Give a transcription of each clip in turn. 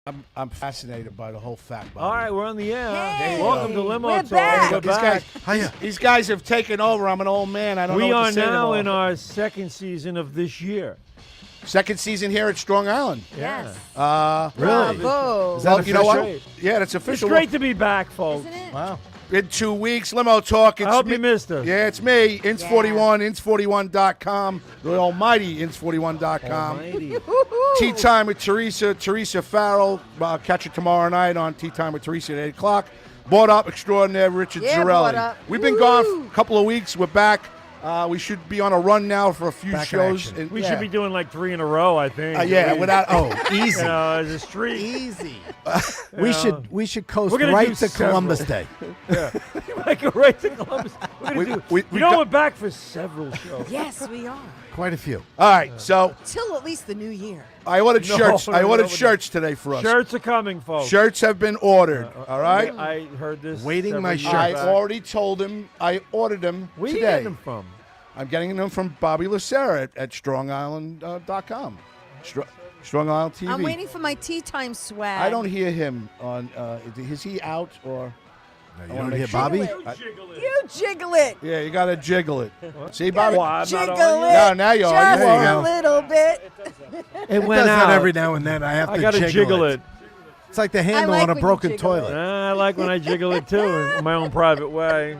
I'm fascinated by the whole fact. All right, we're on the air. Hey, Welcome to Limo we're Talk. back. We're back. These guys have taken over. I'm an old man. I don't know We what are to say now anymore. in our second season of this year. Second season here at Strong Island. Yes. Really? Bravo. Is that you know what? Great. Yeah, that's It's official. great to be back, folks. Isn't it? Wow. In 2 weeks, Limo Talk. It's I hope me. you missed us. Yeah, it's me, Ince41, Ince41.com, the almighty Ince41.com. Almighty. Tea Time with Teresa Farrell. Catch it tomorrow night on Tea Time with Teresa at 8 o'clock. Bought Up Extraordinaire, Richard Yeah, Zarelli. Bought Up. We've been gone for a couple of weeks. We're back. We should be on a run now for a few Back shows. action. We should be doing like 3 in a row, I think. Easy. You know, as a streak. Easy. Yeah. We should coast We're gonna right do to several. Columbus Day. Like a right to Columbus. We're gonna do. we You know, got- we're back for several shows. Yes, we are. Quite a few. All right, so Till at least the new year. I ordered shirts. I ordered no. shirts today for us. Shirts are coming, folks. Shirts have been ordered. All right. I heard this. Waiting several my years shirt. I back. already told him. I ordered them Where you today. getting them from? I'm getting them from Bobby Lucera at StrongIsland.com. Strong Island TV. I'm waiting for my tea time swag. I don't hear him on. Is he out or? No, I you wanna don't make hear sure- Bobby? You jiggle it. Yeah, you gotta jiggle it. See, Bobby. Well, I'm not Jiggle on it. No, now you are. Just There you a go. little bit. It It went does out. that every now and then. I have I to gotta jiggle it. It's like the handle like on a when you broken jiggle it. toilet. I like when I jiggle it too, in my own private way.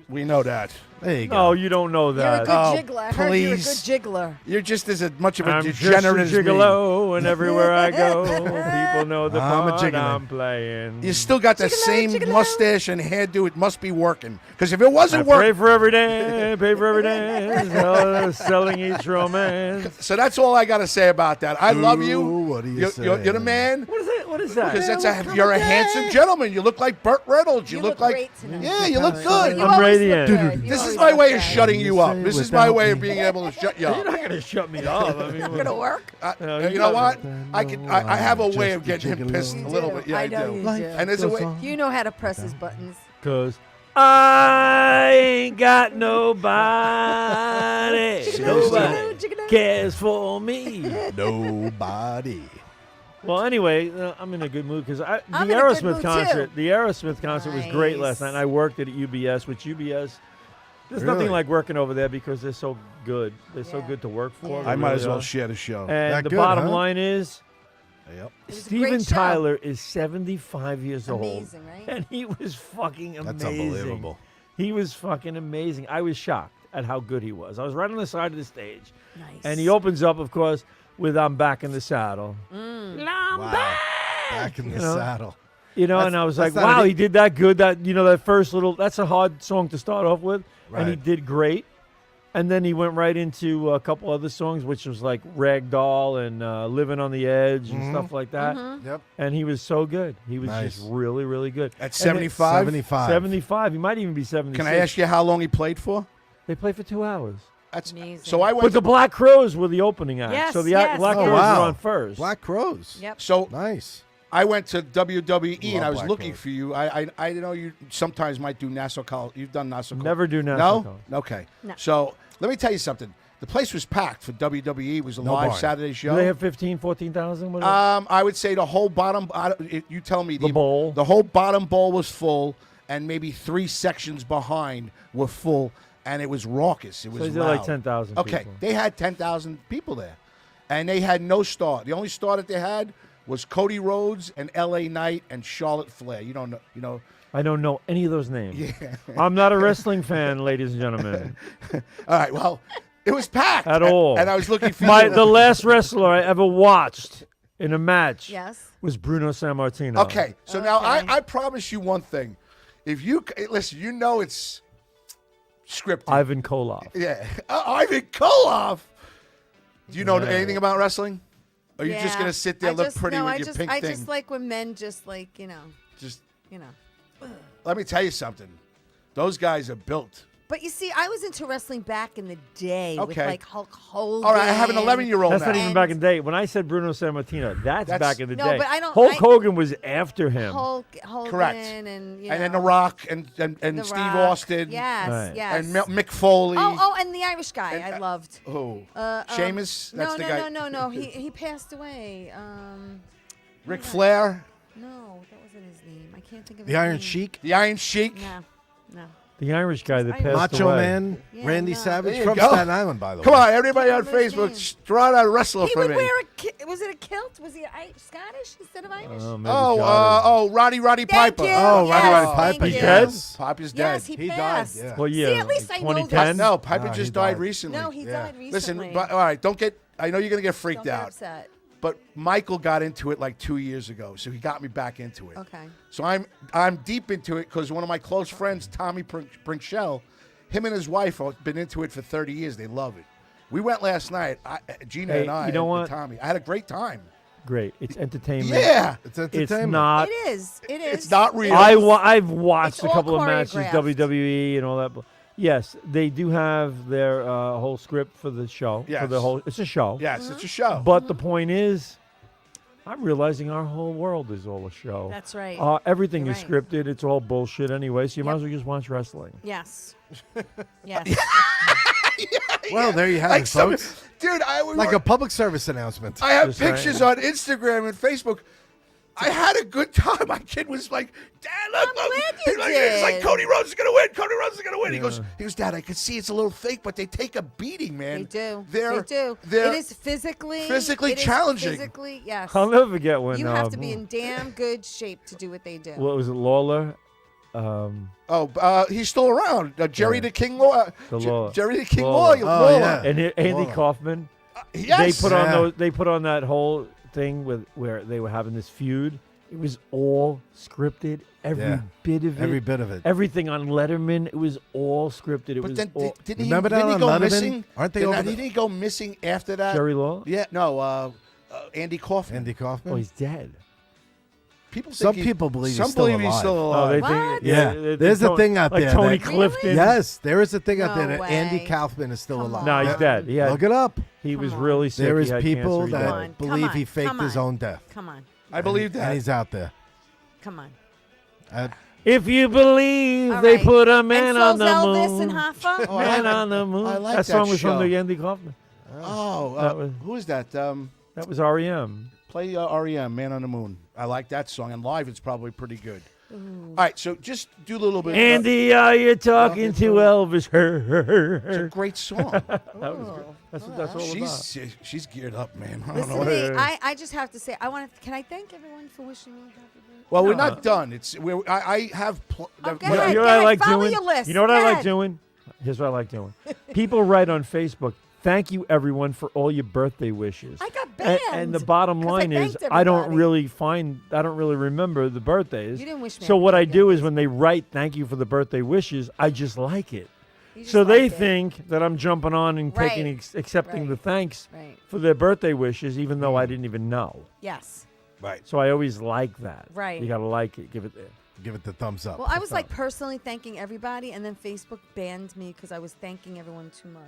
We know that. There you go. No, you don't know You're a that. good Oh, jiggler. I heard you're a good please. jiggler. You're just as much of a I'm just a degenerate as me. gigolo, and everywhere I go, people know the I'm a part jiggler. I'm playing. You still got the Jiggle-o, same jiggle-o. mustache and hairdo. It must be working. Because if it I wasn't pray working, for every day, pay for every day, selling each romance. so that's all I got to say about that. I love you. Ooh, what do you You're, say? you're the man. What is it? What is that? Because Yeah, you're a come handsome again. gentleman. You look like Burt Reynolds. You, You look look like great tonight. yeah. You look good. You I'm always radiant. look good. You This is always my look way of good. shutting you up. This is my without way of me. being able to shut you You're up. not going to shut me up. I mean, Gonna work? No, You you know got what? I have a way of getting him pissed a little bit. Yeah, I know do. you do. And there's a way. You know how to press his buttons. Because I ain't got nobody. Nobody Jiggle-o. cares for me. Nobody. Well, anyway, I'm in a good mood because the I'm in a good mood, Aerosmith too. concert. The Aerosmith concert was great last Nice. night. And I worked it at UBS, which UBS. There's Really? nothing like working over there because they're so good. They're so Yeah. good to work for. Yeah. They I might really as well are. share the show. And That the good, bottom huh? line is, Yep. It was a Steven great show. Tyler is 75 years old, Amazing, right? and he was fucking amazing. That's unbelievable. He was fucking amazing. I was shocked at how good he was. I was right on the side of the stage, Nice. and he opens up, of course, with "I'm back in the saddle." Wow. Back in the You know? saddle. You know, That's- and I was that's like, not wow, an- he did that good. That that first little, that's a hard song to start off with, and he Right. did great. And then he went right into a couple other songs, which was like Ragdoll and Living on the Edge and stuff like that. Yep. And he was so good. He was Nice. just really, really good. At And 75? 75. 75. He might even be 76. Can I ask you how long he played for? They played for 2 hours. That's Amazing. so I But went. the Black Crows were the opening act. Yes, so the yes. Black Oh, Crows wow. were on first. Black Crows. Yep. So Nice. I went to WWE and Love I was Black looking Crows. for you. I know you sometimes might do Nassau College. You've done Nassau College. Never do Nassau No? College. Okay. No. So let me tell you something. The place was packed for WWE. It was a No live barn. Saturday Do show. they have 15, 14,000? What is it? I would say the whole bottom. You tell me. The bowl. The whole bottom bowl was full, and maybe 3 sections behind were full, and it was raucous. It was So they did loud. like 10,000 Okay, people. they had 10,000 people there, and they had no star. The only star that they had was Cody Rhodes and L.A. Knight and Charlotte Flair. You don't know. You know. I don't know any of those names. I'm not a wrestling fan, ladies and gentlemen. All right. Well, it was packed At all. and I was looking for The last wrestler I ever watched in a match Yes. was Bruno Sammartino. Okay, so now Okay. I promise you one thing. If you listen, you know it's scripted. Ivan Koloff. Yeah, Ivan Koloff. Do you know Yeah. anything about wrestling? Or are you just Yeah. gonna sit there, I look just- pretty no, with I your just, pink I thing? just like when men just like, Just you know. let me tell you something. Those guys are built. But you see, I was into wrestling back in the day with Okay. like Hulk Hogan. All right, I have an 11-year-old That's now. not even back in the day. When I said Bruno Sammartino, that's back in the No, day. but I don't- Hulk I- Hogan was after him. Hulk Hogan Correct. and And then The Rock and The Steve Rock. Austin. Yes, Right. yes. And Mick Foley. Oh, and the Irish guy And, I loved. Who? Uh, Sheamus? That's no, the no, guy. no. He passed away. Ric Flair, No, that wasn't his name. I can't think of The his Iron name. Sheik, the Iron Sheik. No. The Irish guy that Irish. passed Macho away. Man, Yeah, Randy no. Savage There you from go. Staten Island, by the Come way. on, everybody on Can't remember his Facebook, name. throw out a wrestler He for would me. wear was it a kilt? Was he Scottish instead of Irish? Maybe Oh, Scottish. Roddy Thank Piper. you. Oh, yes, Roddy thank Piper. He's you. dead? Piper's dead. Yes, he He died, passed. yeah. Well, yeah. See, at least like I know 2010. No, Piper he just died died. recently. No, he died Listen, recently. but, all right, don't get. I know you're gonna get freaked Don't get out. upset. But Michael got into it like 2 years ago, so he got me back into it. Okay. So I'm deep into it because one of my close friends, Tommy Brinkshell, him and his wife have been into it for 30 years. They love it. We went last night, Gina Hey, and I, you know and what? Tommy. I had a great time. Great. It's entertainment. Yeah. It's It's entertainment. not. It is. It is. It's not real. I've watched It's a all couple of matches, choreographed. WWE and all that. Yes, they do have their whole script for the show. For Yes. the whole, it's a show. Yes, it's a show. But the point is, I'm realizing our whole world is all a show. That's right. Everything You're is right. scripted. It's all bullshit anyway. So you might Yep. as well just watch wrestling. Yes. Yes. Well, there you have like it, folks. dude, Like a public service announcement. I have Just saying. pictures on Instagram and Facebook. I had a good time. My kid was like, "Dad, look, I'm look." glad He's you like, it's like did. Cody Rhodes is gonna win. Cody Rhodes is gonna win. He goes, Dad, I can see it's a little fake, but they take a beating, man. They do. They're, They do. They're It is physically physically it is challenging. Physically, yes. I'll never forget when. You have to be in damn good shape to do what they do. What was it, Lawler? He's still around. Jerry Yeah. the King Lawler. The Lawler. Jerry the King Lawler. Lawler. Oh, yeah. And Andy Lawler. Kaufman. Yes. They put on Yeah. those. They put on that whole thing with where they were having this feud. It was all scripted. Every Yeah. bit of it. Every bit of it. Everything on Letterman. It was all scripted. It But was then all, didn't Remember that he on go Letterman? missing? Aren't they Didn't over the- he go missing after that? Jerry Law. Yeah, no, Andy Kaufman. Andy Kaufman. Oh, he's dead. People think Some he's- people believe some he's still believe he's alive. still Oh, alive. they What? think. Yeah. they There's a don't- thing out like there Tony that- Clifton. Yes, there is a thing out No there that Andy way. Kaufman is still Come alive. on. No, he's Yeah. dead. He had. Look it up. He was Come really on. sick. There He is had people cancer. He that died. on, come believe on, he faked come his on. own death. Come on. I believe And that. he's out there. Come on. If you believe All they right. put a man and on so's the Elvis moon. and Hoffa. Oh, Man on the moon. I like that that song was show. from the Andy Kaufman. Oh, That was- who is that? That was REM. Play REM, Man on the Moon. I like that song, and live it's probably pretty good. All right, so just do a little bit. Andy, are you talking to Elvis? It's a great song. That was good. That's what that's all about. she's geared up, man. I don't Listen know. to me. I just have to say, can I thank everyone for wishing me a happy birthday? Well, we're not done. I have. Oh, go You know, ahead, you know go what I ahead, like follow doing? your list. You know what Go I like ahead. doing? Here's what I like doing. People write on Facebook, "Thank you, everyone, for all your birthday wishes." I got And, banned. the bottom 'cause I line is, thanked I don't everybody. really remember the birthdays. You didn't wish me So happy what I birthday. do is when they write "Thank you for the birthday wishes," I just like it. You just So they liked it. think that I'm jumping on and taking Right. accepting the Right. thanks Right. for their birthday wishes, even though I didn't even know. Yes. Right. So I always like that. Right. You gotta like it. Give it. Give it the thumbs up. Well, I was like personally thanking everybody, and then Facebook banned me because I was thanking everyone too much.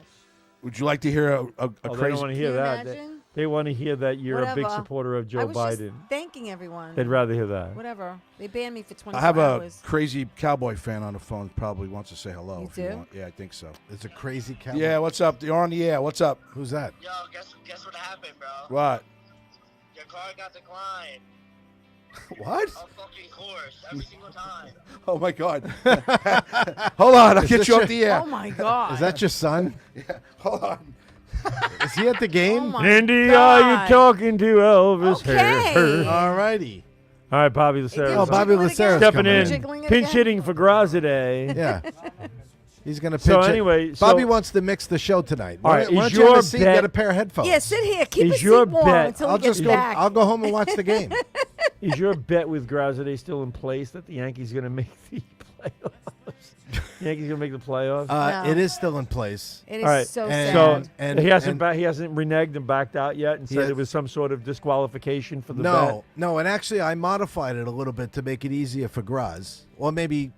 Would you like to hear a Oh, they don't crazy? want to Can hear you that. imagine? They want to hear that you're a big Whatever. supporter of I Joe was just Biden. thanking everyone. They'd rather hear that. Whatever. They banned me for 24 I have a hours. crazy cowboy fan on the phone. Probably wants to say hello. You if you do? want. Yeah, I think so. It's a crazy cat. Yeah, what's up? You're on the air. What's up? Who's that? Yo, guess what happened, bro? What? Your car got declined. What? A fucking course every single time. Oh my God! Hold on, I'll Is get this you your- off the air. Oh my God. Is that your son? Hold on. Is he at the Oh game? my Andy, God. are you talking to Elvis? Okay. All righty. All right, Bobby It Lucero. did Oh, Bobby jiggle it Lucero's again? stepping coming in, Jiggling it pinch again? hitting for Grazade. Yeah. He's going to pitch So it. anyway, Bobby so- wants to mix the show tonight. All Why right, don't- why is don't you have your a seat, bet- get a pair of headphones? Yeah, sit here. Keep Is a seat your warm bet- until I'll he gets just go. back. I'll go home and watch the game. Is your bet with Grazade still in place that the Yankees going to make the playoffs? The Yankees going to make the playoffs? No. It is still in place. It is All right, so and- sad. so and- he hasn't and- he hasn't reneged and backed out yet and said Yeah. it was some sort of disqualification for the bet. No, and actually I modified it a little bit to make it easier for Graz. Or maybe,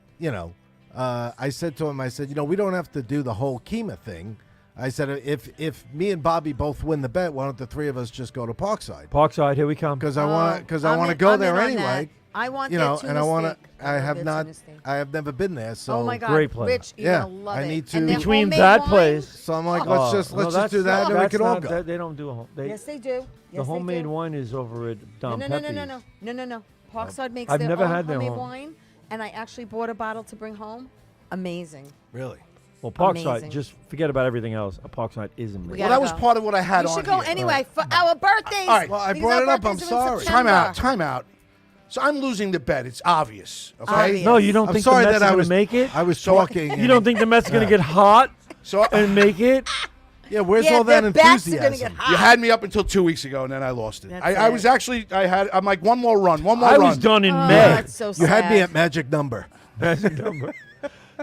I said to him, we don't have to do the whole Kima thing. I said, if me and Bobby both win the bet, why don't the three of us just go to Parkside? Parkside, here we come. Because I want to I'm go in there on anyway. that. I want you their know, tuna and I want to. steak. I love have their not. tuna steak. I have never been there, so Oh my God, Great place. Rich, you're Yeah, gonna love I it. need to- And their Between homemade that wine- place, So I'm like, Oh, let's just no, do that's that, not- and we that's can all not- go. They don't do a home. Yes, they do. Yes, The they homemade do. wine is over at No, Dom no, no, no, Pepe's. no, no, no, no, no. Parkside makes I've their never own had their homemade home. wine, and I actually bought a bottle to bring home. Amazing. Really. Well, Parkside, Amazing. just forget about everything else. A Parkside is amazing. We Well, gotta that was go. part of what I had We on should go here. anyway for our birthdays. All right. Well, I because brought our it up. birthdays I'm are in sorry. September. Time out. So I'm losing the bet. It's obvious. Okay. Obvious. No, you don't I'm think sorry the Mets that are I going was to make it? I was So- talking. You don't think the Mets are going to get hot So and make it? Yeah, where's Yeah, all that their backs are enthusiasm? gonna get hot. you had me up until 2 weeks ago, and then I lost it. That's I it. was actually. I'm like one more run. One more I run. was done in Oh, May. that's so You had me sad. at magic number. That's a number.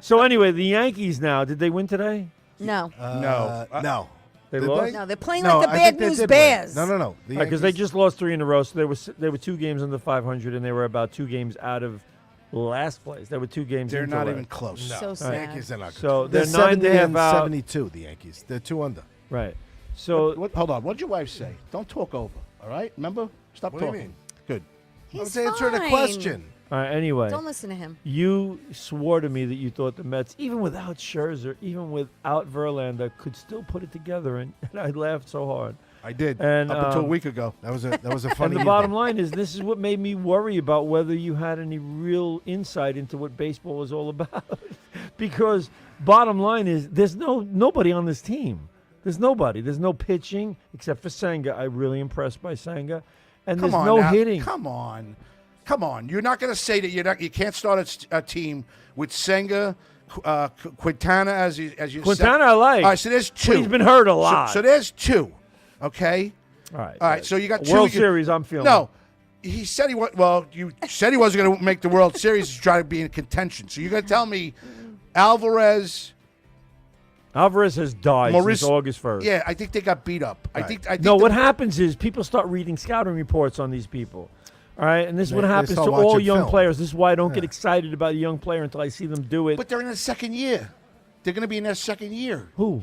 So anyway, the Yankees now, did they win today? No, No. No. They Did lost? no, they're playing No, like the I Bad think they News did win. Bears. No. The Because they Yankees- just lost 3 in a row, so they were 2 games under 500, and they were about 2 games out of last place. They were 2 games. They're into not last. even close. So The sad. Yankees are not good. So they're they're 9 and a 70 half and out. 72. The Yankees. They're 2 under. Right. So Hold on. What'd your wife say? Don't talk over. All right. Remember? Stop What do you talking. mean? Good. I He's was answering a fine. question. all right, anyway, Don't listen to him. you swore to me that you thought the Mets, even without Scherzer, even without Verlander, could still put it together, and I laughed so hard. I did. And, up until a um, week ago. That was a And funny. the bottom line is, this is what made me worry about whether you had any real insight into what baseball is all about. Because bottom line is, there's nobody on this team. There's nobody. There's no pitching except for Senga. I'm really impressed by Senga, and Come there's on no now. hitting. Come on. You're not going to say that you can't start a team with Senga, Quintana as you said. Quintana I like. All right, so there's 2. But he's been hurt a lot. So there's 2. Okay. all right. All right. So you got 2. World Series. I'm feeling. No. He said he was. Well, you said he wasn't going to make the World Series to try to be in contention. So you're going to tell me Alvarez. Alvarez has died Maurice- since August 1st. Yeah, I think they got beat up. I think. No, what happens is people start reading scouting reports on these people. All right, and this is what They happens start to all watching young film. players. This is why I don't get Yeah. excited about a young player until I see them do it. But they're in their second year. They're going to be in their second year. Who?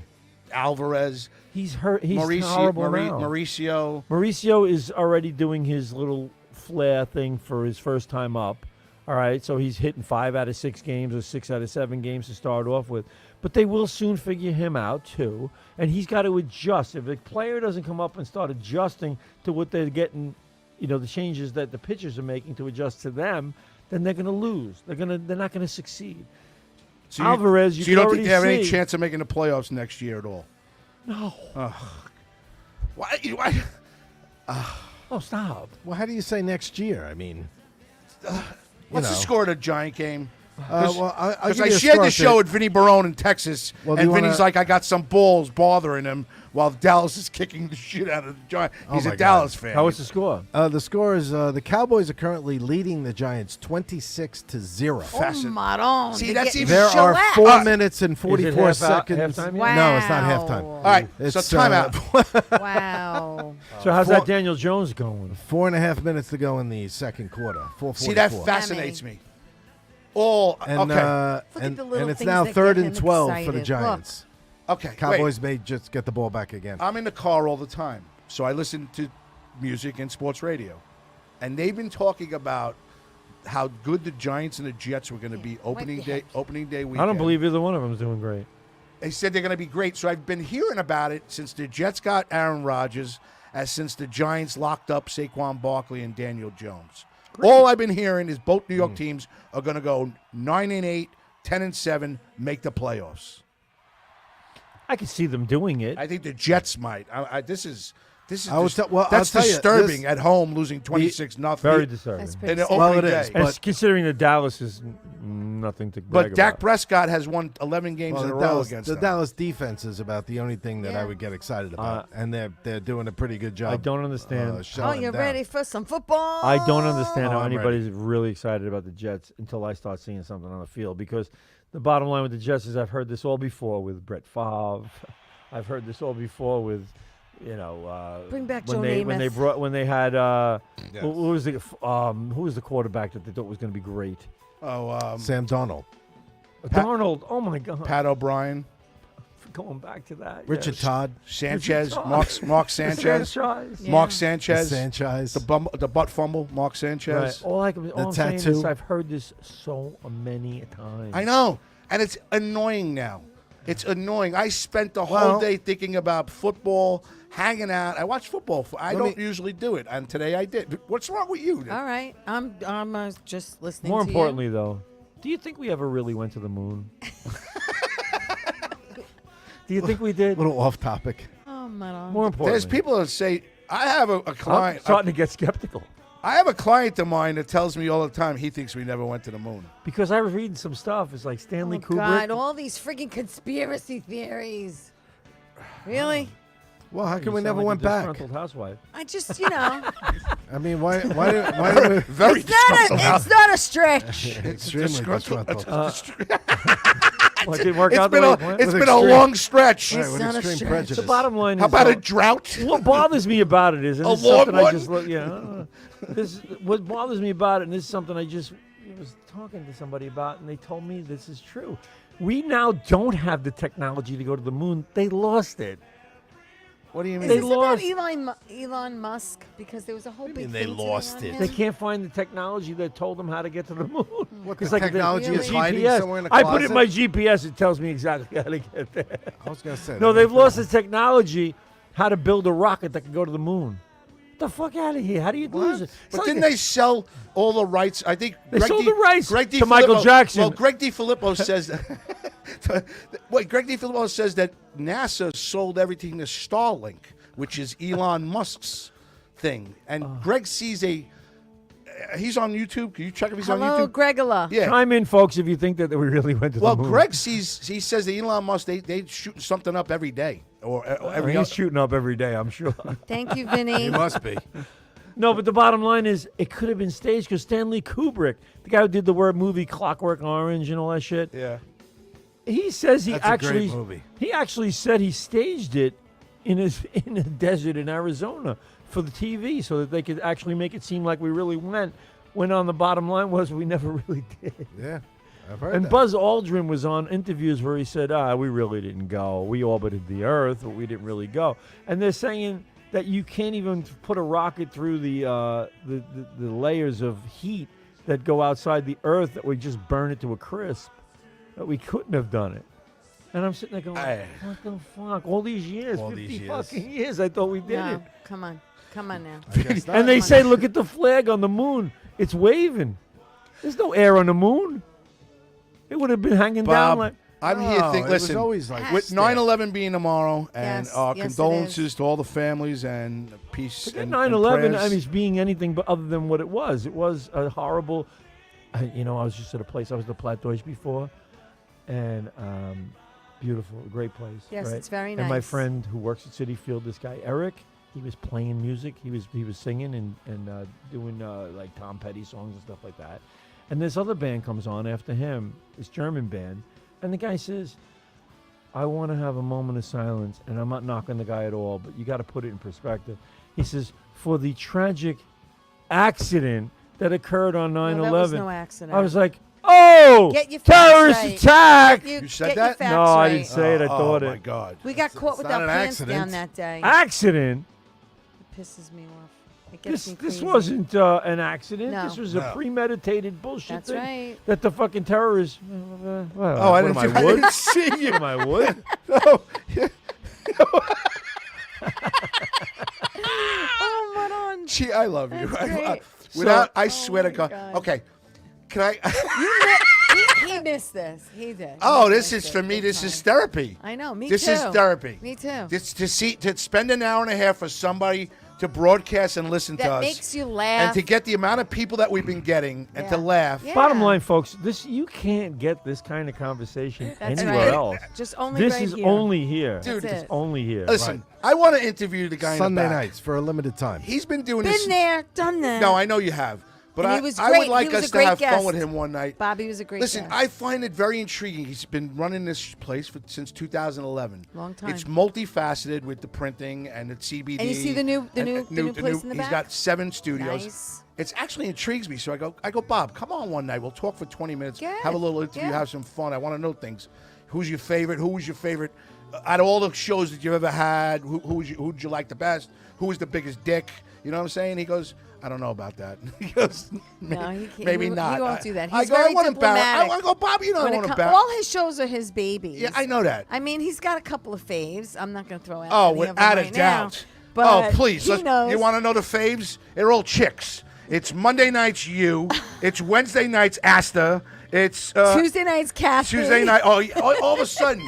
Alvarez, He's hurt. He's Mauricio, horrible now. Mauricio. Mauricio is already doing his little flair thing for his first time up. All right, so he's hitting 5 out of 6 games or 6 out of 7 games to start off with. But they will soon figure him out too, and he's got to adjust. If a player doesn't come up and start adjusting to what they're getting, the changes that the pitchers are making to adjust to them, then they're going to lose. They're not going to succeed. So Alvarez, you so you can don't already think they have any see. chance of making the playoffs next year at all? No. Why? Oh, stop. Well, how do you say next year? I mean, What's the know. score of the Giant game? well, I'll Because give I you a shared the score show to- with Vinny Barone in Texas, Well, do and you wanna- Vinny's like, I got some balls bothering him while Dallas is kicking the shit out of the Giants. He's my a Dallas fan. How was the score? The score is the Cowboys are currently leading the Giants 26-0. Oh, Maron. See, They're that's getting even- There are shellacked. 4 minutes and Is it 44 half seconds. halftime yet? No, it's not Wow. halftime. All right, so It's, timeout. Wow. So how's four- that Daniel Jones going? 4.5 minutes to go in the second quarter. 4:44. See, that fascinates me. All And, okay, Look at and, the little and it's things now that 3rd get and him 12 for the excited. Giants. okay. Cowboys Wait, may just get the ball back again. I'm in the car all the time, so I listen to music and sports radio, and they've been talking about how good the Giants and the Jets were going to be opening day weekend. I don't believe either one of them is doing great. They said they're going to be great. So I've been hearing about it since the Jets got Aaron Rodgers, as since the Giants locked up Saquon Barkley and Daniel Jones. All I've been hearing is both New York teams are going to go 9-8, 10-7, make the playoffs. I could see them doing it. I think the Jets might. This is I was dis- well, I'll that's tell you, disturbing this- at home losing 26-0. Very disturbing. That's in pretty the sad. opening Well, it day. is, And but- considering that Dallas is nothing to brag But Dak about. Prescott has won 11 games Well, in the a row Dallas, against the them. Dallas defense is about the only thing that I Yeah. would get excited about, and they're doing a pretty good job. I don't understand. Oh, shutting you're down. ready for some football? I don't understand Oh, how I'm anybody's really excited about the Jets until I start seeing something on the field. Because the bottom line with the Jets is I've heard this all before with Brett Favre. I've heard this all before with, Bring back when Joe they Namath. they had Yes. who was the quarterback that they thought was going to be great? Oh, Sam Darnold. Darnold. Oh my God. Pat O'Brien. Going back to that. Richard yes. Todd. Sanchez, Todd. Mark Sanchez. Sanchez. Yeah. Mark Sanchez. Sanchez. The butt fumble, Mark Right. Sanchez. All I'm saying is tattoo. I've heard this so many times. I know. And it's annoying now. It's annoying. I spent the whole Well- day thinking about football, hanging out. I watch football. I Let don't me- usually do it, and today I did. What's wrong with you? All right. I'm just listening More to importantly, though, do you think we ever really went to the moon? Do you think we A did? little off topic. you. Oh, Manon. More importantly. There's people that say, I have a I'm client. starting to get skeptical. I have a client of mine that tells me all the time he thinks we never went to the moon. Because I was reading some stuff. It's like Stanley Oh, Kubrick. God, all these freaking conspiracy theories. Really? Well, how You come we sound never like a went back? disgruntled housewife. I just, you know, I mean, why do we... Very it's not a stretch. Extremely disgruntled. disgruntled. Well, it didn't work It's out been the way a it went. it's With been a extreme- long stretch. Right, with not a extreme stretch. prejudice. The bottom line is How about a though, drought? what bothers me about it is, and A this is something long I just one? look, what bothers me about it, and this is something I just was talking to somebody about, and they told me this is true. We now don't have the technology to go to the moon. They lost it. What do you Is They this lost- about Elon Musk? Because there was a whole big mean they thing today lost on it? him. They can't find the technology that told them how to get to the moon. What, It's the like technology is hiding GPS. somewhere in a I put it in my closet? GPS. It tells me exactly how to get there. I was going to say. No, that. they've lost the technology how to build a rocket that can go to the moon. Get the fuck out of here. How do you lose it? It's But not didn't like they sell all the rights? I think They sold the rights Greg to Michael DiFilippo- Jackson. Well, Greg DiFilippo says. Wait, Greg DiFilippo says that NASA sold everything to Starlink, which is Elon Musk's thing, and Greg sees a. He's on YouTube. Can you check if he's on Hello, YouTube? Gregola. Yeah. Chime in, folks, if you think that we really went to Well, the moon. Greg sees. He says that Elon Musk they shoot something up every day or every. He's shooting up every day, I'm sure. Thank you, He Vinny. must be. No, but the bottom line is it could have been staged because Stanley Kubrick, the guy who did the word movie Clockwork Orange and all that shit, Yeah. he says he That's a actually great movie. he actually said he staged it in a desert in Arizona for the TV so that they could actually make it seem like we really went. When on the bottom line was we never really did. Yeah, I've heard And that. Buzz Aldrin was on interviews where he said, we really didn't go. We orbited the Earth, but we didn't really go. And they're saying that you can't even put a rocket through the layers of heat that go outside the Earth, that we just burn it to a crisp, that we couldn't have done it. And I'm sitting there going, what the fuck? All these years, All 50 these years. fucking years, I thought we did No, it. come on. Come on now. I guess not. And they Come on. say, look at the flag on the moon. It's waving. There's no air on the moon. It would have been hanging down Bob, like... I'm here. No, Think. it was Listen, always like with that. 9/11 being tomorrow, and Yes, our yes, it condolences is. to all the families and peace. Forget and 9/11. I prayers. mean, it's being anything but other than what it was. It was a horrible. I was just at a place. I was at the Plattdeutsch before, and beautiful, great place. Yes, right? it's very And my nice. friend who works at City Field, this guy Eric, he was playing music. He was singing and doing like Tom Petty songs and stuff like that. And this other band comes on after him, this German band, and the guy says, I want to have a moment of silence, and I'm not knocking the guy at all, but you got to put it in perspective. He says, for the tragic accident that occurred on 9/11. No, that was no accident. I was like, oh, Get your facts terrorist right. attack. You said get your that? facts No, I right. didn't say it. I thought oh it. my God. We got caught with not our an pants accident. down that day. Accident? It pisses me off. It gets me This crazy. wasn't an accident. No. This was a No. premeditated bullshit That's thing. right. That the fucking terrorists. Oh, I didn't, Am I I wood? didn't see you. Am I wood? No. Oh, Manon. Gee, I love you. That's great. Without, I Oh swear to my God. God. Okay, can I? He missed this. He did. Oh, He this missed is it for me. big This is time. therapy. I know. Me This too. is therapy. Me too. This to spend an hour and a half for somebody to broadcast and listen to That us, makes you and laugh. to get the amount of people that we've been getting, and to Yeah. laugh. Yeah. Bottom line, folks, you can't get this kind of conversation That's anywhere right. else. Just only This right is here. only here. Dude, That's it's it. only here. Listen, I want to interview the guy Sunday in the back. nights for a limited time. He's been doing Been this. there, done that. No, I know you have, but And I, he was I great. would like He was us a to great have fun guest. with him one night. Bobby was a great Listen, guest. I find it very intriguing. He's been running this place since 2011. Long time. It's multifaceted with the printing and the CBD. And you see the new place in the He's back? got 7 studios. Nice. It's actually intrigues me. So I go, Bob, come on one night. We'll talk for 20 minutes. Good. Have a little interview. Yeah. Have some fun. I want to know things. Who's your favorite? Who was your favorite out of all the shows that you've ever had, who'd you like the best? Who was the biggest dick? You know what I'm saying? He goes, I don't know about that. He goes, No, he can't. maybe He not. won't do that. I He's go, very I want to embarrass. diplomatic. I go, Bob, you know I When want it to com- embarrass. all his shows are his babies. Yeah, I know that. I mean, he's got a couple of faves. I'm not going to throw out Oh, any of them without a right now, doubt. but Please. he knows. You want to know the faves? They're all chicks. It's Monday nights, you. It's Wednesday nights, Asta. It's Tuesday nights, Kathy. Tuesday night. Oh, all of a sudden.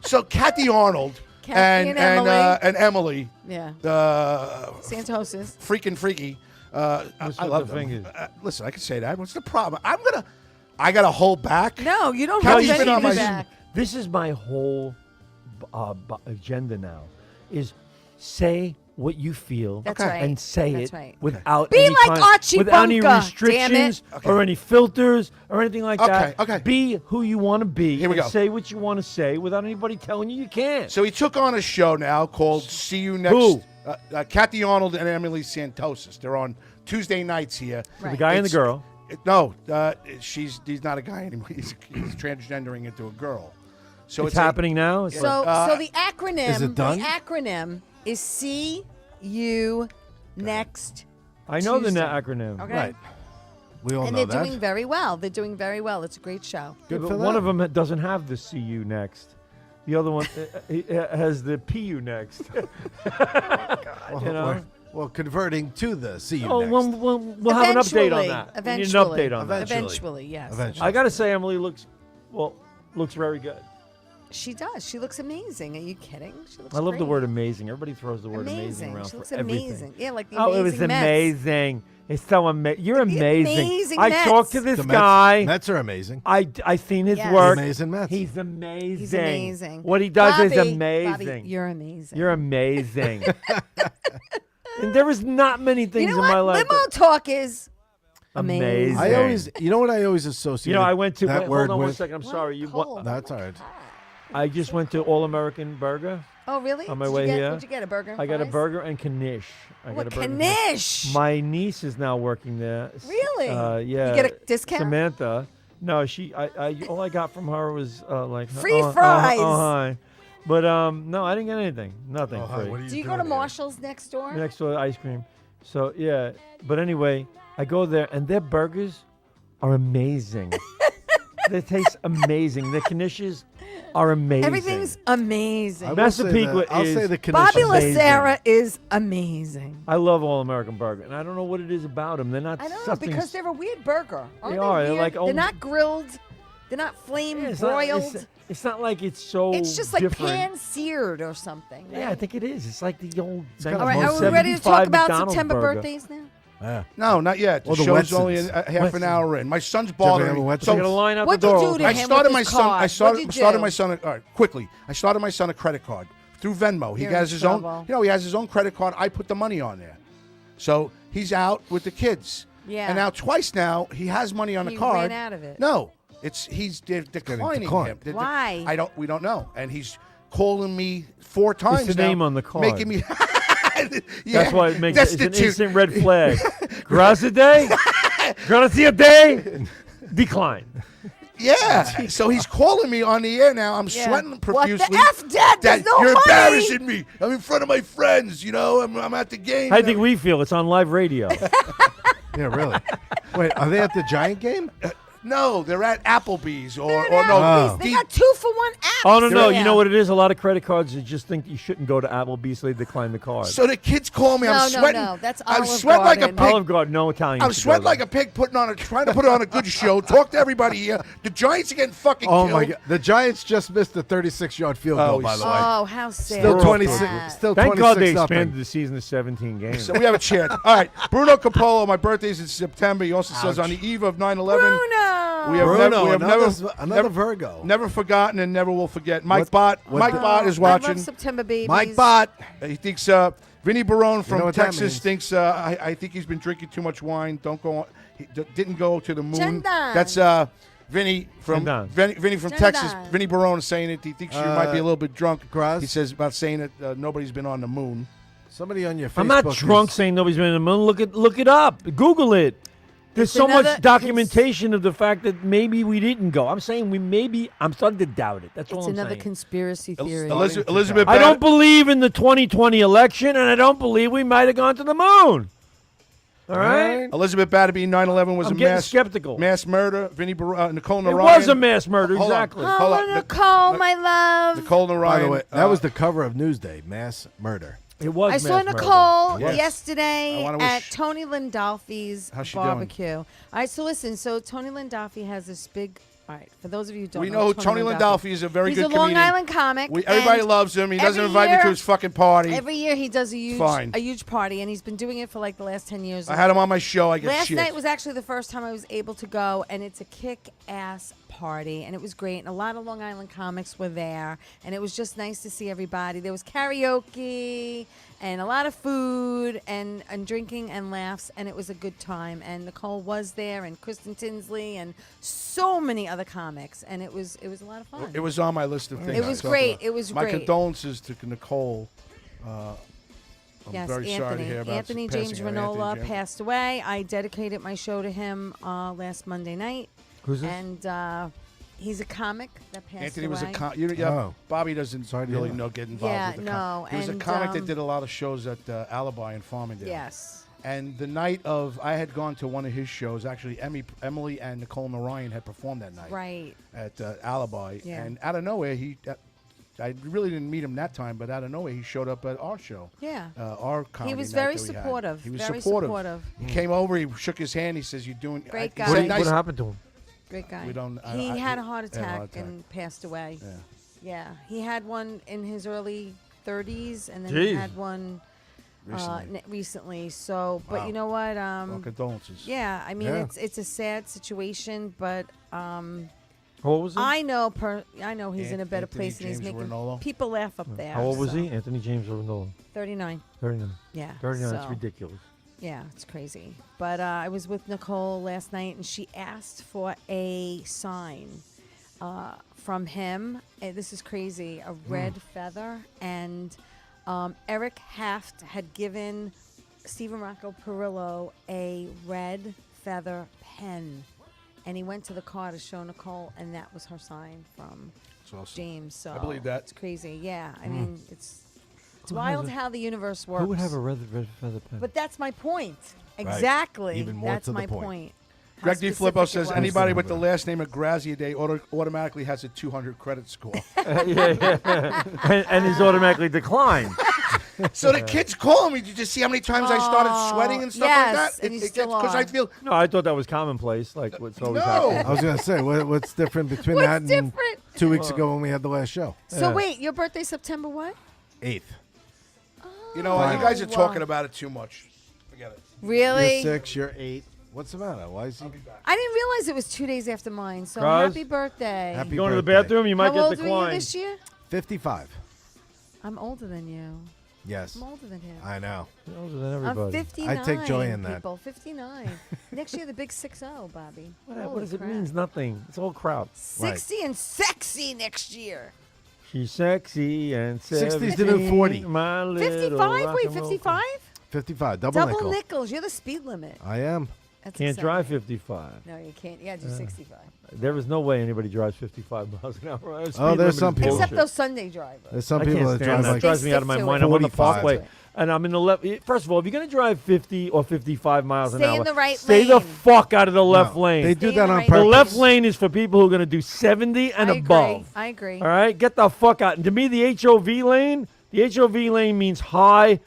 So Kathy Arnold Kathy and Emily. and Emily, Yeah. freaking Santosis. freaky. What's I with love the them. fingers? Listen, I can say that. What's the problem? I gotta hold back. No, you don't Kathy's have been on anything my- back. This is my whole agenda now. Is say what you feel That's Okay. right. and say That's it right. without Be any like kind, Archie without any Bunker, damn restrictions it. Okay. or any filters or anything like that. Okay. Be who you want to be. Here we and go. Say what you want to say without anybody telling you can't. So he took on a show now called See You Next. Who? Kathy Arnold and Emily Santosis. They're on Tuesday nights here. Right. The guy and the It's- girl. No, he's not a guy anymore. He's transgendering into a girl. So It's happening now. It's So, like- so the acronym. Is it done? The acronym is See You Next. I know the Tuesday. acronym. Okay. Right. We all And know they're that. doing very well. They're doing very well. It's a great show. Good But for one them. of them doesn't have the "see you next." The other one has the "pu next." Well, you know? well, converting to the see you Oh, next. we'll have an update on Eventually. that. We need an Eventually. update on that. Eventually, yes. Eventually. I got to say, Emily looks very good. She does. She looks amazing. Are you kidding? She looks I love the great. word amazing. Everybody throws the word amazing around She for looks everything. amazing. Yeah, like the Oh, amazing it was Mets. amazing. It's so amazing. You're amazing. amazing I Mets. talked to this The guy. Mets are amazing. I seen his Yes. work. Amazing Mets. He's amazing. He's amazing. What he does is Bobby, amazing. Bobby, you're amazing. You're amazing. And there is not many things you know in my what? life. Limo talk is amazing. Amazing. I always, you know what I always associate. You know, I went to. that Wait, word hold on one with. second. I'm What? sorry. You. Cold. That's all right. I just went to All American Burger. Oh, really? On my Did way you get, here, What'd you get? A burger? And I got a fries? burger and knish. I What, got a burger and knish. Knish? My niece is now working there. Really? Yeah. You get a discount? Samantha. No, she. All I got from her was like Free oh, fries. Oh, hi. But no, I didn't get anything. Nothing Oh, hi, free. what are Do you go doing to here? Marshall's next door? Next to ice cream. So yeah. But anyway, I go there and their burgers are amazing. They taste amazing. Their knishes are amazing. Everything's amazing. I will say Massapequa that- I'll say is the Bobby conditions- amazing. Lacera is amazing. I love All American Burger, and I don't know what it is about them. They're not. I don't know something because they're a weird burger. Aren't They are. They're weird? like they're old- not grilled. They're not flame Yeah, broiled. It's not like it's so. It's just like different. pan seared or something. Yeah, I think it is. It's like the old. got All right, most are we ready to talk 75 about McDonald's September burger. birthdays now? Yeah. No, not yet. The Or the show's only Wetsons. half an hour in. My son's you ever bothering have a me. Wetson? So I got a line out What'd the you door. do to I him started with my his son. card? I started What'd you started do? my son. All right, quickly. I started my son a credit card through Venmo. He You're has in his own. trouble. You know, he has his own credit card. I put the money on there, so he's out with the kids. Yeah. And now twice now he has money on He the card. ran out of it. No, he's declining declined. him. Why? We don't know. And he's calling me 4 times the now, name on the card. making me. Yeah, That's why it makes it's an destitute. instant red flag. Gracias day, gracias day, decline. Yeah. So he's calling me on the air now. I'm Yeah. sweating What profusely. the F, Dad? There's Dad, no you're money. embarrassing me. I'm in front of my friends. You know, I'm at the game. How do you think we feel? It's on live radio. Yeah, really. Wait, are they at the Giant game? No, they're at Applebee's or They're no. at Applebee's. Oh. They got 2-for-1 apps. Oh no! Yeah. You know what it is? A lot of credit cards that just think you shouldn't go to Applebee's, so they decline the card. So the kids call me. No, I'm no, sweating. no, that's I'm Olive sweating like a Garden. pig. Olive Garden, no Italian. I'm should go sweating there. like a pig trying to put on a good show. Talk to everybody here. The Giants are getting fucking Oh killed. my God! The Giants just missed the 36-yard field Oh, goal. By the way, Oh, how sad. still is 26. that? Still Thank 26 God they nothing. expanded the season to 17 games. So we have a chance. All right, Bruno Capolo. My birthday's in September. He also says on the eve of 9/11. Bruno. We have Bruno, we have another Virgo. Never forgotten and never will forget. Mike What- Bott. Mike Oh, Bott is I watching. love September babies. Mike Bott. He thinks Vinny Barone from know what that Texas means. thinks I think he's been drinking too much wine. Don't go on. He didn't go to the moon. Jendan. That's Vinny from Jendan. Vinny from Jendan. Texas. Vinny Barone is saying it. He thinks you might be a little bit drunk. Graz? He says about saying that nobody's been on the moon. Somebody on your Facebook. I'm not drunk is- saying nobody's been in the moon. Look it up. Google it. There's It's so another much documentation of the fact that maybe we didn't go. I'm saying I'm starting to doubt it. That's all It's I'm another saying. conspiracy theory. Elizabeth, I don't believe in the 2020 election, and I don't believe we might have gone to the moon. All right? Elizabeth Batterby, 9/11 was I'm a getting mass skeptical. mass murder. Nicole It Narayan. was a mass murder, Hold on. exactly. Hold on. Nicole, my love. Nicole Narayan. By the way, that was the cover of Newsday, mass murder. It was I saw mass murder. Nicole Yes. yesterday I wanna at wish- Tony Landolfi's How's she doing? barbecue. All right, so listen. So Tony Landolfi has this big. All right, for those of you who don't We know, know who Tony Landolfi is. A very He's good a Long comedian. Island comic. Everybody and loves him. He doesn't every invite me to year- his fucking party. Every year he does Fine. a huge party, and he's been doing it for like the last 10 years. I had him on my show. I get Last shit. night was actually the first time I was able to go, and it's a kick-ass party, and it was great. And a lot of Long Island comics were there, and it was just nice to see everybody. There was karaoke and a lot of food and drinking and laughs, and it was a good time. And Nicole was there, and Kristen Tinsley, and so many other comics, and it was a lot of fun. It was on my list of things. It was to talk great. about. It was my great. condolences to Nicole. I'm Yes, very Anthony. sorry to hear about Anthony passing James of Renola Anthony James. passed away. I dedicated my show to him last Monday night. Who's this? And he's a comic that passed Anthony away. was a Oh. Bobby doesn't Sorry to really hear that. know get involved Yeah, with the no, He was a and, comic that did a lot of shows at Alibi in Farmingdale. Yes. And the night of, I had gone to one of his shows. Actually, Emily and Nicole Narayan had performed that night Right. at Alibi. Yeah. And out of nowhere, I really didn't meet him that time, but out of nowhere, he showed up at our show. Yeah. Our comedy was night very that we had. supportive, He was very supportive. supportive. He came over. He shook his hand. He says, "You're doing Great he guy. said, What, nice- what happened to him? Great guy. We don't- I- he I- had a heart he had a attack, heart attack. and passed away. Yeah. Yeah. He had one in his early 30s, and then Jeez. he had one recently. So, but Wow. you know what? Well, condolences. Yeah, I mean Yeah. it's a sad situation, but What was he? I know he's in a better Anthony place, and he's James making Ranolo? people laugh up there. How old was so. he? Anthony James Renola. 39. 39. Yeah. 39, that's so, ridiculous. Yeah, it's crazy. But I was with Nicole last night, and she asked for a sign from him. This is crazy. A red feather, and Eric Haft had given Stephen Rocco Perillo a red feather pen, and he went to the car to show Nicole, and that was her sign from It's awesome. James. So I believe that. it's crazy. Yeah, I mean it's wild how the universe works. Who would have a red feather pen? But that's my point. Exactly. Even more that's to the my point. point. How Greg D. specific Flippo it says was. anybody with the last name of Graziadei automatically has a 200 credit score. and he's automatically declined. So the kids calling me. Did you just see how many times I started sweating and stuff yes, like that? and you still Because I are. feel No, I thought that was commonplace, like what's always No. happening. I was gonna say, what's different between What's that and different? 2 weeks ago when we had the last show? So wait, your birthday September what? 8th. you know what? You guys are Oh, talking wow. about it too much. Forget it. Really? You're 6. You're 8. What's the matter? Why is he? I didn't realize it was 2 days after mine. So Roz? happy birthday. Happy You going to the birthday. bathroom, you might How get old were you declined. this year? 55. I'm older than you. Yes. I'm older than him. I know. You're older than I'm everybody. 59. I take joy in that. People, 59. Next year, the big 6-0, Bobby. What Holy does it crap. mean? Nothing. It's all crowd. 60 and sexy next year. She's sexy and 60's the new 40. My little 55? rock Wait, and roll 55? 55. Double nickel. nickels. You're the speed limit. I am. That's Can't exciting. drive 55. No, you can't. You got to do 65. There is no way anybody drives 55 miles an hour. Oh, there's some people. Except those Sunday drivers. There's some I people can't that stand drive that. like It drives me They out of my stick to mind. it. I'm on the 45. parkway, and I'm in the left. First of all, if you're going to drive 50 or 55 miles an Stay hour, in the right stay the lane. fuck out of the left No, lane. They do Stay that in the on right the purpose. left lane is for people who are going to do 70 and I above. Agree. I agree. All right, get the fuck out. And to me, the HOV lane means high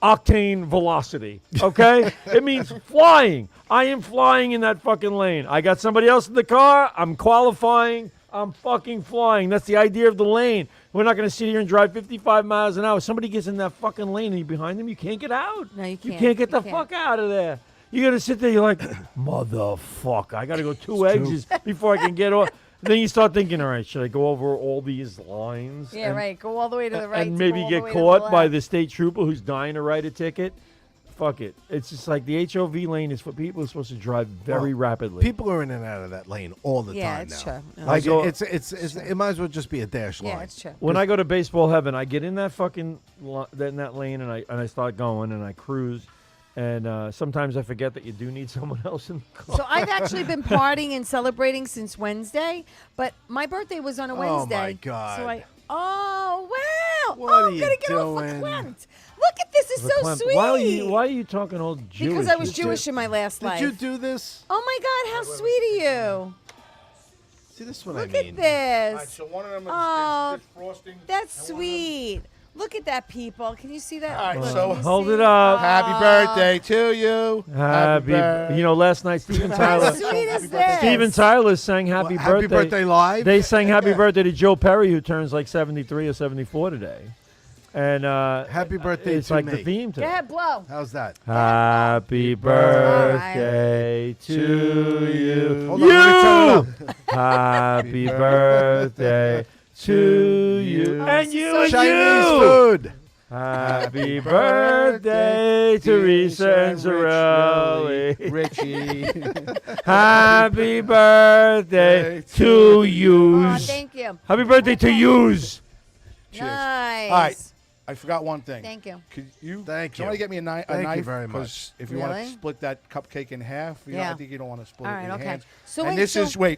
octane velocity. Okay, it means flying. I am flying in that fucking lane. I got somebody else in the car. I'm qualifying. I'm fucking flying. That's the idea of the lane. We're not going to sit here and drive 55 miles an hour. Somebody gets in that fucking lane and you're behind them, you can't get out. No, you can't. You can't get You the can't. fuck out of there. You're going to sit there, you're like, motherfucker, I got to go two exits before I can get off. Then you start thinking, all right, should I go over all these lines? Yeah, and, right. Go all the way to the right. And to maybe go all get the way caught to the by left. the state trooper who's dying to write a ticket? Fuck it. It's just like the HOV lane is for people who are supposed to drive very rapidly. People are in and out of that lane all the Yeah, time it's now. true. Yeah. Like I go- it might as well just be a dash line. Yeah, it's true. When I go to baseball heaven, I get in that fucking in that lane and I start going and I cruise, And sometimes I forget that you do need someone else in the car. So I've actually been partying and celebrating since Wednesday, but my birthday was on a Oh, my Wednesday. God. So wow. What oh, are I'm you gonna get all doing? verklempt. Look at this, it's so Verklempt. sweet. Why are you talking all Jewish? Because I was You Jewish in my last life. Did you do this? Oh my God, how sweet of you. See, this is what Look I mean. at this. All right, so one of them is Oh, just frosting. That's and one of them- sweet. Look at that, people. Can you see that? All right, Look, so can you hold see? it up. Happy Aw. birthday to you. Happy, birthday. you know, last night Steven How Tyler, sweet is this? Steven Tyler sang "Happy Well, Birthday." Happy birthday live. They sang "Happy Birthday" to Joe Perry, who turns like 73 or 74 today. And Happy birthday it's to like me. the theme Go today. ahead, blow. How's that? Happy birthday to you. Hold on, let me turn it up. Happy birthday to you. And you and Chinese you. food. Happy birthday, Teresa and Zarelli. Richie. Happy birthday to Oh, yous. thank you. Happy birthday to yous. Cheers. Nice. All right. I forgot one thing. Thank you. Could you? Thank you. Somebody get me a Thank you knife? very much. Because if you want Really? to split that cupcake in half, you know, I Yeah. think you don't want to split All it right, in okay. hands. So and wait,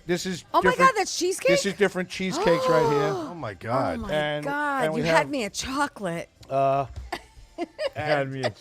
this so- is Oh my different. God, that's cheesecake? This is different cheesecakes right here. Oh my God. Oh my And- God, and we you have- had me a chocolate. Had me a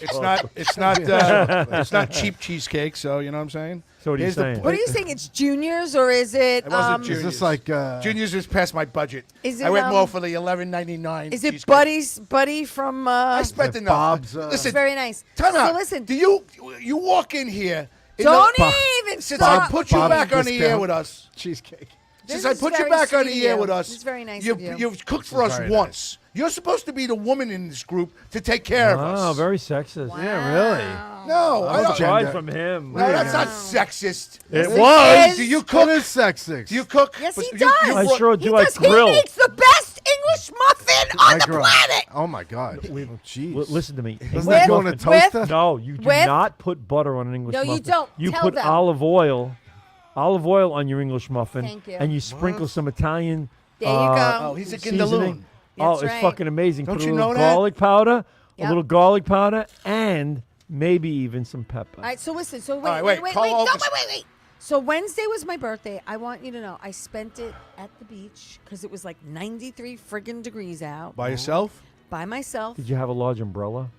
It's not cheap cheesecake, so you know what I'm saying? So what are you Here's the- saying? What are you saying? It's juniors or is it? It wasn't Is Juniors. this like Juniors was past my budget. Is I it, went more um, for the $11.99. Is it cheesecake. Buddy from? I spent Like enough. Bob's, It's Listen, very nice. time out. So listen, Do you walk in here? in don't the- even Since start. I put you Bob's back on the air discount. with us. cheesecake? This Since I is put you very back on sweet the of air you. with us, This is very nice of you. You've cooked for us very once. You're supposed to be the woman in this group to take care of us. Oh, very sexist. Yeah, really. No, I I was don't. gender. tried from him. No, that's not sexist. It Yes, was. is. Do you What cook? is sexist? Do you cook? Yes, But he you- does. you I brought- sure He do. I does. grill. He makes the best English muffin on the grill. planet. Oh my God. Oh, jeez. Listen to me. Doesn't English that go in a muffin- toaster? No, you do With- not put butter on an English No, you muffin. don't. You Tell put them. olive oil on your English muffin. Thank you. And you sprinkle some Italian. There you go. Oh, he's a seasoning. Gindaloon. Oh, That's it's right. fucking amazing. Don't Put you a little know that? garlic powder, Yep. a little garlic powder, and maybe even some pepper. All right, so listen. So wait, right, wait, wait, wait, call wait, no, August. wait. So Wednesday was my birthday. I want you to know I spent it at the beach because it was like 93 friggin' degrees out By yourself? by myself. Did you have a large umbrella?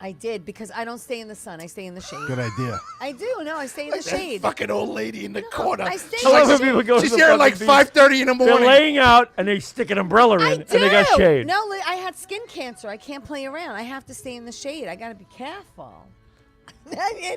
I did because I don't stay in the sun. I stay in the shade. Good idea. I do. No, I stay in the shade. Fucking old lady in the corner. I stay She's in I the love when shade. people go to She's the there at like fucking beach. 5:30 in the They're morning. laying out and they stick an umbrella in I and do. they got shade. No, I had skin cancer. I can't play around. I have to stay in the shade. I got to be careful.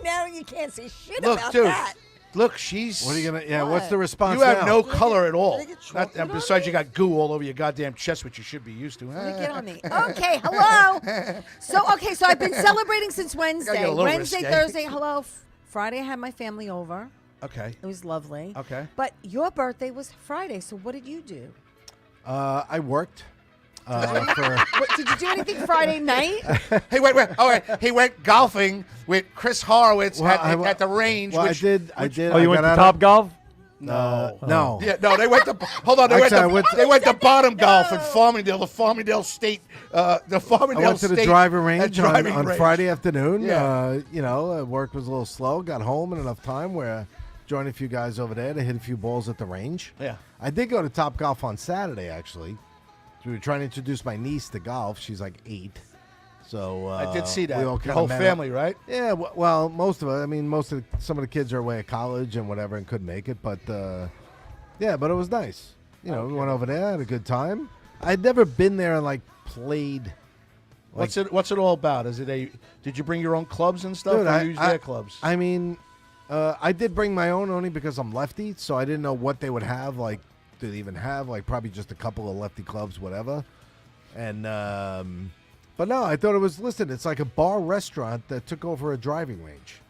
Now you can't say shit Look, about dude. that. Look, she's. What are you gonna? Yeah. What? What's the response? You have now? no color at all. Can I get Not, chocolate and on besides, me? you got goo all over your goddamn chest, which you should be used to. Let me get on me. Okay, hello. So I've been celebrating since get Wednesday. a little Wednesday, risque. Thursday, hello. Friday, I had my family over. Okay. It was lovely. Okay. But your birthday was Friday, so what did you do? I worked. For What, did you do anything Friday night? Hey, wait. All right. He went golfing with Chris Horowitz Well, at the range. well, which, I did. Oh, you I went got to out Top of- Golf? No. Yeah, no, they went to. Hold on, Actually, I went they went to bottom golf in No. Farmingdale, the Farmingdale State, the Farmingdale I went to the State driving range driving on range. Friday afternoon. Yeah. Work was a little slow. Got home in enough time where I joined a few guys over there to hit a few balls at the range. Yeah. I did go to Top Golf on Saturday, actually. We were trying to introduce my niece to golf. She's like 8. So I did see that. We all Your kinda whole met up. family, right? Yeah, well, most of it. I mean, some of the kids are away at college and whatever and couldn't make it. But yeah, but it was nice. We went over there, had a good time. I'd never been there and like played. What's it all about? Is it did you bring your own clubs and stuff, Dude, or use their clubs? I mean, I did bring my own only because I'm lefty, so I didn't know what they would have. Like, do they even have like probably just a couple of lefty clubs, whatever. And but no, I thought it was. Listen, it's like a bar restaurant that took over a driving range.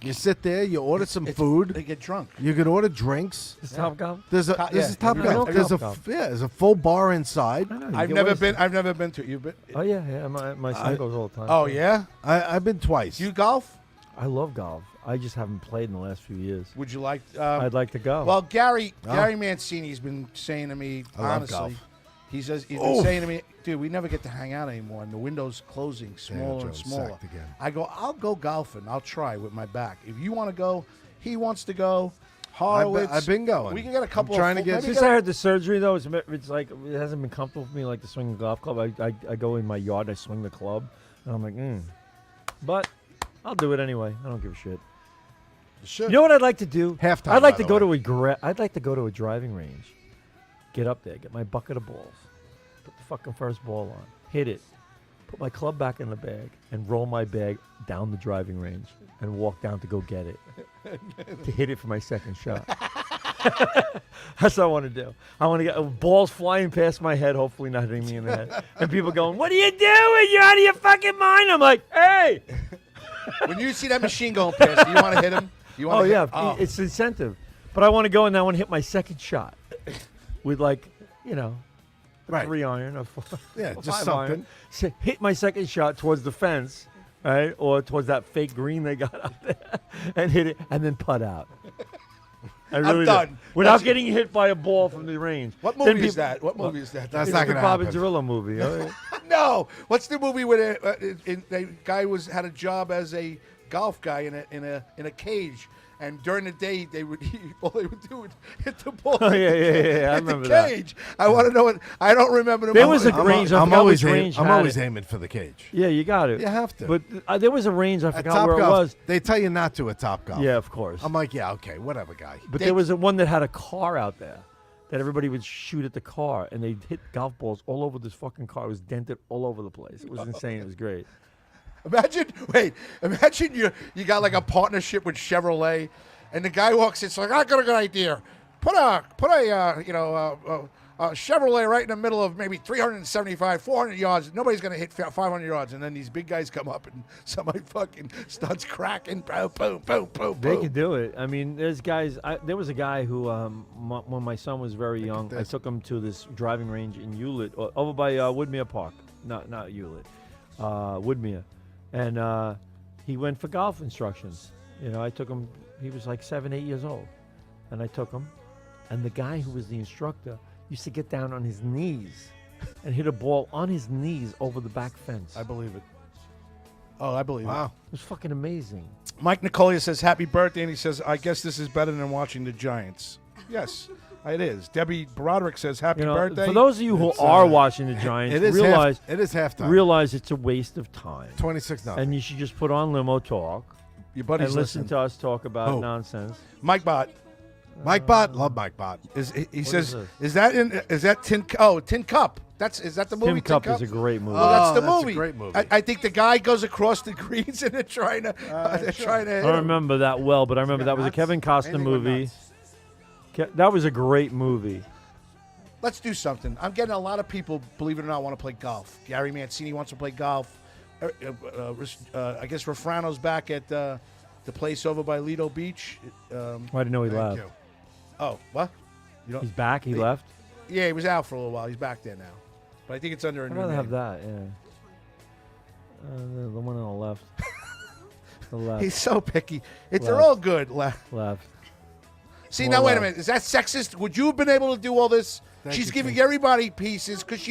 You sit there, you order some They food. get drunk. You can order drinks. Is Top Golf? This yeah, is Top every Golf. night. There's Top Golf. there's a full bar inside. I know, you I've get never wasted. been to. You've been? Oh, yeah. My son goes all the time. Oh yeah. I've been twice. You golf? I love golf. I just haven't played in the last few years. Would you like? I'd like to go. Well, Gary Oh. Mancini's been saying to me I love honestly, golf. He says he's been saying to me, dude, we never get to hang out anymore, and the window's closing smaller and Jones smaller. sacked again. I go, I'll go golfing. I'll try with my back. If you want to go, he wants to go. Horowitz, I've been going. We can get a couple. I'm trying of to get- maybe Since I had the surgery, though, it's like it hasn't been comfortable for me like to swing a golf club. I go in my yard, I swing the club, and I'm like, But I'll do it anyway. I don't give a shit. Should. You know what I'd like to do? Halftime, I'd like by to the go way. to a I'd like to go to a driving range. Get up there, get my bucket of balls, put the fucking first ball on, hit it, put my club back in the bag, and roll my bag down the driving range and walk down to go get it, to hit it for my second shot. That's what I want to do. I want to get balls flying past my head, hopefully not hitting me in the head, and people going, "What are you doing? You're out of your fucking mind!" I'm like, "Hey." When you see that machine going past, you want to hit him. You want Oh to yeah, hit, oh. it's incentive. But I want to go and I want to hit my second shot with like, a Right. 3-iron or 4, Yeah, or just 5-iron. something. So hit my second shot towards the fence, right, or towards that fake green they got out there, and hit it, and then putt out. I really do. done. Without That's- getting hit by a ball from the range. What Then movie is people- that? What movie is that? That's It's not the gonna Bob happen. and Cirillo movie. No. What's the movie where the guy had a job as a golf guy in a cage, and during the day all they would do would hit the ball. Oh, yeah, I hit remember the that. cage. I want to know what. I don't remember the There movie. was a range. I I'm forgot always which range I'm had always it. aiming for the cage. Yeah, you got it. You have to. But there was a range. I At forgot Top where Golf, it was. they tell you not to at Top Golf. Yeah, of course. I'm like, yeah, okay, whatever, guy. But there was one that had a car out there that everybody would shoot at the car, and they'd hit golf balls all over this fucking car. It was dented all over the place. It was insane. It was great. Imagine you got like a partnership with Chevrolet, and the guy walks in. It's like, I got a good idea. Put a Chevrolet right in the middle of maybe 375, 400 yards. Nobody's gonna hit 500 yards, and then these big guys come up, and somebody fucking starts cracking. Boom, boom, boom, boom, They boom. could do it. I mean, there's guys. There was a guy who, when my son was very young, I took him to this driving range in Hewlett, over by Woodmere Park. Not Hewlett, Woodmere, and he went for golf instructions. I took him. He was like 7, 8 years old, and I took him, and the guy who was the instructor used to get down on his knees and hit a ball on his knees over the back fence. I believe it. Oh, I believe it. Wow. It was fucking amazing. Mike Nicolia says happy birthday, and he says, I guess this is better than watching the Giants. Yes, it is. Debbie Broderick says happy birthday. For those of you who are watching the Giants, It is halftime. realize it's a waste of time. 26-0. And you should just put on Limo Talk Your buddies and listen listen. to us talk about Who? nonsense. Mike Bott. Mike Bott, love Mike Bott. He says, is is that Tin Cup? Is that the movie? Tim Cup is a great movie. Well, that's Oh, the that's a movie. great movie. I think the guy goes across the greens and they're trying to. hit I don't him. remember that well, but I remember that was a nuts. Kevin Costner Anything with movie. nuts. That was a great movie. Let's do something. I'm getting a lot of people, believe it or not, want to play golf. Gary Mancini wants to play golf. I guess Refrano's back at the place over by Lido Beach. I didn't know he Thank left. you. Oh, what? You He's back. He left. Yeah, he was out for a little while. He's back there now. But I think it's under a I'd new rather name. have that. Yeah. The one on the left. The left. He's so picky. They're Left. all good. Left. See, More now wait a left. minute. Is that sexist? Would you have been able to do all this? Thank She's you, giving King. everybody pieces because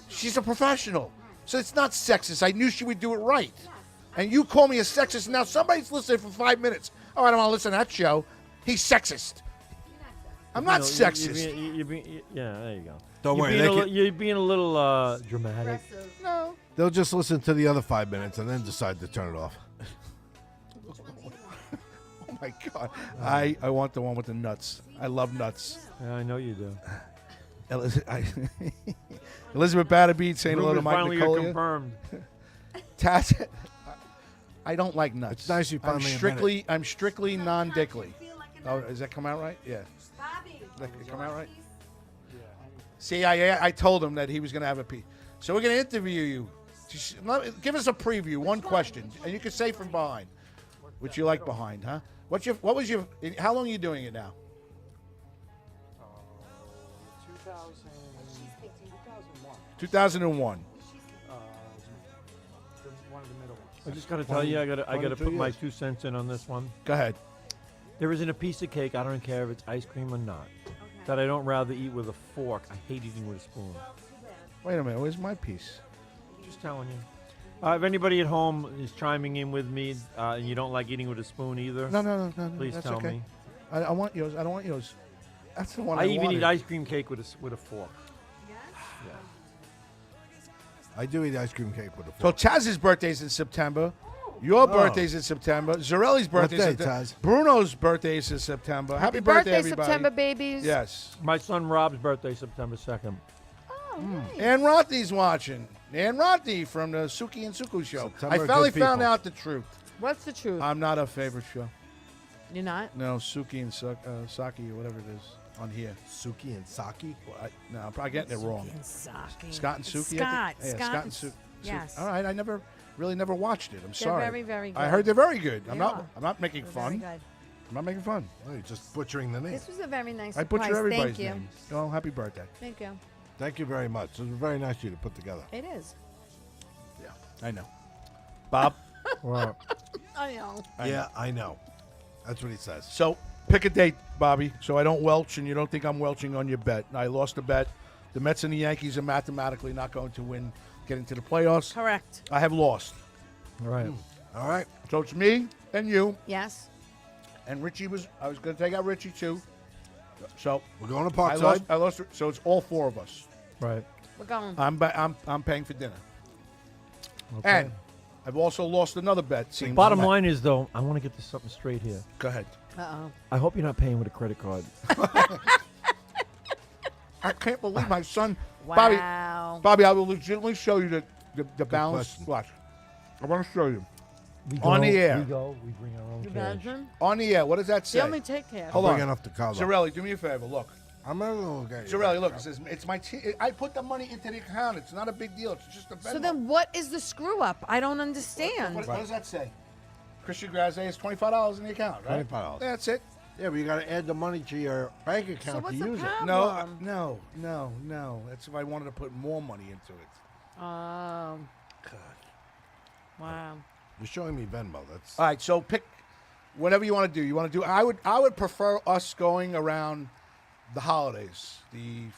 she's a professional. So it's not sexist. I knew she would do it right. And you call me a sexist. Now somebody's listening for 5 minutes. Oh, I don't want to listen to that show. He's sexist. I'm not sexist. Yeah, there you go. Don't You're worry, being they a can- you're being a little dramatic. No. They'll just listen to the other 5 minutes and then decide to turn it off. Oh my God. I want the one with the nuts. I love nuts. Yeah, I know you do. Elizabeth Batterbeat saying hello to Rumors Mike finally got Nicolia. confirmed. Taz, I don't like nuts. It's nice you finally admit it. I'm strictly non-dickly. Oh, does that come out right? Yeah. Does that come out right? See, I told him that he was going to have a piece. So we're going to interview you. Just give us a preview, one question, and you can say from behind. What you like behind, huh? How long are you doing it now? 2001. I just got to tell you, I got to 22 put my years. 2 cents in on this one. Go ahead. There isn't a piece of cake, I don't care if it's ice cream or not, that I don't rather eat with a fork. I hate eating with a spoon. Wait a minute. Where's my piece? Just telling you. If anybody at home is chiming in with me and you don't like eating with a spoon either, No. please That's tell okay. me. I want yours. I don't want yours. That's the one I I even wanted. eat ice cream cake with a fork. I do eat ice cream cake with a So fork. Chaz's birthday's in September. Your birthday's in September. Zarelli's birthday's in day, September. Taz? Bruno's birthday's in September. Happy birthday, everybody. September, babies. Yes. My son Rob's birthday, September 2nd. Oh, nice. Ann Rothy's watching. Ann Rothy from the Suki and Suku show. September, I finally good found people. out the truth. What's the truth? I'm not a favorite show. You're not? No, Suki and Saki or whatever it is on here. Suki and Saki. No, I'm probably getting it wrong. And Saki. Scott and Suki. Scott. I think? Yeah, Scott and Suki. Yes. All right, I never watched it. I'm sorry. very, very I good. heard they're very good. I'm They not. are. I'm not making Very fun. good. I'm not making fun. No, you're just butchering the name. This was a very nice I surprise. butcher everybody's Thank you. name. Oh, happy birthday. Thank you. Thank you very much. It was very nice of you to put together. It is. Yeah, I know. Bob. Wow. I know. I know. That's what he says. So pick a date, Bobby, so I don't welch and you don't think I'm welching on your bet. I lost a bet. The Mets and the Yankees are mathematically not going to win, get into the playoffs. Correct. I have lost. All right. All right. So it's me and you. Yes. And Richie I was going to take out Richie too. So We're going to I Parkside. lost. So it's all four of us. Right. We're going. I'm paying for dinner. Okay. And I've also lost another bet. Seems Bottom like- line is, though, I want to get this something straight here. Go ahead. Uh-oh. I hope you're not paying with a credit card. I can't believe my son, Wow. Bobby. I will legitimately show you the balance. question. Watch. I want to show you We On the air. We go. We bring our own You cash. imagine? on the air. What does that say? They only take cash. Hold I'll on. bring enough to Carlo. Zarelli, do me a favor. Look. I'm going to look at you. Zarelli, look. It says it's my. I put the money into the account. It's not a big deal. It's just a Venmo. So then what is the screw up? I don't understand. What does that say? Christian Graze is $25 in the account, right? $25. That's it. Yeah, but you got to add the money to your bank So account what's to the use it. problem? No. That's if I wanted to put more money into it. Oh. Wow. You're showing me Venmo. That's All right, so pick whatever you want to do. You want to do? I would prefer us going around the holidays. You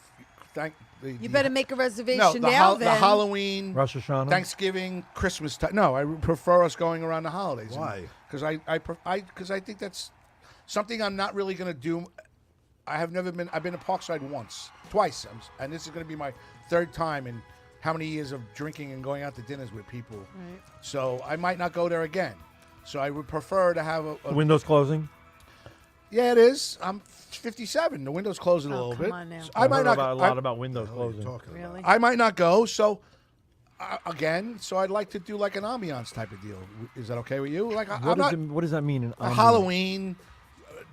better make a reservation no, the, now the then. Halloween, Rosh Hashanah. Thanksgiving, Christmas time. No, I would prefer us going around the holidays. Why? Because I think that's something I'm not really going to do. I've been to Parkside twice, and this is going to be my third time in how many years of drinking and going out to dinners with people. Right. So I might not go there again. So I would prefer to have The windows closing. Yeah, it is. I'm 57. The window's closing a Oh, little come bit. on now. So I might not. a lot about windows what are you closing. talking about? Really? I might not go. So again, so I'd like to do like an ambiance type of deal. Is that okay with you? Like I'm not What does that mean? In Halloween,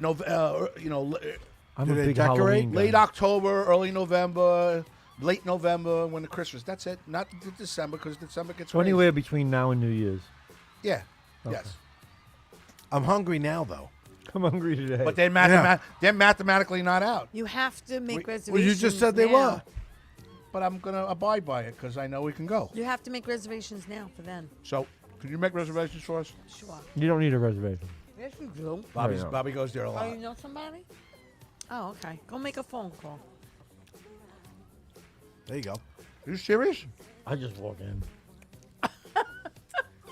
I'm I'm Do a they big decorate? Halloween guy. late October, early November, late November when the Christmas. That's it. Not December because December gets So crazy. anywhere between now and New Year's. Yeah. Okay. Yes. I'm hungry now, though. I'm hungry today. But they're mathematically not out. You have to make reservations. Well, you just said they now. were. But I'm gonna abide by it because I know we can go. You have to make reservations now for then. So, can you make reservations for us? Sure. you don't need a reservation. Yes, you do. Bobby's, yeah. Bobby goes there a Oh, lot. you know somebody? Oh, okay. Go make a phone call. There you go. Are you serious? I just walk in.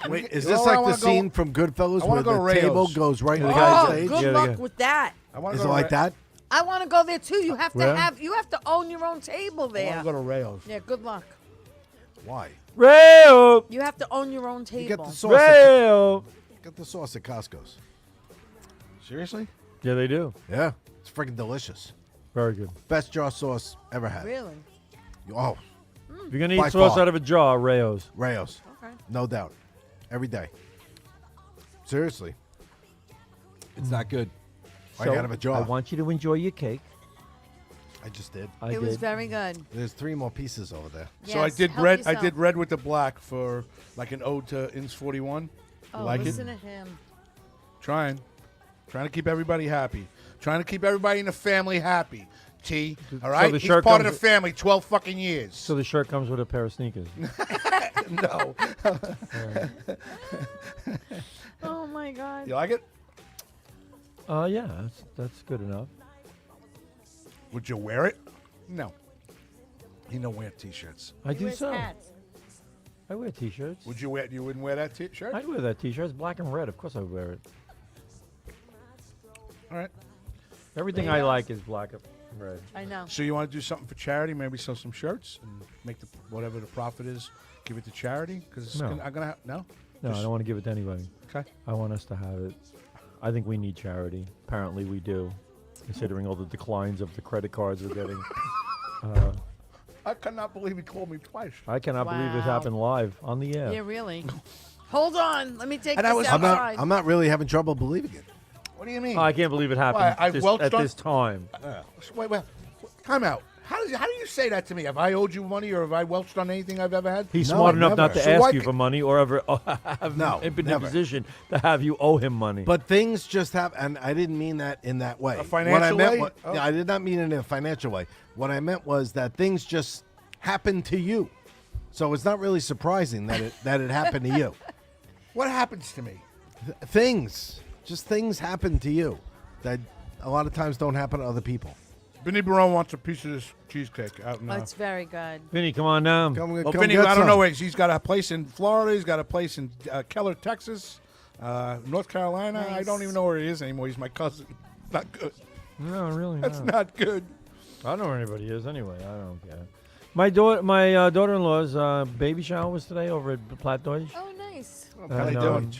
Wait, is You know this where I like the wanna go? scene from Goodfellas I where wanna go the to table Rayo's. goes right Yeah, in the the guy- Oh, stage? good Yeah, luck yeah. with that. I want Is to it go like that? I want to go there too. You have to Where? you have to own your own table I want there. to go to Rayo's. Yeah, good luck. Why? Rayo! You have to own your own You get table. the sauce. Rayo! Get the sauce at Costco's. Seriously? Yeah, they do. Yeah, it's freaking delicious. Very good. Best jar sauce ever had. Really? Oh, If you're gonna By eat sauce far. out of a jar, Rayo's. Rayos, Okay. no doubt, every day. Seriously, it's that good. Right So, out of a jar. I want you to enjoy your cake. I just did. I It was did. very good. There's 3 more pieces over there. So I Yes, did help red. I yourself. did red with the black for like an ode to Ins 41. Oh, like listen it? to him. Trying to keep everybody happy. Trying to keep everybody in the family happy. T. All right. the He's shirt part of the comes- family. 12 fucking years. So the shirt comes with a pair of sneakers. no. Oh my God. You like it? Yeah, that's good enough. Would you wear it? No. He don't wear T-shirts. I He do wears so. hats. I wear T-shirts. Would you wear? You wouldn't wear that T-shirt? I'd wear that T-shirt. It's black and red. Of course I would wear it. All right. Everything I like is black and red. I know. So you want to do something for charity? Maybe sell some shirts and make whatever the profit is, give it to charity? Because No. I'm gonna no. No, I Just- don't want to give it to anybody. Okay. I want us to have it. I think we need charity. Apparently we do, considering all the declines of the credit cards we're getting. I cannot believe he called me twice. I cannot believe this Wow. happened live on the air. Yeah, really. Hold on. Let me take And this I was- outside. I'm not really having trouble believing it. What do you mean? I can't believe it happened Why, I this- welched at on- this time. Wait. Time out. How do you say that to me? Have I owed you money or have I welched on anything I've ever had? He's No, smart enough not never. to So ask why you c- for money or ever have No, been in a never. position to have you owe him money. But things just happen, and I didn't mean that in that way. A what I financial meant way? wa- Oh. Yeah, I did not mean it in a financial way. What I meant was that things just happen to you. So it's not really surprising that it happened to you. What happens to me? Things happen to you that a lot of times don't happen to other people. Vinny Barone wants a piece of this cheesecake out in. Oh, it's very good. Vinny, come on down. Come Well, come Vinny, get I don't some. know where he's got a place in Florida. He's got a place in Keller, Texas, North Carolina. I Nice. don't even know where he is anymore. He's my cousin. Not good. No, really That's not. not good. I don't know where anybody is anyway. I don't care. My daughter-in-law's baby shower was today over at Platt Deutsch. Oh, nice. How they And, doing?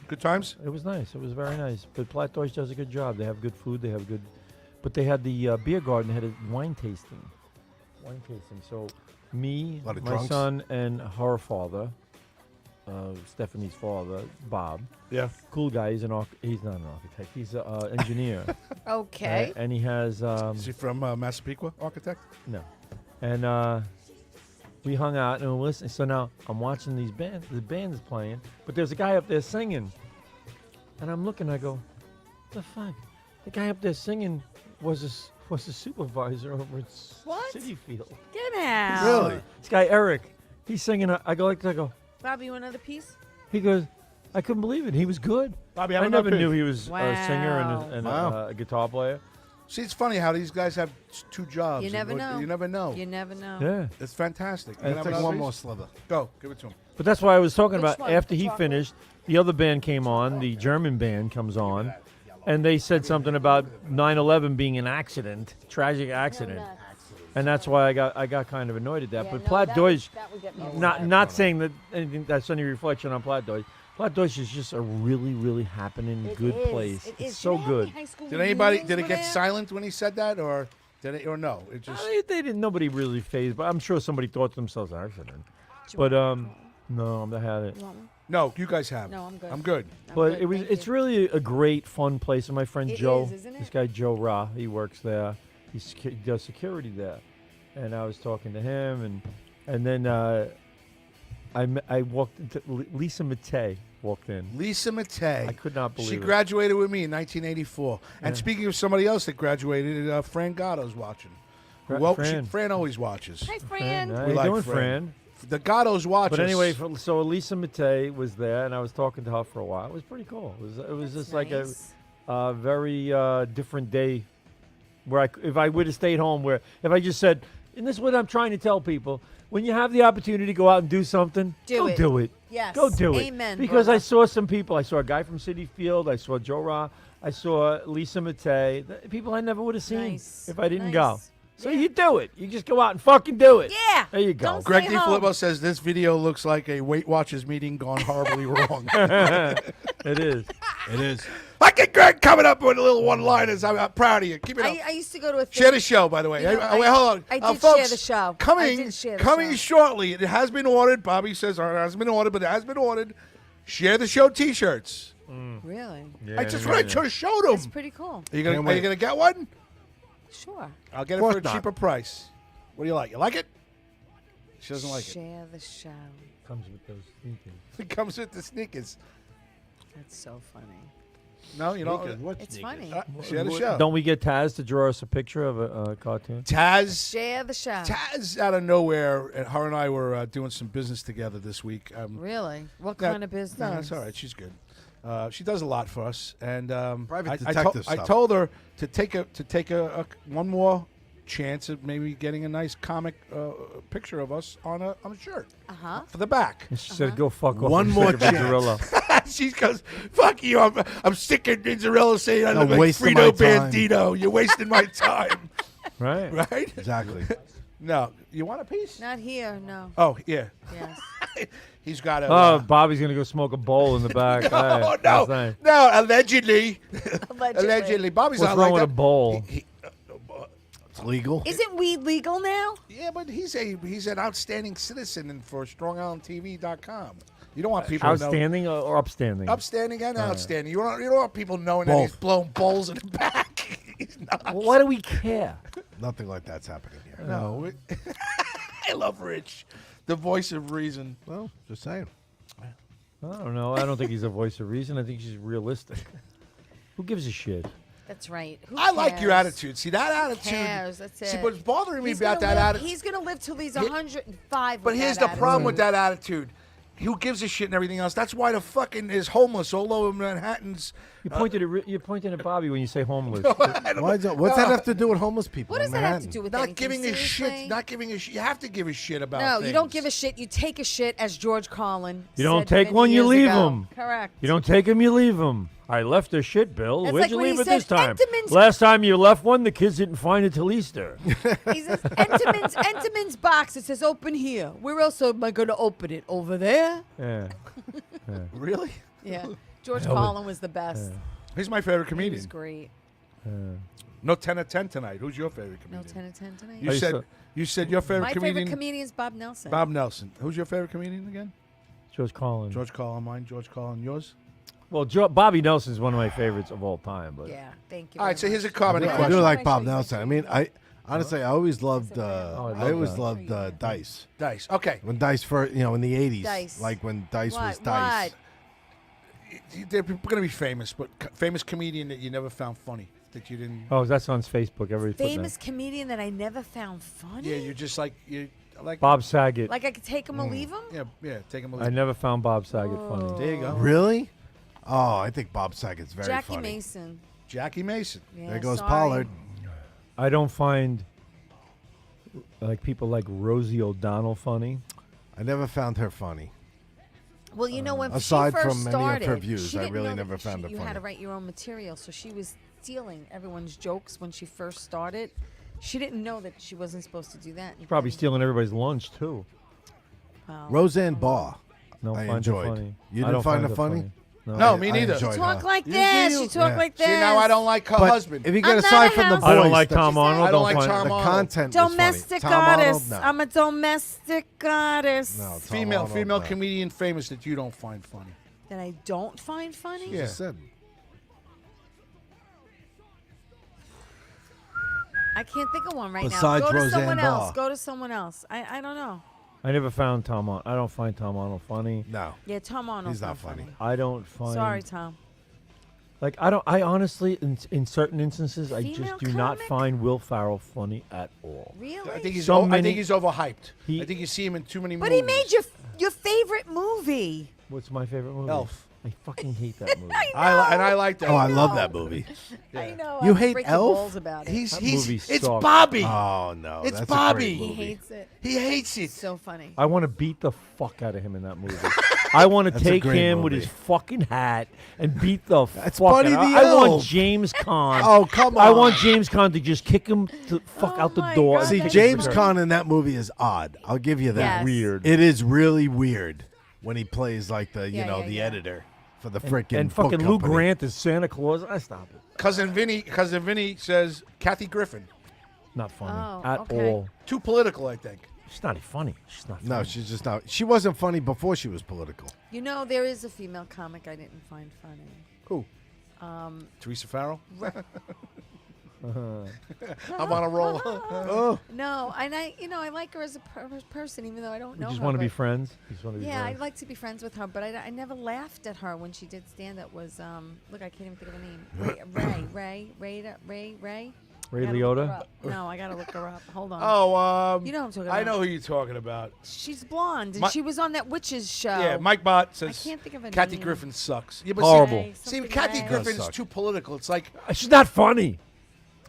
Good times. It was nice. It was very nice. But Platt Deutsch does a good job. They have good food. They have good. But they had the beer garden. Had a wine tasting. So me, Lot of my drunks? son, and her father, Stephanie's father, Bob. Yeah. Cool guy. He's he's not an architect. He's an engineer. Okay. And he has Is he from Massapequa, architect? no. And we hung out and we listened. So now I'm watching these bands. The band is playing, but there's a guy up there singing. And I'm looking. I go, what the fuck? The guy up there singing was a supervisor over at What? City Field. Get out. Really? This guy Eric, he's singing. I go. Bobby, you want another piece? He goes. I couldn't believe it. He was good. Bobby, have I another never knew piece. he was a singer and Wow. a guitar player. See, it's funny how these guys have two jobs. You never know. You never know. You never know. Yeah. It's fantastic. You I'll have take another one piece? more sliver. Go, give it to him. But that's why I was talking Which about one? after The he chocolate? finished, the other band came on, the German band comes on, and they said something about 9/11 being an accident, tragic accident. And that's why I got kind of annoyed at that. but Platt Deutsch, not saying that anything that's any reflection on Platt Deutsch. Platt Deutsch is just a really, really happening good place. It's so good. Did anybody? Did it get silent when he said that, or did it? Or no? It just. They didn't. Nobody really phased, but I'm sure somebody thought to themselves accident. But no, I had it. No, you guys have. No, I'm good. I'm good. But it's really a great fun place. And my friend It Joe, is, isn't it? this guy Joe Ra, he works there. He does security there, and I was talking to him, and then I walked into Lisa Matei walked in. Lisa Matei. I could not believe She it. graduated with me in 1984. And Yeah. speaking of somebody else that graduated, Fran Gatto's watching. Fran always watches. Hi, Fran. How We you like doing, Fran. Fran? The Gattos watch But us. anyway, so Lisa Matei was there, and I was talking to her for a while. It was pretty cool. It was just like Nice. a very different day. Where if I would have stayed home, where if I just said, and this is what I'm trying to tell people: when you have the opportunity to go out and do something, go do it. Yes. Go do it. Amen, Because I brother. saw some people. I saw a guy from City Field. I saw Joe Ra. I saw Lisa Matei. People I never would have seen Nice. if I didn't go. Nice. So you do it. You just go out and fucking do it. Yeah. There you go. Don't Greg Stay home. DiFilippo says this video looks like a Weight Watchers meeting gone horribly wrong. It is. It is. Look at Greg coming up with a little one-liners. I'm proud of you. Keep it up. I used to go to a Share the show, by the way. You know, Hey, wait, hold on. I did folks, share the show. Coming, I did share the coming show. shortly. It has been ordered. Bobby says it hasn't been ordered, but it has been ordered. Share the show T-shirts. Really? I just showed them. That's pretty cool. Are you Can't gonna wait. get one? Sure. I'll get it Course for a not. cheaper price. What do you like? You like it? She doesn't like it. Share the show. Comes with those sneakers. It comes with the sneakers. That's so funny. No, you don't. What It's sneakers? funny. Share the show. Don't we get Taz to draw us a picture of a cartoon? Taz. Share the show. Taz out of nowhere, and her and I were doing some business together this week. Really? What Yeah, kind of business? No, that's all right. She's good. She does a lot for us, and Private I detective I stuff. told her to take a one more chance of maybe getting a nice comic picture of us on a shirt for the back. She said, "Go fuck off." One I'm more sick of Mozzarella. She goes, "Fuck you! I'm sick of Mozzarella saying I look like wasting Frito my time." Bandito. You're wasting my time." Right. Right? Exactly. No, you want a piece? Not here, no. Oh yeah. Yes. He's got a. Oh, Bobby's gonna go smoke a bowl in the back. no, Hey, no, that's nice. no. Allegedly. Allegedly. Bobby's What's not wrong like with that. a bowl? It's legal. Isn't weed legal now? Yeah, but he's an outstanding citizen and for StrongIslandTV.com. You don't want people to know. Outstanding or upstanding? Upstanding and outstanding. You don't want people knowing that he's Both. blowing bowls in the back. He's not. Well, why do we care? Nothing like that's happening here. No. I love Rich, the voice of reason. Well, just saying. I don't know. I don't think he's a voice of reason. I think he's realistic. Who gives a shit? That's right. Who I like your cares? attitude. See that Who attitude. cares? That's it. See what's bothering me He's about gonna that live- attitude. He's going to live till he's 105. But with here's that the problem with attitude. that attitude. Who gives a shit and everything else? That's why the fucking is homeless all over Manhattan's. You're pointing at Bobby when you say homeless. What's that have to do with homeless people? What in does that have to Manhattan? do with Not anything? giving a shit. Seriously? Not giving a shit. You have to give a shit about. No, you don't things. give a shit. You take a shit, as George Carlin. You don't said take many one, you years leave ago. 'em. Correct. You don't take him, you leave him. I left a shit, Bill. That's Where'd like you when he leave it said this time? Entenmann's- Last time you left one, the kids didn't find it till Easter. He says, Entenmann's box. It says open here. Where else am I going to open it? Over there? Yeah. Really? Yeah. George Carlin was the best. He's my favorite He comedian. was great. No 10 of 10 tonight. Who's your favorite No comedian? 10 of 10 tonight. You I said saw- you said your favorite My comedian. favorite comedian is Bob Nelson. Bob Nelson. Who's your favorite comedian again? George Carlin. George Carlin. Mine. George Carlin. Yours. Well, Bobby Nelson's one of my favorites of all time. But Yeah, thank you. All right. very So here's a much. comedy I question. do like Make Bob sure you Nelson. I make mean, sure I honestly, I always loved. I I love always that. loved Dice. Dice. Okay. When Dice first, in the '80s, Dice. like when Dice was What? Dice. They're going to be famous, but famous comedian that you never found funny that you didn't. Oh, that's on Facebook. Everybody's putting Famous comedian that I never found funny. Yeah, you're just like you like. that. Bob Saget. Like I could take him or leave him. Yeah. Take him. I never found Bob Saget funny. There you go. Really? Oh, I think Bob Saget's very Jackie funny. Mason. Jackie Mason. Yeah, There goes sorry. Pollard. I don't find like people like Rosie O'Donnell funny. I never found her funny. Well, you know when Aside she first from many of her started, views, she I didn't really know never that found her you had to funny. write your own material, so she was stealing everyone's jokes when she first started. She didn't know that she wasn't supposed to do that. Probably stealing everybody's lunch too. Wow. Roseanne Barr. No, I find her enjoyed. funny. You I didn't don't find her her funny? No, me I neither. enjoyed Talk her. like You this. do? You talk Yeah. like this. See, now I don't like her But husband. if you get I'm aside not a from the house- voice, I don't like the- Tom Arnold. I don't like find- Tom the Arnold. content was funny. Domestic Tom Arnold, goddess. no. I'm a domestic goddess. No, Tom Female Arnold, no. comedian famous that you don't find funny. That I don't find funny. Yeah. Just said. I can't think of one right Besides now. Go to Roseanne someone Barr. else. Go to someone else. I don't know. I never found Tom. I don't find Tom Arnold funny. No. Yeah, Tom Arnold's He's not funny. I don't find. Sorry, Tom. Like I don't. I honestly, in certain instances, I Female just do not comic? find Will Ferrell funny at all. Really? I think he's. So I many- think he's overhyped. He- I think you see him in too many but movies. he made your favorite movie. What's my favorite movie? Elf. I fucking hate that movie. I like that. Oh, I know. love that movie. I know. You I hate break the Elf? balls about it. He's movie it's sucked. Bobby. Oh no, It's that's Bobby. A great he movie. hates it. He hates it. So funny. I want to beat the fuck out of him in that movie. I want to That's a take great him with movie. his fucking hat and beat the That's fuck Buddy out of the I want Elf. James Caan. Oh come on! I want James Caan to just kick him the fuck Oh out the my door. God, and See, kick that's his James return. Caan in that movie is odd. I'll give you that. Yes. Weird. It is really weird when he plays like the Yeah, yeah, the yeah. editor for the freaking And fucking book Lou company. Grant is Santa Claus. I stop it. Cousin Vinny says Kathy Griffin. Not funny Oh, at okay. all. Too political, I think. She's not funny. She's not funny. No, she's just not. She wasn't funny before she was political. You know, there is a female comic I didn't find funny. Who? Um, Teresa Farrell. Re- I'm on a roll. Oh, no, and I like her as a person, even though I don't You know just her. want to be but- friends. You just want to be Yeah, friends. I'd like to be friends with her, but I never laughed at her when she did stand up. Was look, I can't even think of her name. Ray. Ray I gotta look her Liotta. up. No, I gotta look her up. Hold on. Oh, You know who I'm talking I about. know who you're talking about. She's blonde, and Mi- she was on that witches show. Yeah, Mike Bott says can't think of her Kathy name. Griffin sucks. Yeah, but Horrible. Ray, See, something Kathy Ray. Griffin Does is suck. too political. It's like She's not funny.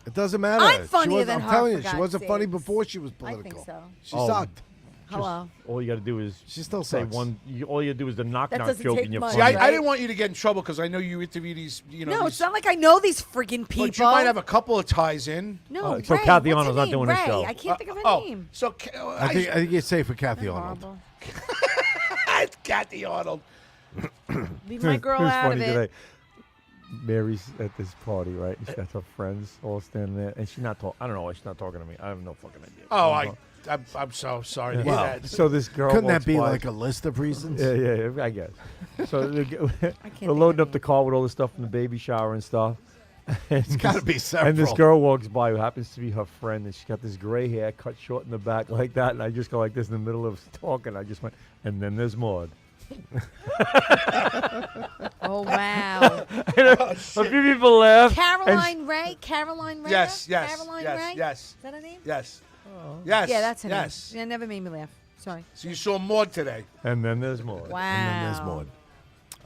It doesn't matter. I'm funnier she than I'm her, telling for you, she God's wasn't funny sakes. before she was I political. think so. She Oh. sucked. Hello. All you got to do is She still say sucks. one. All you do is the knock That knock doesn't joke, take and you're much. See, funny. I Right. didn't want you to get in trouble because I know you interview these. No, these, it's not like I know these friggin' people. but you might have a couple of ties in. No, So Ray, Kathy what's her Arnold's not name? doing her Ray. show. I can't think of her name. So I think you're safe with Kathy That's Arnold. horrible. it's Kathy Arnold. Leave my girl It was out of funny it. today. Mary's at this party, right? She's got her friends all standing there, and she's not talking. I don't know why she's not talking to me. I have no fucking idea. Oh, I'm so sorry to hear Wow. that. So this girl. Couldn't that walks be by. like a list of reasons? Yeah, I guess. So think we're of loading her up the name. car with all the stuff from the baby shower and stuff. It's got to be several. And this girl walks by who happens to be her friend, and she's got this gray hair cut short in the back like that. And I just go like this in the middle of talking. I just went, and then there's Maud. Oh wow. A few people laughed. Caroline Ray. Caroline Ray. Yes, Caroline Ray. yes. Is that her name? Yes. Yes. Yeah, that's her yes. name. Yeah, never made me laugh. Sorry. So you saw Maud today. And then there's Maud. Wow. And then there's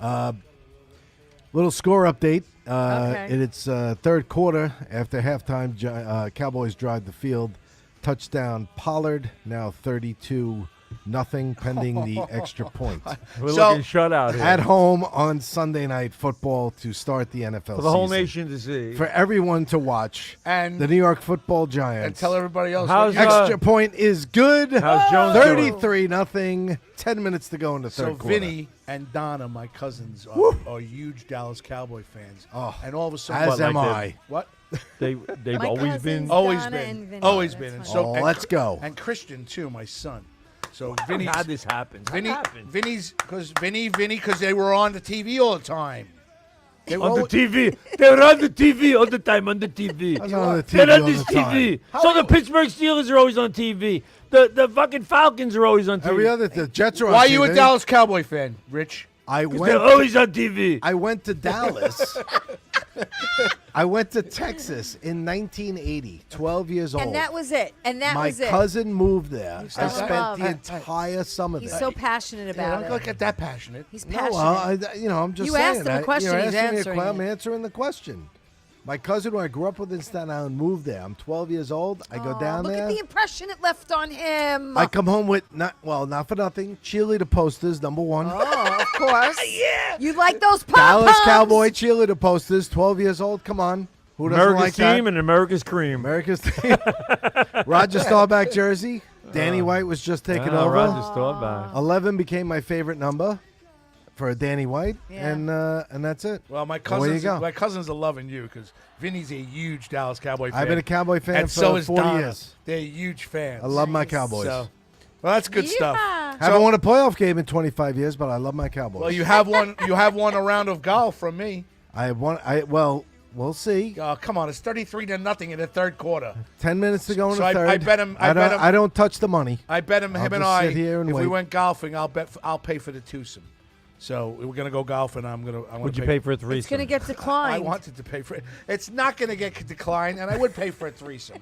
Maud. Little score update. Okay. In its third quarter, after halftime, Cowboys drive the field. Touchdown Pollard, now 32-0, pending the extra point. We're So- looking shut out here. At home on Sunday Night Football to start the NFL for the whole season. nation to see. For everyone to watch. And The New York Football Giants. and tell everybody else. How's what you- Extra point is good. How's Jones doing? 33-0. 10 minutes to go in the so third quarter. Vinny and Donna, my cousins, are huge Dallas Cowboy fans. Oh, and all of a sudden, as am like I. what? They've My always cousins, been. Always Donna been. and Vinny. Always That's been. And funny. so Oh, and let's go. And Christian too, my son. So How Vinny's this happens? How Vinny, it happens? Vinny's because they were on the TV all the time. They were On the always- TV. They're on the TV all the time, on the TV. I was on the TV They're on all this the time. TV. So the Pittsburgh Steelers are always on TV. The fucking Falcons are always on TV. The Jets are on Why are you a TV. Dallas Cowboy fan, Rich? I They're went. always on TV. I went to Dallas. I went to Texas in 1980. 12 years old. And that was it. And that My was it. cousin moved there. I fell in spent love. the entire summer He's there. so passionate Yeah, about don't it. get that passionate. He's No, passionate. well, I'm just You saying. asked him a question, You're he's asking me answering I'm it. answering the question. My cousin, who I grew up with in Staten Island, moved there. I'm 12 years old. I go Aw, down look there. at the impression it left on him. I come home with not for nothing. Cheerleader posters, number one. Oh, of course. Yeah. You like those pom Dallas Cowboy cheerleader posters. 12 years old. Come on, who doesn't America's like team that? and America's cream. America's team. Roger Staubach jersey. Danny White was just taken over. Roger Staubach. 11 became my favorite number for Danny White, Yeah. and that's it. Well, my Well, there you cousins go. are loving you because Vinny's a huge Dallas Cowboy fan. I've been a Cowboy fan and for so is 40 Donna. years. They're huge fans. I love my Nice. Cowboys. So, well, that's good stuff. Yeehaw. Haven't won a playoff game in 25 years, but I love my Cowboys. Well, you have one. You have won a round of golf from me. We'll see. Come on, it's 33-0 in the third quarter. 10 minutes to go in So the I third. bet him- I don't touch the money. I bet him, I'll him and just I. sit here and If we wait. went golfing, I'll pay for the twosome. So we're gonna go golfing. I Would you pay for a It's threesome? going to get I declined. wanted to pay for it. It's not going to get declined, and I would pay for a threesome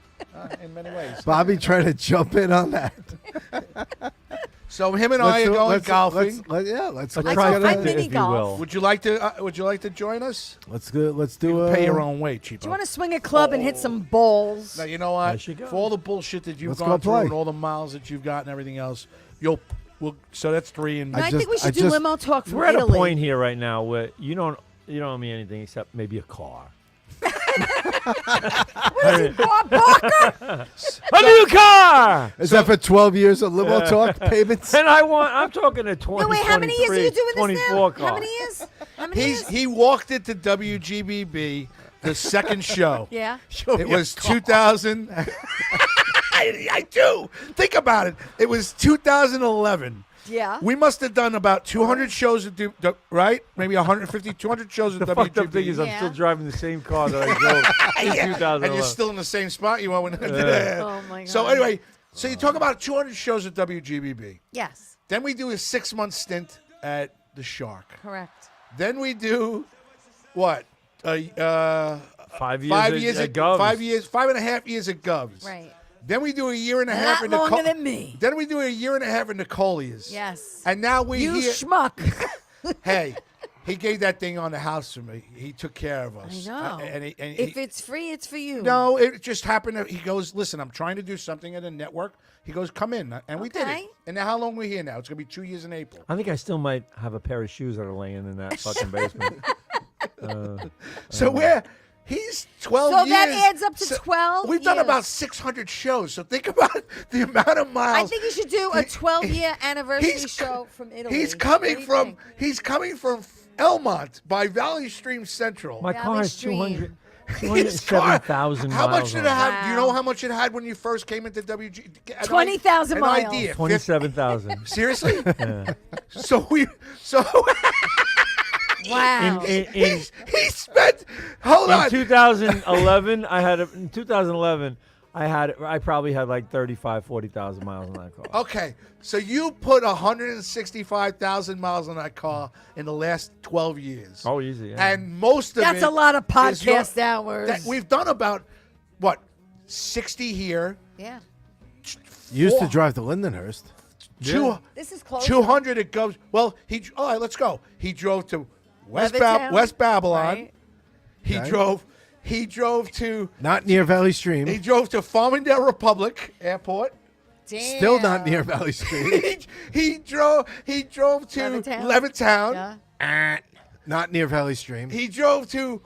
in many ways. Bobby trying to jump in on that. So him and I are going golfing. Let's I get go it. fight trifecta, mini if you golf. will. Would you like to join us? Let's do. Let's do. You pay your own way, cheapo. Do you want to swing a club and hit some balls? Now you know what? There she goes. For all the bullshit that you've Let's gone go through play. and all the miles that you've got and everything else, so that's three and No, I just- think we I should do just- limo talk from We're at a Italy. point here right now where you don't owe me anything except maybe a car. Barker? A new car! Is that for 12 years of limo talk payments? And I'm talking a 20, No, wait, how many years are you doing this 24 now? car. How many years? How many years? he walked into WGBB the second show. Yeah. It was 2000. I do. Think about it. It was 2011. Yeah. We must have done about 200 shows at right? Maybe 150, 200 shows at The fucked up thing WGBB. is I'm Yeah. still driving the same car that I drove in Yeah. 2011. And you're still in the same spot you were when. Oh, my God. So anyway, so you talk about 200 shows at WGBB. Yes. Then we do a 6-month stint at the Shark. Correct. Then we do what? 5 years, 5 years at Govs. 5.5 years at Govs. Right. Then we do a year and a A half lot in the longer than me. Then we do a year and a half in Nicolia's. Yes. And now we You hear, schmuck. hey, He gave that thing on the house for me. He took care of us. I know. And If it's free, it's for you. no, it just happened. He goes, listen, I'm trying to do something at a network. He goes, come in, and we did Okay. it. And now, how long are we here now? It's gonna be 2 years in April. I think I still might have a pair of shoes that are laying in that fucking basement. So he's 12 So years. that adds up to 12 We've done years. about 600 shows. So think about the amount of miles. I think you should do a 12-year anniversary he's- show from Italy. He's What coming do you from think? Elmont by Valley Stream Central. My Valley car has Stream. 207,000 How much miles did on it have? Do you know Wow. how much it had when you first came into WG? 20,000 An miles. idea. 27,000. Seriously? Yeah. So Wow. In he spent. Hold on. 2011, I probably had like 40,000 miles on that car. Okay, so you put 165,000 miles on that car in the last 12 years. Oh, easy. Yeah. And most of That's it a lot of is your- podcast hours. that we've done about, what, 60 here. Yeah. You used to Four. drive to Lindenhurst. This is close. 200 it goes. Well, all right, let's go. He drove to Levittown, West Babylon. right? He drove to Not near Valley Stream. he drove to Farmingdale Republic Airport. Damn. Still not near Valley Stream. he drove to Levittown. Yeah. Not near Valley Stream. He drove to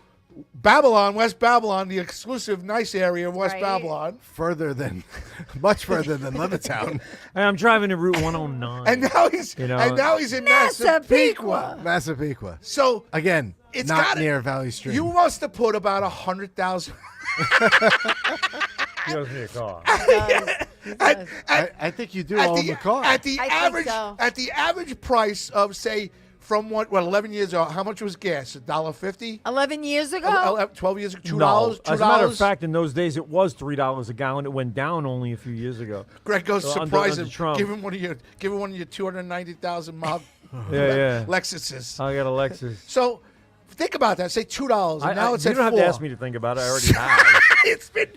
West Babylon, the exclusive nice area of West Right. Babylon. Much further than Levittown. Hey, I'm driving to Route 109. And now he's You know, in Massapequa. Massapequa. Massapequa. So Again, It's not gotta- near Valley Stream. you must have put about 100,000. He goes in your car. I think you do own the car. At the I think average so. at the average price of say from what 11 years ago, how much was gas? $1.50? 11 years ago? 12 years ago, $2. No, $2. as a matter of fact, in those days it was $3 a gallon. It went down only a few years ago. Greg goes So surprise under him. Trump. Give him one of your 290,000 mile Yeah. Lexuses. I got a Lexus. So think about that. Say $2, and now it's you at don't have 4. to ask me to think about it. I already have. It's been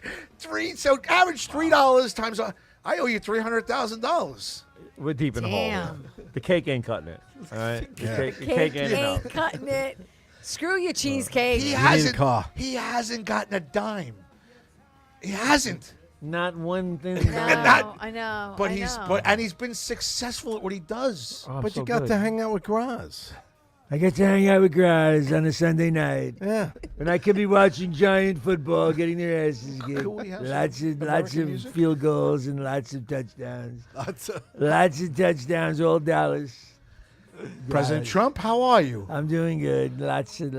$3. So average $3 times. I owe you $300,000. We're deep in the hole. Damn. The cake ain't cutting it. All right. The cake ain't enough. Ain't cutting it. Screw your cheesecake. He need a hasn't. car. He hasn't gotten a dime. He hasn't. Not one thing. No, Not- I know. But I know. and he's been successful at what he does. Oh, But so you got good. to hang out with Graz. I get to hang out with guys on a Sunday night. Yeah. And I could be watching giant football, getting their asses kicked. Could we have Lots some of American music? field goals and lots of touchdowns. That's a- Lots of touchdowns, all Dallas. President Guys, Trump, how are you? I'm doing good. Lots of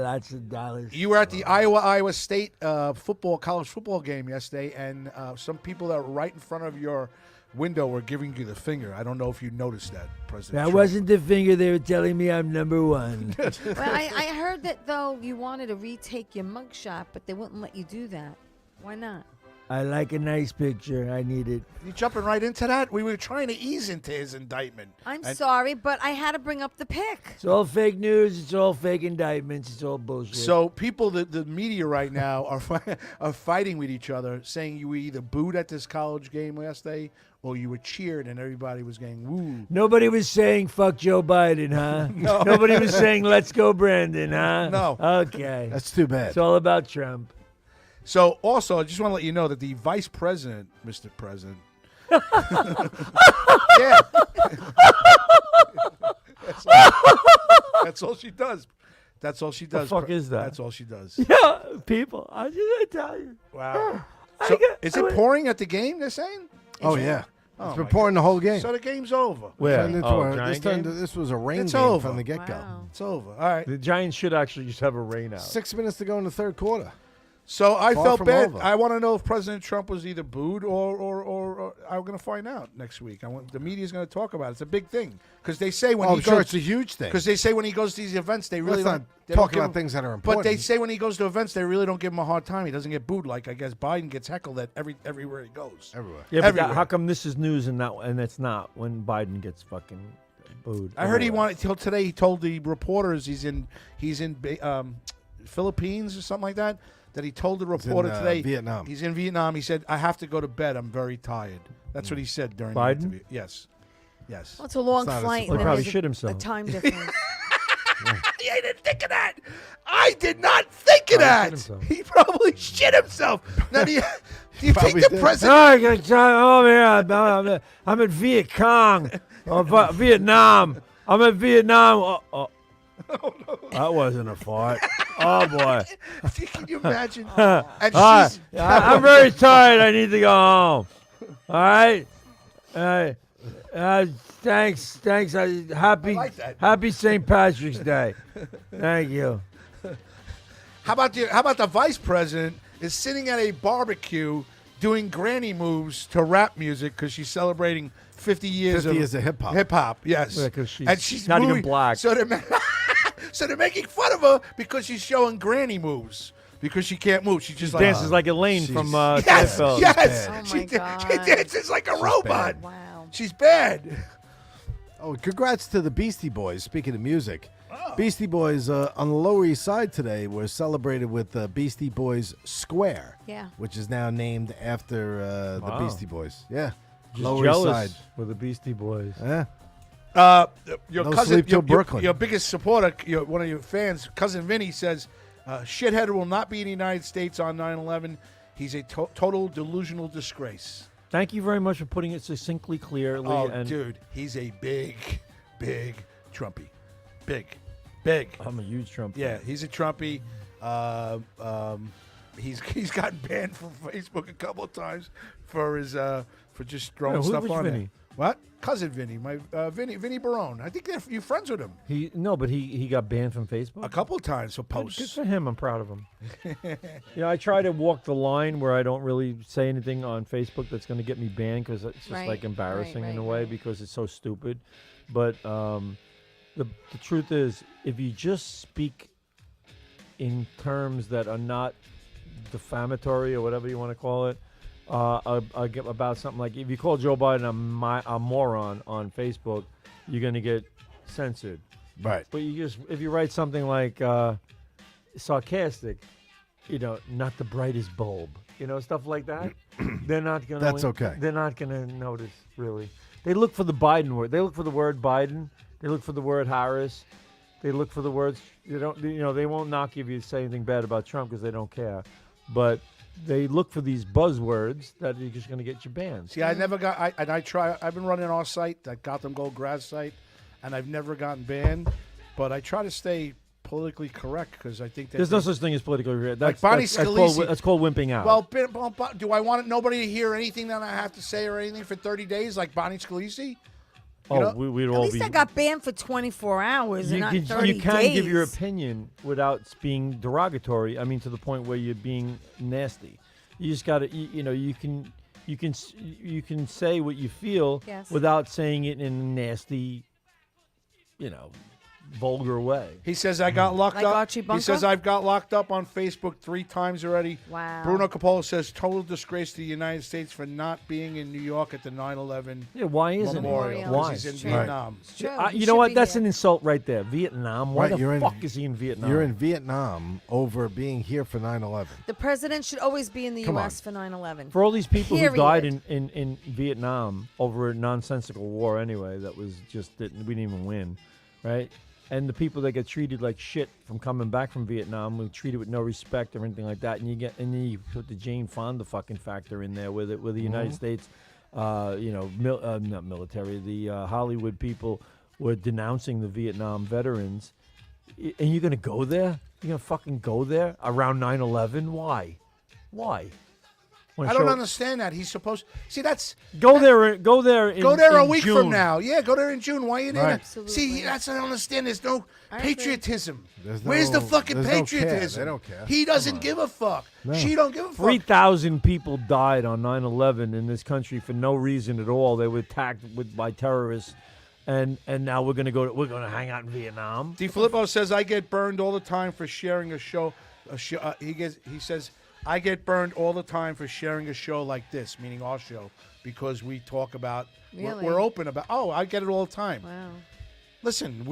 dollars. You were at the Iowa State college football game yesterday, and some people that were right in front of your window were giving you the finger. I don't know if you noticed that, President That Trump. wasn't the finger. They were telling me I'm number one. Well, I heard that, though, you wanted to retake your mugshot, but they wouldn't let you do that. Why not? I like a nice picture. I need it. You jumping right into that? We were trying to ease into his indictment. I'm And- sorry, but I had to bring up the pic. It's all fake news. It's all fake indictments. It's all bullshit. So people, the media right now are fighting with each other, saying you were either booed at this college game last day or you were cheered and everybody was going woo. Nobody was saying fuck Joe Biden, huh? Nobody was saying let's go Brandon, huh? No. Okay. That's too bad. It's all about Trump. So also, I just want to let you know that the vice president, Mr. President, yeah, that's all she does. That's all she does. fuck is that? That's all she does. Yeah, people. I just gotta tell you. Wow. So is it pouring at the game? They're saying. Oh, yeah. Oh, It's been my pouring the whole game. So the game's over. Where? Turned into Oh, a- Giant game? this was a rain It's game over. from the get-go. Wow. It's over. All right. The Giants should actually just have a rain out. 6 minutes to go in the third quarter. So I Far felt from bad. over. I want to know if President Trump was either booed or I'm going to find out next week. The media's going to talk about it. It's a big thing because they say when Oh, he I'm sure goes. it's a huge thing. Because they say when he goes to these events, they really Let's don't. not they don't talk give about him- things that are But important. they say when he goes to events, they really don't give him a hard time. He doesn't get booed like I guess Biden gets heckled at everywhere he goes. Everywhere. Yeah, but Everywhere. how come this is news and it's not when Biden gets fucking booed? I heard he everywhere? wanted till today. He told the reporters he's in Philippines or something like that. That he told the reporter today. Vietnam. He's in Vietnam. He said, "I have to go to bed. I'm very tired." That's what he said during Biden? the interview. Yes. Well, it's a long not a flight. surprise. and He probably there's shit a himself. time difference. I didn't think of that. I did not think of Probably that. shit himself. He probably shit himself. Now, do you think Probably the did. president? No, I got John over here. I'm in Viet Cong, or Vietnam. I'm in Vietnam. That wasn't a fart. Oh boy. Can you imagine? And All right. she's I'm very tired. I need to go home. All right. Thanks. Happy like that. Happy St. Patrick's Day. Thank you. How about the vice president is sitting at a barbecue doing granny moves to rap music because she's celebrating 50 years 50 years of hip-hop. Hip hop, yes. Yeah, 'cause she's and she's not even moving- black. So they're making fun of her because she's showing granny moves because she can't move. She's just like Dances like Elaine she's- from yes, Seinfeld. yes. bad. Oh she, my God. she dances like a robot. bad. Wow. She's bad. Oh, congrats to the Beastie Boys. Speaking of music, Beastie Boys on the Lower East Side today were celebrated with Beastie Boys Square. Yeah. Which is now named after the Wow. Beastie Boys. Yeah. Just Lower East jealous Side. with the Beastie Boys. Yeah. Your No cousin, sleep till your Brooklyn. biggest supporter, one of your fans, cousin Vinny says, "Shithead will not be in the United States on 9/11. He's a total delusional disgrace." Thank you very much for putting it succinctly, clearly. Oh, and dude, he's a big Trumpy, big. I'm a huge Trump fan. Yeah, he's a Trumpy. He's gotten banned from Facebook a couple of times for his for just throwing Yeah, stuff which on there. Vinny? What? Cousin Vinny, my Vinny Barone. I think you friends with him But he got banned from Facebook. a couple of times for Good posts. for him. I'm proud of him. I try to walk the line where I don't really say anything on Facebook that's going to get me banned because it's just Right, like embarrassing in a right, way right. because it's so stupid. But the truth is, if you just speak in terms that are not defamatory or whatever you want to call it, about something like if you call Joe Biden a moron on Facebook, you're going to get censored. Right. But if you write something like sarcastic, not the brightest bulb, stuff like that, they're not gonna. That's okay. They're not gonna notice really. They look for the Biden word. They look for the word Biden. They look for the word Harris. They look for the words. They don't. They won't knock you if you say anything bad about Trump because they don't care. But they look for these buzzwords that are just going to get you banned. See, I never got. I try. I've been running our site, that Gotham Gold Grad site, and I've never gotten banned. But I try to stay politically correct because I think that There's no such thing as political correct. Like Bonnie Scalise- That's called wimping out. Well, do I want nobody to hear anything that I have to say or anything for 30 days, like Bonnie Scalise? know, we'd At all least be. I got banned for 24 hours and not 30 you can days. give your opinion without being derogatory. I mean, to the point where you're being nasty. You just got to, you can say what you feel Yes. without saying it in a nasty, vulgar way. He says I got locked Like up. Archie He Bunker? says I've got locked up on Facebook 3 times already. Wow. Bruno Coppola says total disgrace to the United States for not being in New York at the 9/11 Yeah, why isn't memorial. it? 'cause Why? He's in It's true. Vietnam. It's true. You He know should what? be That's here. an insult right there. Vietnam. Why Right, you're the in- fuck is he in Vietnam? You're in Vietnam over being here for 9/11. The president should always be in the Come U.S. on. for 9/11. For all these people who died Period. in Vietnam over a nonsensical war anyway, that was just we didn't even win, right? And the people that get treated like shit from coming back from Vietnam, were treated with no respect or anything like that, and then you put the Jane Fonda fucking factor in there with it, with the United States, not military, the Hollywood people were denouncing the Vietnam veterans, and you're gonna go there? You're gonna fucking go there around 9/11? Why? I don't understand that. He's supposed. See, that's Go there. Go there a in week June. from now. Yeah, go there in June. Why are you there? Right. Absolutely. See, that's what I don't understand. There's no I agree. patriotism. There's Where's the no- fucking there's no care. patriotism? They don't care. He doesn't Come on. give a fuck. No. She don't give a fuck. 3,000 people died on 9/11 in this country for no reason at all. They were attacked by terrorists, and now we're gonna hang out in Vietnam. DiFilippo says I get burned all the time for sharing a show. He says I get burned all the time for sharing a show like this, meaning our show, because we talk about Really? we're open about. Oh, I get it all the time. Wow. Listen,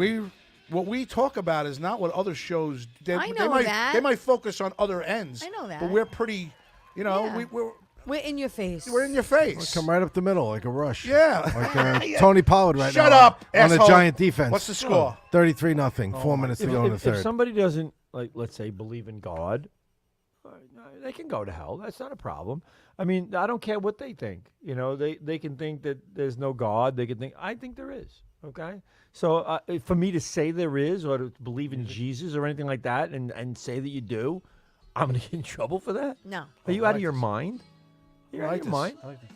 what we talk about is not what other shows. I know that. They might focus on other ends. I know that. But we're pretty. Yeah. We're We're in your face. We're in your face. Come right up the middle like a rush. Yeah. Like Tony Pollard right Shut now. up, on a asshole. giant defense. What's the score? 33-0. 4 minutes to go in the If third. somebody doesn't, like, let's say, believe in God, they can go to hell. That's not a problem. I mean, I don't care what they think. You know, they can think that there's no God. They can think, I think there is. Okay? So for me to say there is or to believe in Jesus or anything like that and say that you do, I'm going to get in trouble for that? No. Are you out of your mind? You're out of your mind? I like this.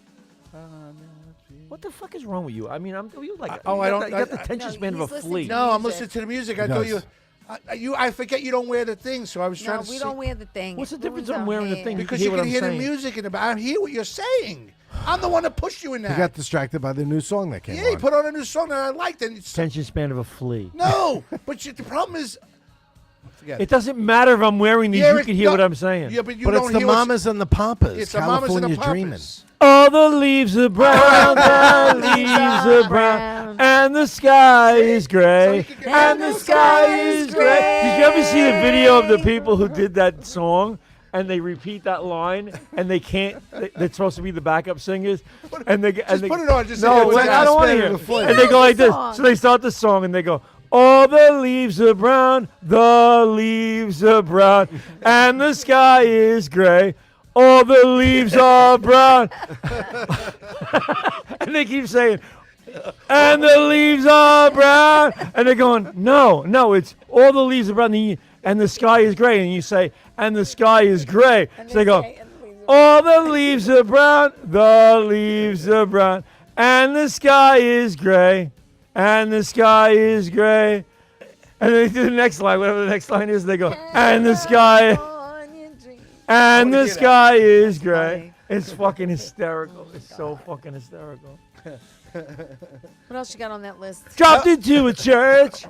What the fuck is wrong with you? I mean, you like Oh, you I got don't- the- you got the I- attention No, span of he's a listening flea. to No, I'm music. listening to the music. I He thought does. I forget you don't wear the thing, so I was trying No, to we see. don't wear the thing. What's the It difference ruins on our wearing the hair. thing? Because hear you what can I'm hear the saying? music in the back. I hear what you're saying. I'm the one that pushed you in He that. got distracted by the new song that came Yeah, he on. put on a new song that I liked. And it's, Attention span of a flea. no, but the problem is, forget It doesn't matter if I'm wearing these. Yeah, You it- can hear no, what I'm saying. Yeah, but you But don't it's the hear what's- mamas and the papas. It's the mamas and California the dreaming. papas. All the leaves are brown, the leaves are brown, and the sky is gray, you can get- and the sky is gray. Did you ever see the video of the people who did that song? And they repeat that line, and they can't. They're supposed to be the backup singers, and they Just put it on. Just no, say it was wait, the I don't want to span hear. of it. the flea. And they go like this. song. So they start the song, and they go, "All the leaves are brown, the leaves are brown, and the sky is gray. All the leaves are brown." And they keep saying, "And the leaves are brown," and they're going, "No, it's all the leaves are brown, and the sky is gray." And you say, "And the sky is gray." So they go, "All the leaves are brown, the leaves are brown, and the sky is gray, and the sky is gray." And then they do the next line, whatever the next line is, they go, "And the sky, and the sky is gray." It's fucking hysterical. It's so fucking hysterical. What else you got on that list? Dropped into a church.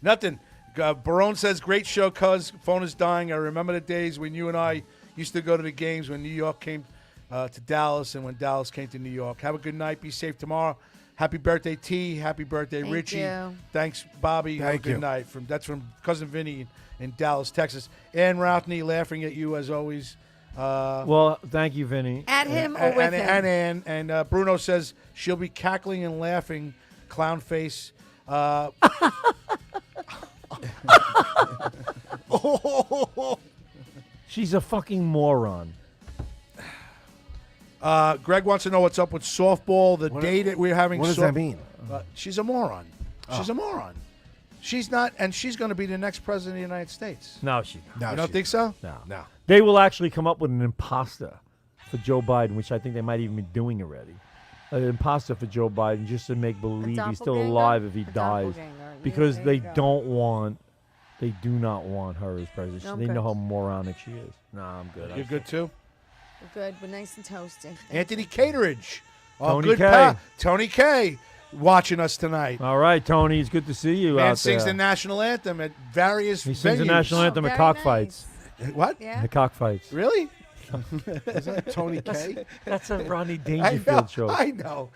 Nothing. Barone says, great show, cuz. Phone is dying. I remember the days when you and I used to go to the games when New York came to Dallas and when Dallas came to New York. Have a good night. Be safe tomorrow. Happy birthday, T. Happy birthday, Thank Richie. you. Thanks, Bobby. Have a Thank good you. night. That's from Cousin Vinny in Dallas, Texas. Ann Routhney laughing at you as always. Well, thank you, Vinny. At him or with him? And Ann. And Bruno says she'll be cackling and laughing, clown face. She's a fucking moron. Greg wants to know what's up with softball. The What- day that we're having. What does that mean? She's a moron. She's a moron. She's not, and she's going to be the next president of the United States. No, she. No, You don't think so? No. No. They will actually come up with an imposter for Joe Biden, which I think they might even be doing already. An imposter for Joe Biden just to make believe he's still doppelganger? alive if he A dies. doppelganger. Yeah, Because there they you go. don't want, they do not want her as president. No, I'm They know good. how moronic she is. No, I'm good. You're good too. We're good. We're nice and toasty. Anthony Cateridge. Tony good K. Tony K. watching us tonight. All right, Tony, it's good to see you Man out sings there. the national anthem at various He sings the venues. national anthem at Very cockfights. nice. What? Yeah. The cockfights. Really? Is that Tony K? That's a Rodney I know. Dangerfield show. I know.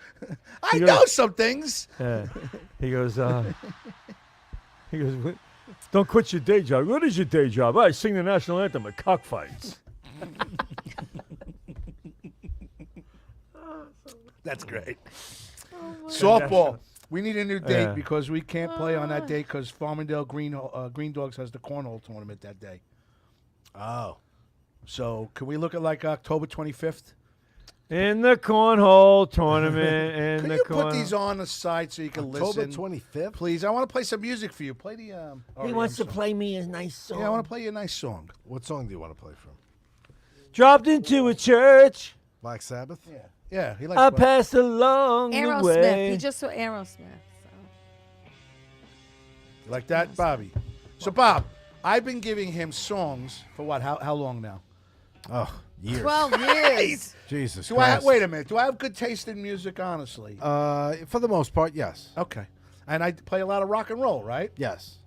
I He goes- know some things. Yeah. He goes, "What- don't quit your day job. What is your day job? I sing the national anthem at cockfights. That's great. Softball. We need a new date Yeah. because we can't play on that day because Farmingdale Green Dogs has the cornhole tournament that day. Oh. So can we look at like October 25th? In the cornhole tournament. In Can the you corn- put these on the side so you can October listen? 25th? Please, I want to play some music for you. Play the. He wants to play me a nice song. Yeah, I want to play you a nice song. What song do you want to play from? Dropped into a church. Black Sabbath? Yeah, he likes. I Black- passed along the Aerosmith. way. He just saw Aerosmith. So. You like that, Bobby? So, Bob, I've been giving him songs for what? How long now? Oh, years. 12 years. Jesus Do I Christ. wait a minute? Do I have good taste in music? Honestly, For the most part, yes. okay. And I play a lot of rock and roll, right? Yes.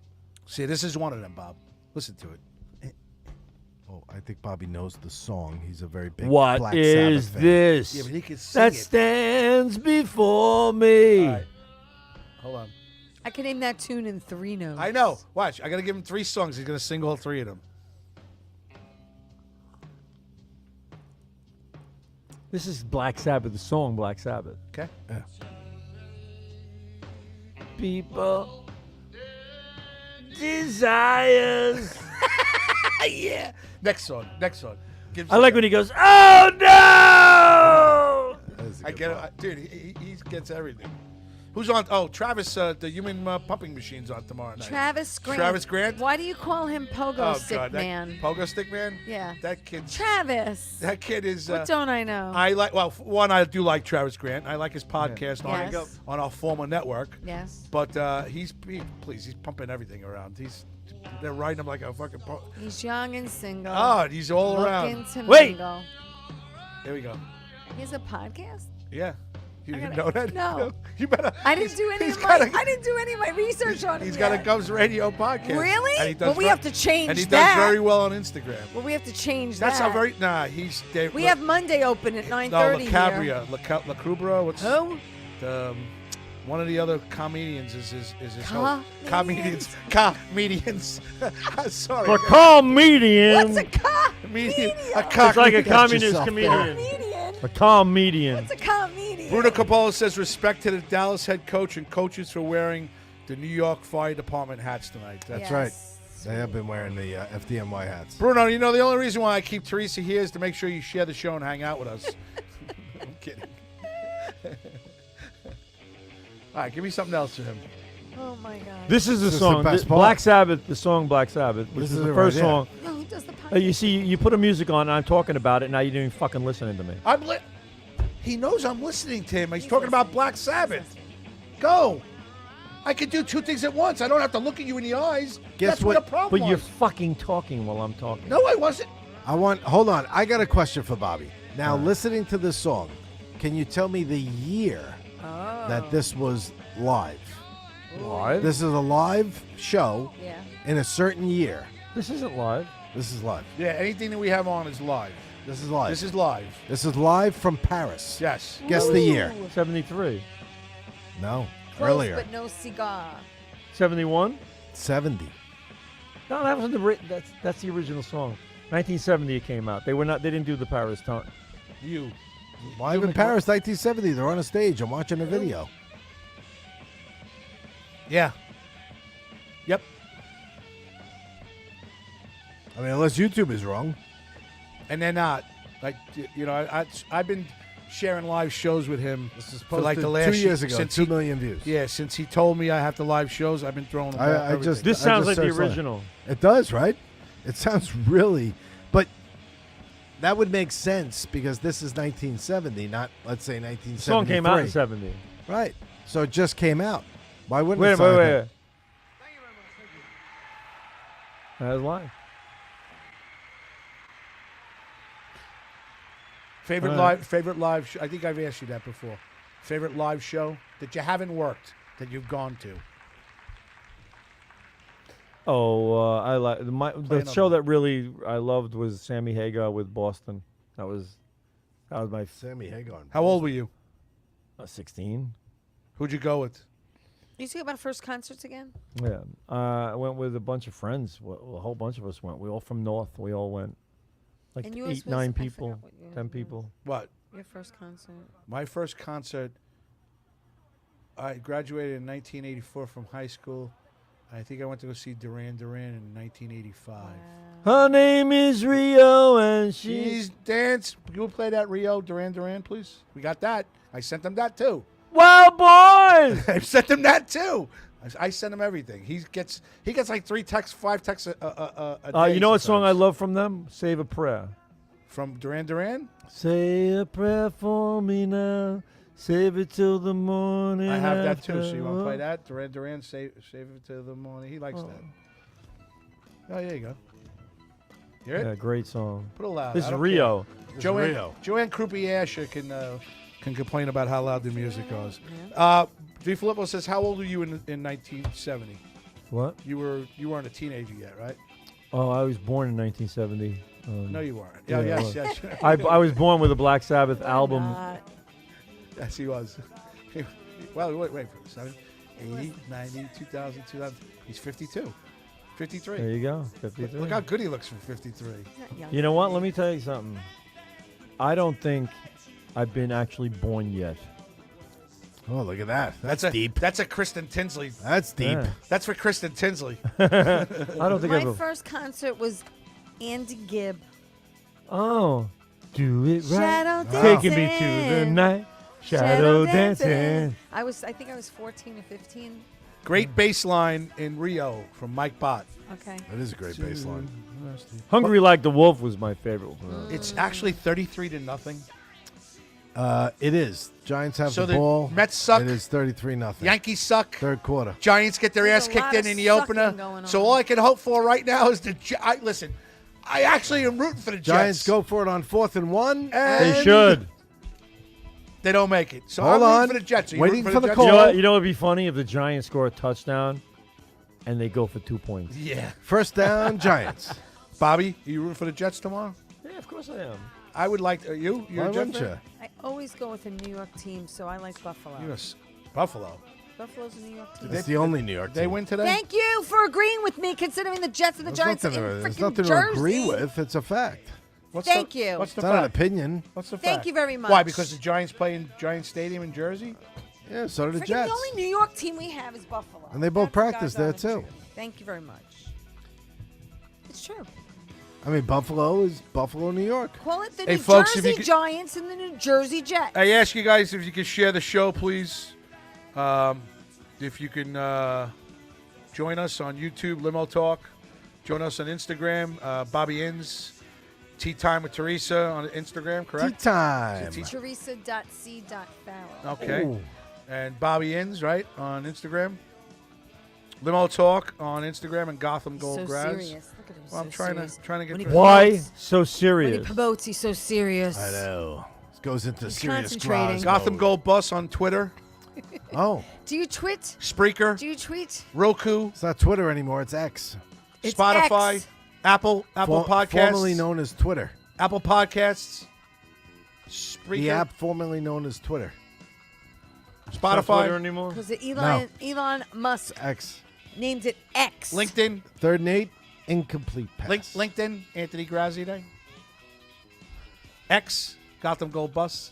See, this is one of them, Bob. Listen to it. Oh, I think Bobby knows the song. He's a very big What Black is Sabbath fan. this Yeah, but he can sing that it. stands before me? All right. Hold on. I can name that tune in 3 notes. I know. Watch. I got to give him 3 songs. He's going to sing all 3 of them. This is Black Sabbath, the song Black Sabbath. Okay. People desires. Yeah. Next song. Give I like when he goes, "Oh no!" I get it. Dude, he gets everything. Who's on? Oh, Travis, the human pumping machine's on tomorrow night. Travis Grant. Travis Grant? Why do you call him Pogo Stick God, Man? Pogo Stick Man? Yeah. That kid's... Travis. That kid is... What don't I know? I like... Well, one, I do like Travis Grant. I like his podcast Yes. on our former network. Yes. But he's pumping everything around. They're riding him like a fucking... He's young and single. Oh, he's all Looking around. to Wait. mingle. There we go. He has a podcast? Yeah. You I didn't gotta- know that? no. You better... I didn't do any he's of got my a- I didn't do any of my research on him. He's got a yet. Gubs Radio podcast. Really? And he does Well, we have to change And he that. does very well on Instagram. Well, we have to change That's that. how very... Nah, he's... We have Monday open at 9:30 here. Cabria. La Crubra. What's... Who? One of the other comedians is his host. Comedians? Comedians. Sorry. For comedian. What's a Comedian. It's like a communist yourself comedian. comedian? A comedian. What's a comedian? Bruno Capolo says respect to the Dallas head coach and coaches for wearing the New York Fire Department hats tonight. That's Yes. right. They have been wearing the FDNY hats. Bruno, you know the only reason why I keep Teresa here is to make sure you share the show and hang out with us. I'm kidding. All right, give me something else for him. Oh my God. This is the This is song. the best part. Black Sabbath, the song Black Sabbath, which This is is the it first right here. song. No, who does the podcast? You see, you put a music on, and I'm talking about it, now you're even fucking listening to me. He knows I'm listening to him. He's talking about Black Sabbath. Go. I can do two things at once. I don't have to look at you in the eyes. Guess That's what- the problem But you're was. fucking talking while I'm talking. No, I wasn't. Hold on. I got a question for Bobby. Now, listening to this song, can you tell me the year that this was live? Live? This is a live show Yeah. in a certain year. This isn't live. This is live. Yeah, anything that we have on is live. This is live. This is live. This is live from Paris. Yes. Guess the year. 73. No. Close, Earlier. but no cigar. 71? 70. No, that wasn't that's the original song. 1970 it came out. They didn't do the Paris time. You. Live in Paris, 1970. They're on a stage. I'm watching a video. Yeah. Yep. I mean, unless YouTube is wrong. And they're not. Like, you know, I've been sharing live shows with him This is for like posted the last 2 years ago. since 2 he- million views. Yeah, since he told me I have the live shows, I've been throwing them. I everything. just- This I sounds like just the searched on it. original. It does, right? It sounds really, but that would make sense because this is 1970, not let's say 1973. The song came out in 70. Right. So it just came out. Why wouldn't Wait, it sound like wait. that? That was live. Favorite live show. I think I've asked you that before. Favorite live show that you haven't worked that you've gone to. Oh, I like the another show one. that really I loved was Sammy Hagar with Boston. That was my Sammy Hagar. How old were you? 16. Who'd you go with? You talk about first concerts again? Yeah, I went with a bunch of friends. Well, a whole bunch of us went. We all from North. We all went. Like And yours 8, was- 9 I people, forgot what yours 10 was. people. What? Your first concert. My first concert. I graduated in 1984 from high school. I think I went to go see Duran Duran in 1985. Her name is Rio, and She's dance. You will play that Rio Duran Duran, please. We got that. I sent them that too. Wild Boys. I sent him that too. I sent him everything. He gets like 3 texts, 5 texts a day. You know what song I sometimes. love from them? Save a Prayer. From Duran Duran? Say a prayer for me now. Save it till the morning. I have that too. after. So you want to play that? Duran Duran, save it till the morning. He likes that. Oh, there you go. Hear it? Yeah, great song. Put it loud. This I is don't Rio. care. Joanne Krupi-Asher can complain about how loud the music goes. D. Filippo says, "How old were you in 1970? What? You weren't a teenager yet, right? Oh, I was born in 1970. No, you weren't. Yeah, Yeah, I yes, was. yes. I was born with a Black Sabbath album. Yes, he was. Well, wait for 7, 80, 90, 2000, 2000. He's 52. 53. There you go. 53. Look how good he looks for 53. You know what? Let me tell you something. I don't think I've been actually born yet. Oh, look at that. That's a deep. That's a Kristen Tinsley. That's deep. Yeah. That's for Kristen Tinsley. I don't think My I've. first concert was Andy Gibb. Oh, do it right. Shadow Taking me to the dancing. night. Shadow dancing. I think I was 14 or 15. Great bass line in Rio from Mike Bott. Okay. That is a great bass line. Hungry Like the Wolf was my favorite one. It's actually 33-0. It is. Giants have So the the ball. Mets suck. It is 33-0. Yankees suck. Third quarter. Giants get their There's ass a kicked lot in of the sucking opener. going So on. all I can hope for right now is listen. I actually am rooting for the Giants Jets. go for it on 4th and 1. And They should. They don't make it. So Hold I'm on. rooting for the Jets. Are you Waiting rooting for the Jets? call. You know what would be funny if the Giants score a touchdown and they go for 2 points. Yeah. First down, Giants. Bobby, are you rooting for the Jets tomorrow? Yeah, of course I am. I would like. Are you? You're Why a Jet wouldn't fan? you? I always go with a New York team, so I like Buffalo. Buffalo. Buffalo's a New York team. It's the only New York They team. win today. Thank you for agreeing with me, considering the Jets and the Giants are in There's freaking nothing to Jersey. agree with. It's a fact. What's Thank the, you. What's the It's not an fact? opinion. What's the Thank fact? you very much. Why? Because the Giants play in Giant Stadium in Jersey. Yeah, so do the Freaking Jets. the only New York team we have is Buffalo. And they both That's the practice there, doggone too. truth. Thank you very much. It's true. I mean, Buffalo is Buffalo, New York. Call it the Hey, New folks, if Jersey you could- Giants and the New Jersey Jets. I ask you guys if you could share the show, please. If you can join us on YouTube, Limo Talk. Join us on Instagram, Bobby Inns. Tea Time with Teresa on Instagram, Tea correct? time. Teresa.c.farrell. Okay. Ooh. And Bobby Inns, right, on Instagram. Limo Talk on Instagram and Gotham Gold So Graz. serious. Look at him. Well, I'm so trying serious. to get When he the- Why promotes- so When he serious? promotes, he's so serious. I know. This goes into He's serious concentrating. Graz Gotham mode. Gold Bus on Twitter, Oh, Do you tweet? Spreaker, Do you tweet? Roku, it's not Twitter anymore. It's X. It's Spotify, X. Apple Podcasts, Formerly known as Twitter. Apple Podcasts, Spreaker, The app formerly known as Twitter. Not Twitter Spotify, anymore? Because Elon Musk X. named it X. LinkedIn, 3rd and 8, incomplete pass. LinkedIn, Anthony Grazzi Day, X, Gotham Gold Bus,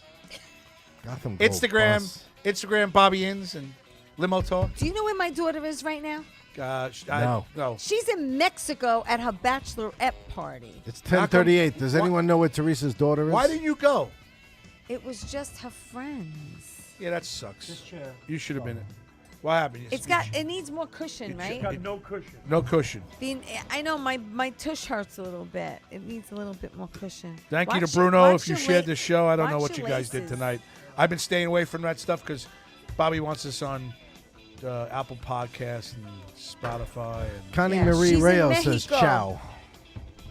Gotham Gold Instagram, Bus. Instagram, Bobby Inns and Limo Talk. Do you know where my daughter is right now? No. No. She's in Mexico at her bachelorette party. It's How come- 10:38. Does Why- anyone know where Teresa's daughter is? Why didn't you go? It was just her friends. Yeah, that sucks. chair. You should have been. What happened? It needs more cushion, right? Got no cushion. No cushion. I know my tush hurts a little bit. It needs a little bit more cushion. Thank you Watch to your- Bruno watch if you your shared la- the show. I don't know watch what you your guys did laces. tonight. I've been staying away from that stuff because Bobby wants us on Apple Podcasts and Spotify and Connie Yeah, Marie she's in Rayo says Mexico. ciao.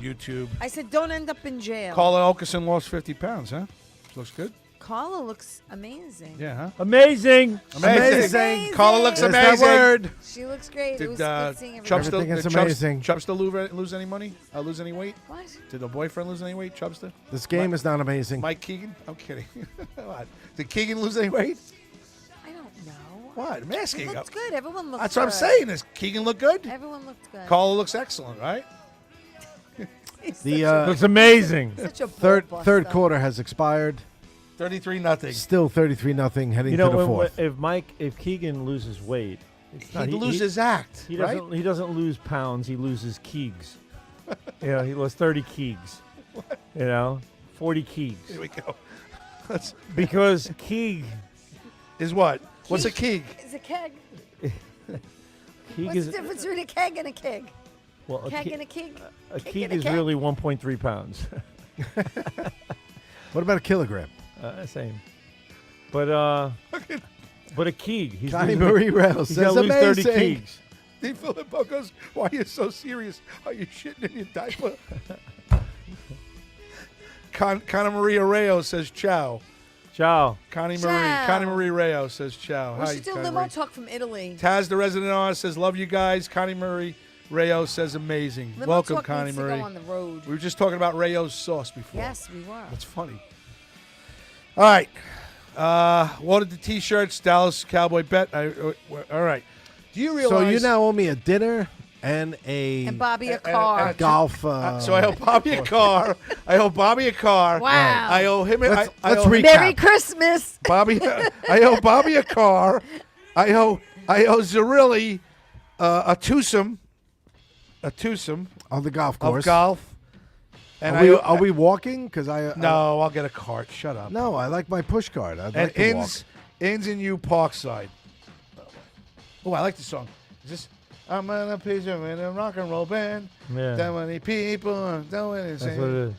YouTube. I said, don't end up in jail. Carla Okerson lost 50 pounds, huh? Looks good. Carla looks amazing. Yeah, huh? Amazing. Amazing. Carla looks There's amazing. that word. She looks great. it was Did good seeing everybody. Chubster, Everything is did amazing. Chubster lose any money? Lose any weight? What? Did the boyfriend lose any weight, Chubster? This game is not amazing. Mike Keegan? I'm kidding. What? Did Keegan lose any weight? I don't know. What? I'm It asking. looked good. Everyone looked That's good. what I'm saying. Does Keegan look good? Everyone looked good. Carla looks excellent, right? The Looks amazing. Such a third buster. quarter has expired. 33-0. Still 33-0 heading You know, to the when- fourth. if Keegan loses weight, it's not, He'd lose his act, He right? doesn't lose pounds. He loses kegs. He lost 30 kegs. 40 kegs. Here we go. That's, Because keg is what? What's a keg? It's a keg. keg What's is the difference between a keg and a keg? well, Keg and a keg? a Keg keg and a is keg? really 1.3 pounds. What about a kilogram? Same. But a keg. He's Connie losing- Marie Rayo He's says got to lose 30 amazing. kegs. Steve Filippo goes, why are you so serious? Are you shitting in your diaper? Connie Maria Rayo says ciao. Ciao. Connie Ciao. Marie Rayo says ciao. We Hi, should do Connie limo Marie. talk from Italy. Taz, the resident artist, says, love you guys. Connie Marie Rayo says, amazing. Limo Welcome, talk Connie needs Marie. to go on the road. We were just talking about Rayo's sauce before. Yes, we were. That's funny. All right. Ordered the T-shirts. Dallas Cowboy bet. All right. Do you realize? So you now owe me a dinner And And Bobby a car. golf. So I owe Bobby a car. I owe Bobby a car. Wow. I owe him. Let's I owe recap. Merry Christmas. Bobby. I owe Bobby a car. I owe Zerilli a twosome on the golf of course. golf. And Are we walking? Because No, I'll get a cart. Shut up. No, I like my push cart. I'd And like to walk. Inns in you Parkside. Oh, I like the song. Is this? I'm on a picture in a rock and roll band. Yeah. That many people doing it. That's what it is.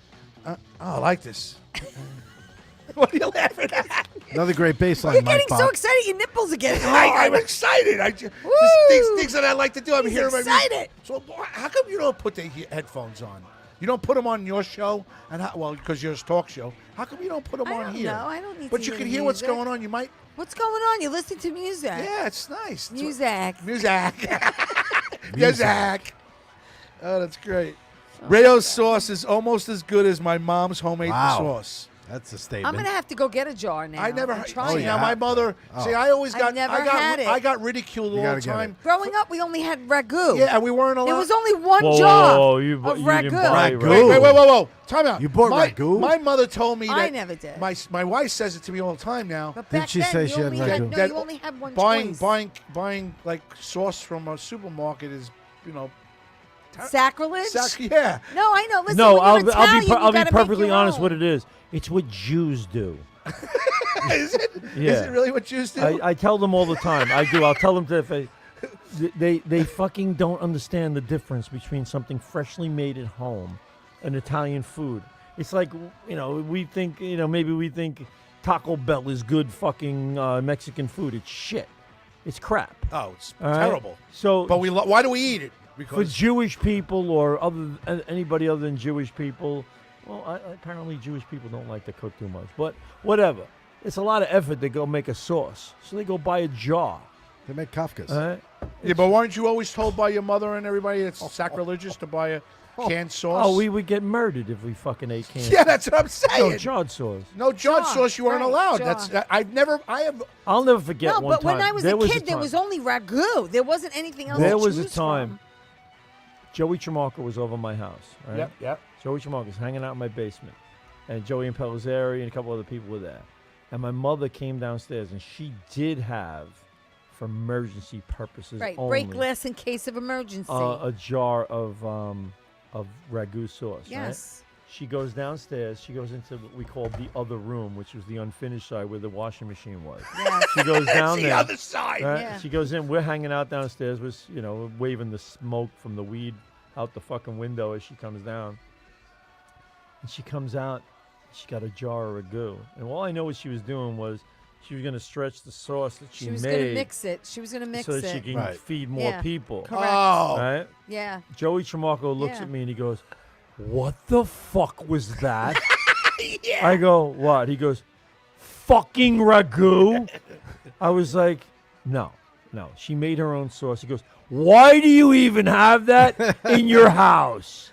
I like this. What are you laughing at? Another great bass line, You're Mike getting so Bob. excited. Your nipples are getting hard. I'm excited. Woo! Things that I like to do. I'm He's hearing my music. excited. So how come you don't put the headphones on? You don't put them on your show, because you're a talk show. How come you don't put them I on don't here? know. I don't need But to you hear can the hear what's music. going on. You might. What's going on? You're listening to music. Yeah, it's nice. Music. Music. Oh, that's great. Rayo's sauce is almost as good as my mom's homemade Wow. sauce. That's a statement. I'm gonna have to go get a jar now. I never and had. try See, it. now my mother. Oh. See, I always I've got. never I got. had it. I got ridiculed You all gotta the get time. Growing up, we only had ragu. Yeah, and we weren't allowed. There was only one Whoa, jar whoa, you of didn't ragu. buy Ragu. Wait, whoa. Time out. You bought my, ragu? My mother told me that. I never did. My wife says it to me all the time now. But Did back she then, say you she had only ragu? No, That you only had one buying choice. buying like sauce from a supermarket is, Sacrilege? yeah. No, I know. Listen, No, when I'll you're Italian, I'll you be gotta perfectly make your honest. own. What it is, it's what Jews do. Is it? Yeah. Is it really what Jews do? I tell them all the time. I do. I'll tell them that if they fucking don't understand the difference between something freshly made at home and Italian food. It's like, we think, maybe we think Taco Bell is good fucking Mexican food. It's shit. It's crap. Oh, it's All right? terrible. So, But why do we eat it? for Because Jewish people or anybody other than Jewish people, well, apparently Jewish people don't like to cook too much. But whatever. It's a lot of effort to go make a sauce. So they go buy a jar. They make Kafkas. All right? yeah, but weren't you always told by your mother and everybody it's sacrilegious to buy a canned sauce? Oh, we would get murdered if we fucking ate canned. Yeah, that's what I'm saying. No, jarred sauce. No jarred Jar, sauce, you weren't right, allowed. jar. That's I have. I'll never forget No, one but time. when I was There a kid, a there time. was only ragu. There wasn't anything else There to was a choose time. from. Joey Tremarco was over my house. Right? Yep. Joey Tremarco was hanging out in my basement, and Joey and Pellizzari and a couple other people were there. And my mother came downstairs, and she did have, for emergency purposes Right, only, break glass in case of emergency. a jar of ragu sauce. Right? yes. She goes downstairs. She goes into what we called the other room, which was the unfinished side where the washing machine was. Yes. She goes down the there. other side. Right? Yeah. She goes in. We're hanging out downstairs. We're waving the smoke from the weed out the fucking window as she comes down. And she comes out. She got a jar of ragu. And all I know what she was doing was she was going to stretch the sauce that she She was made going to mix it. She was going to mix so that it. she can Right. feed more Yeah. people. Correct. Oh, Right? Yeah. Joey Tremarco looks Yeah. at me and he goes, "What the fuck was that?" I go, "What?" He goes, "Fucking ragu." I was like, no. She made her own sauce. He goes, "Why do you even have that in your house?"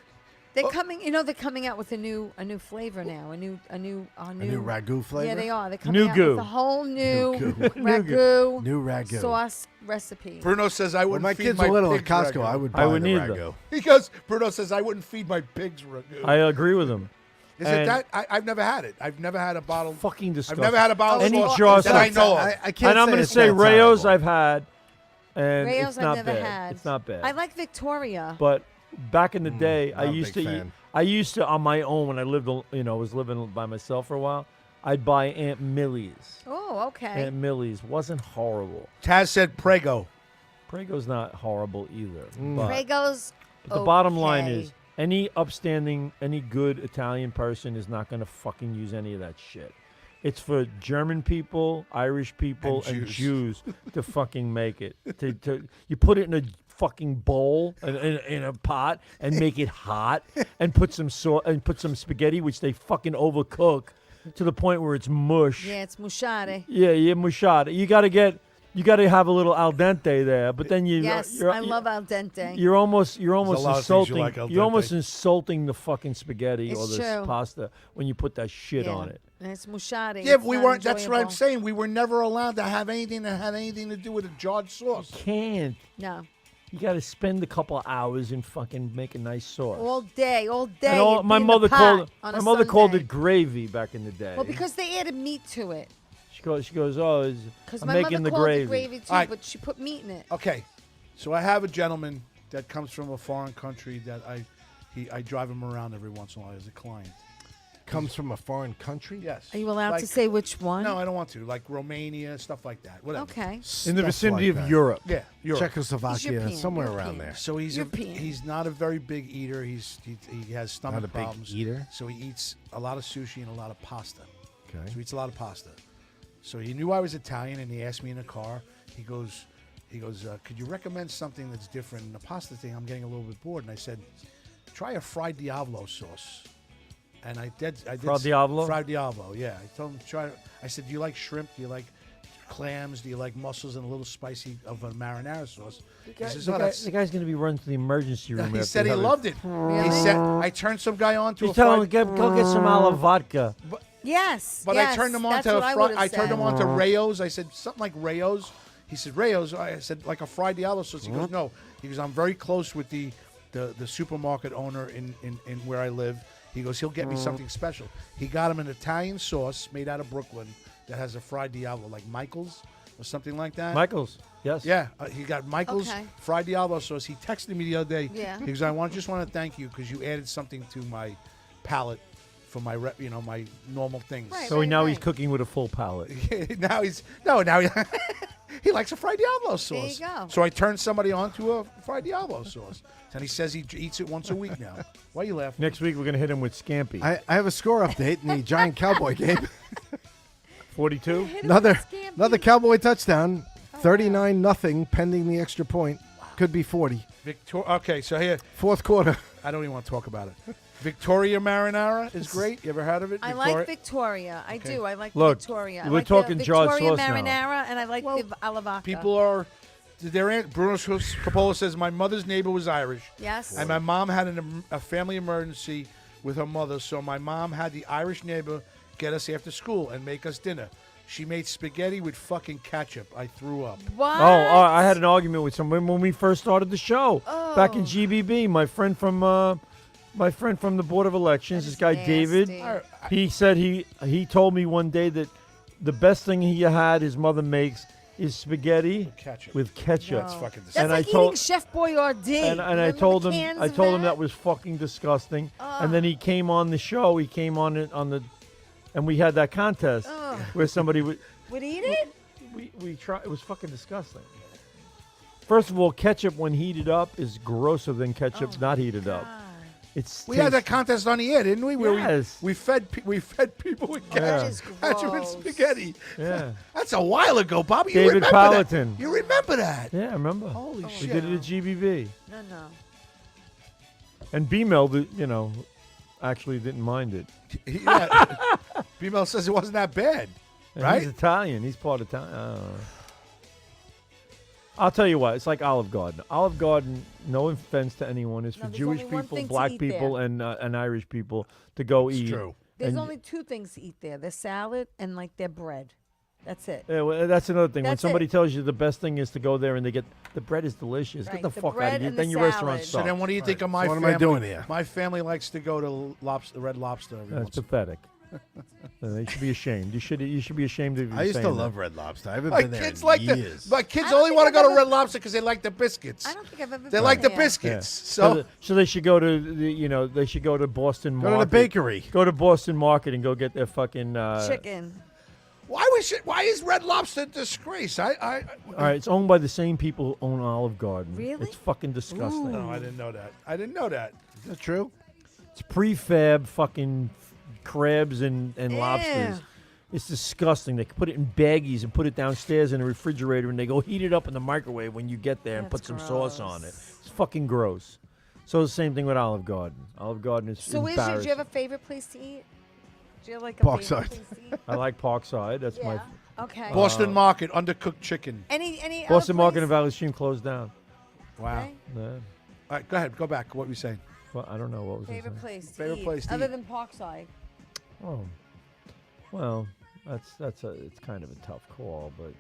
They're coming out with a new flavor now. A new ragu flavor? Yeah, they are. They're coming out Nougat. with a whole new Nougat. ragu New ragu. sauce recipe. Bruno says I When wouldn't my feed kids my were little at pigs Costco, ragu. I would buy I wouldn't the either. ragu. Because Bruno says I wouldn't feed my pigs ragu. I agree with him. Is it and- that? I've never had it. I've never had a bottle. Fucking I've disgusting. never had a bottle Any of sauce jar that I sauce. know of. I can't And I'm going to it's say not Rayo's terrible. I've had, and Rayo's it's I've not never bad. had. It's not bad. I like Victoria. But back in the day, I not a used big to eat. fan. I used to on my own when I lived, was living by myself for a while. I'd buy Aunt Millie's. Oh, okay. Aunt Millie's wasn't horrible. Taz said Prego. Prego's not horrible either. But, Pragos. but the bottom line okay. is, any upstanding, any good Italian person is not going to fucking use any of that shit. It's for German people, Irish people, And and Jews. Jews to fucking make it. You put it in a fucking bowl in a pot and make it hot and put some spaghetti which they fucking overcook to the point where it's mush. Yeah, it's mushare. Yeah, mushata. You got to have a little al dente there, but then Yes, I love al dente. you're almost a lot of things you insulting. like al You're almost dente. insulting the fucking spaghetti or It's the true. pasta when you put that shit Yeah. on it. And it's mushare. Yeah, It's we not weren't. That's what I'm enjoyable. saying. We were never allowed to have anything that had anything to do with a jarred sauce. Can't. No. You got to spend a couple of hours and fucking make a nice sauce. All day. And it'd my be in the mother pot on my a mother called Sunday. it gravy back in the day. Well, because they added meat to it. she goes, oh, Because I'm my making mother the called gravy. it gravy too, All right. but she put meat in it. Okay, so I have a gentleman that comes from a foreign country that I drive him around every once in a while as a client. Comes from a foreign country. Yes. Are you allowed Like- to say which one? No, I don't want to. Like Romania, stuff like that. Whatever. Okay. In the Stuff vicinity like of that. Europe. Yeah, Europe. Czechoslovakia, European, somewhere European. around there. So European. he's not a very big eater. He has stomach Not a big problems. eater? So he eats a lot of sushi and a lot of pasta. Okay. So he eats a lot of pasta. So he knew I was Italian, and he asked me in the car. He goes, could you recommend something that's different? And the pasta thing, I'm getting a little bit bored. And I said, try a fried Diavolo sauce. And I did. Fried Diavolo? Fried Diavolo, yeah. I told him try. I said, do you like shrimp? Do you like clams? Do you like mussels and a little spicy of a marinara sauce? He says, The, "Oh, that's." the guy's going to be running to the emergency room. He after said he having- loved it. Really? He said I turned some guy on to Just a tell him, fried. go get some olive vodka. Yes. But yes, I turned him on that's to what I would've I turned said. him on to Rayo's. I said something like Rayo's. He said Rayo's. I said like a fried Diavolo sauce. He goes no. He goes I'm very close with the supermarket owner in where I live. He goes he'll get me something special. He got him an Italian sauce made out of Brooklyn that has a fried Diavolo like Michael's or something like that. Michael's, yes. Yeah, he got Michael's Okay. fried Diavolo sauce. He texted me the other day. Yeah. He goes, just want to thank you because you added something to my palate for my my normal things. Right. So now he's cooking with a full palate. now he he likes a fried Diavolo sauce. There you go. So I turned somebody on to a fried Diavolo sauce, and he says he eats it once a week now. Why are you laughing? Next week, we're going to hit him with Scampi. I have a score update in the Giant Cowboy game. 42? Another Cowboy touchdown. 39-0 pending the extra point. Could be 40. Okay, so here Fourth quarter. I don't even want to talk about it. Victoria Marinara is great. You ever heard of it? I like Victoria. I do. I like Look, Victoria. I we're like talking the jarred Victoria sauce now. marinara, and I like the Alavaka. People are. Bruno Coppola says my mother's neighbor was Irish. Yes. And my mom had a family emergency with her mother, so my mom had the Irish neighbor get us after school and make us dinner. She made spaghetti with fucking ketchup. I threw up. What? Oh, I had an argument with someone when we first started the show back in Oh. GBB. My friend from the Board of Elections, That this is guy nasty. David, he said he told me one day that the best thing he had his mother makes is spaghetti Ketchup. with ketchup. That's fucking That's disgusting. And I like told- eating Chef Boyardee. And I Remember told the him cans I of told him that was fucking disgusting. And then he came on the show. He came on it and we had that contest where somebody would eat it? we tried. It was fucking disgusting. First of all, ketchup when heated up is grosser than ketchup not heated up. It's We had that contest on the air, didn't we? Where Yes. we fed people with That ketchup. is Ketchup and gross. spaghetti. Yeah. That's a while ago, Bobby. David you remember Palatine. That. You remember that? Yeah, I remember. Holy We shit. did it at GBB. No. And B-Mel, actually didn't mind it. Yeah. B-Mel says it wasn't that bad, And right? He's Italian. He's part Italian. I'll tell you what. It's like Olive Garden. Olive Garden, no offense to anyone, is No, for there's Jewish only one people, thing to black eat people, there. and Irish people to go eat. true. There's And- only two things to eat there: their salad and like their bread. That's it. Yeah, well, that's another thing. When That's somebody it. tells you the best thing is to go there and they get the bread is delicious. Right, Get the the fuck out bread of here. and Then the your restaurant salad. So sucks. then what do you think of my So what am family? I doing here? My family likes to go to Red Lobster every That's once in a pathetic. They should be ashamed. You should be ashamed of you. I used to saying love that. Red Lobster. I haven't My been there kids in like years. my kids I don't only think want to I've go to ever- Red Lobster because they like the biscuits. I don't think I've ever. They been like the there. biscuits. Yeah. So So they should go to they should go to Boston Go to Market. the bakery. Go to Boston Market and go get their fucking Chicken. why is Red Lobster a disgrace? All right, it's owned by the same people who own Olive Garden. Really? It's fucking disgusting. No, I didn't know that. I didn't know that. Is that true? It's prefab fucking crabs and lobsters. Ew. It's disgusting. They put it in baggies and put it downstairs in the refrigerator, and they go heat it up in the microwave when you get there and put That's some sauce on it. gross. It's fucking gross. So the same thing with Olive Garden. Olive Garden is So, do embarrassing. you have a favorite place to eat? Do you have like a Parkside. favorite place to eat? I like Parkside. That's my Yeah. Okay. Boston Market, undercooked chicken. Any Boston other Market place? and Valley Stream closed down. Wow. Okay. Yeah. All right, go ahead. Go back. What were you saying? Well, I don't know what was I Favorite saying? place to Favorite eat, place to other eat. than Parkside. Oh, well, it's kind of a tough call, but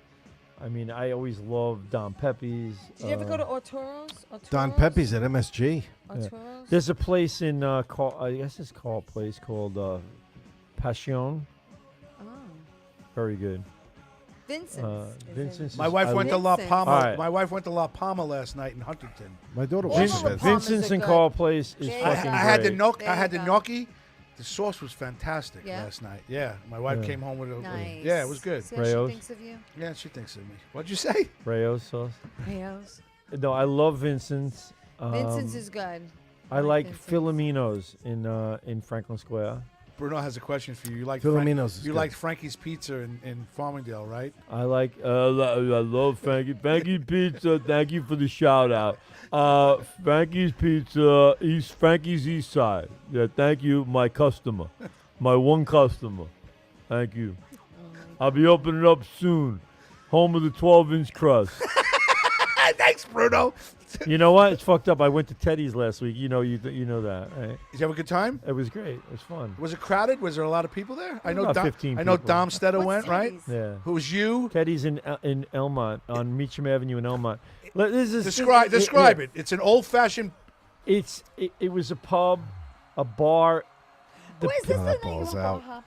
I mean, I always loved Don Pepe's. Did you ever go to Arturo's? Don Pepe's at MSG. Arturo's? There's a place in I guess it's called a place called Passion. Oh. Very good. Vincent's. Vincent's. My wife went to La Vincent's. Palma. All right. My wife went to La Palma last night in Huntington. My daughter All went of to them Vincent. Palmas Vincent's are and good. Carl Place is There you fucking go. I had the great. gnocchi. There I had you the go. gnocchi. The sauce was fantastic Yeah? last night. Yeah, my wife Yeah. came home with a. Nice. Yeah, it was good. See how Rayos. she thinks of you? Yeah, she thinks of me. What'd you say? Rayo's sauce. Rayos. No, I love Vincent's. Vincent's is good. I like Vincent's. Filomeno's in Franklin Square. Bruno has a question for you. You like Filomeno's is You good. liked Frankie's Pizza in Farmingdale, right? I like. I love Frankie. Frankie's Pizza. Thank you for the shout out. Frankie's Pizza, Frankie's East Side. Yeah, thank you, my customer, my one customer. Thank you. I'll be opening up soon. Home of the 12-inch crust. Thanks, Bruno. You know what? It's fucked up. I went to Teddy's last week. You know that, right? Did you have a good time? It was great. It was fun. Was it crowded? Was there a lot of people there? I know. About 15 I know people. Dom Stetter What's went, right? Teddy's? Yeah. Who was you? Teddy's in Elmont on Meacham Avenue in Elmont. This is Describe it. It's an old-fashioned. It was a pub, a bar. What is this Oh, thing that that you ball's want out. to hop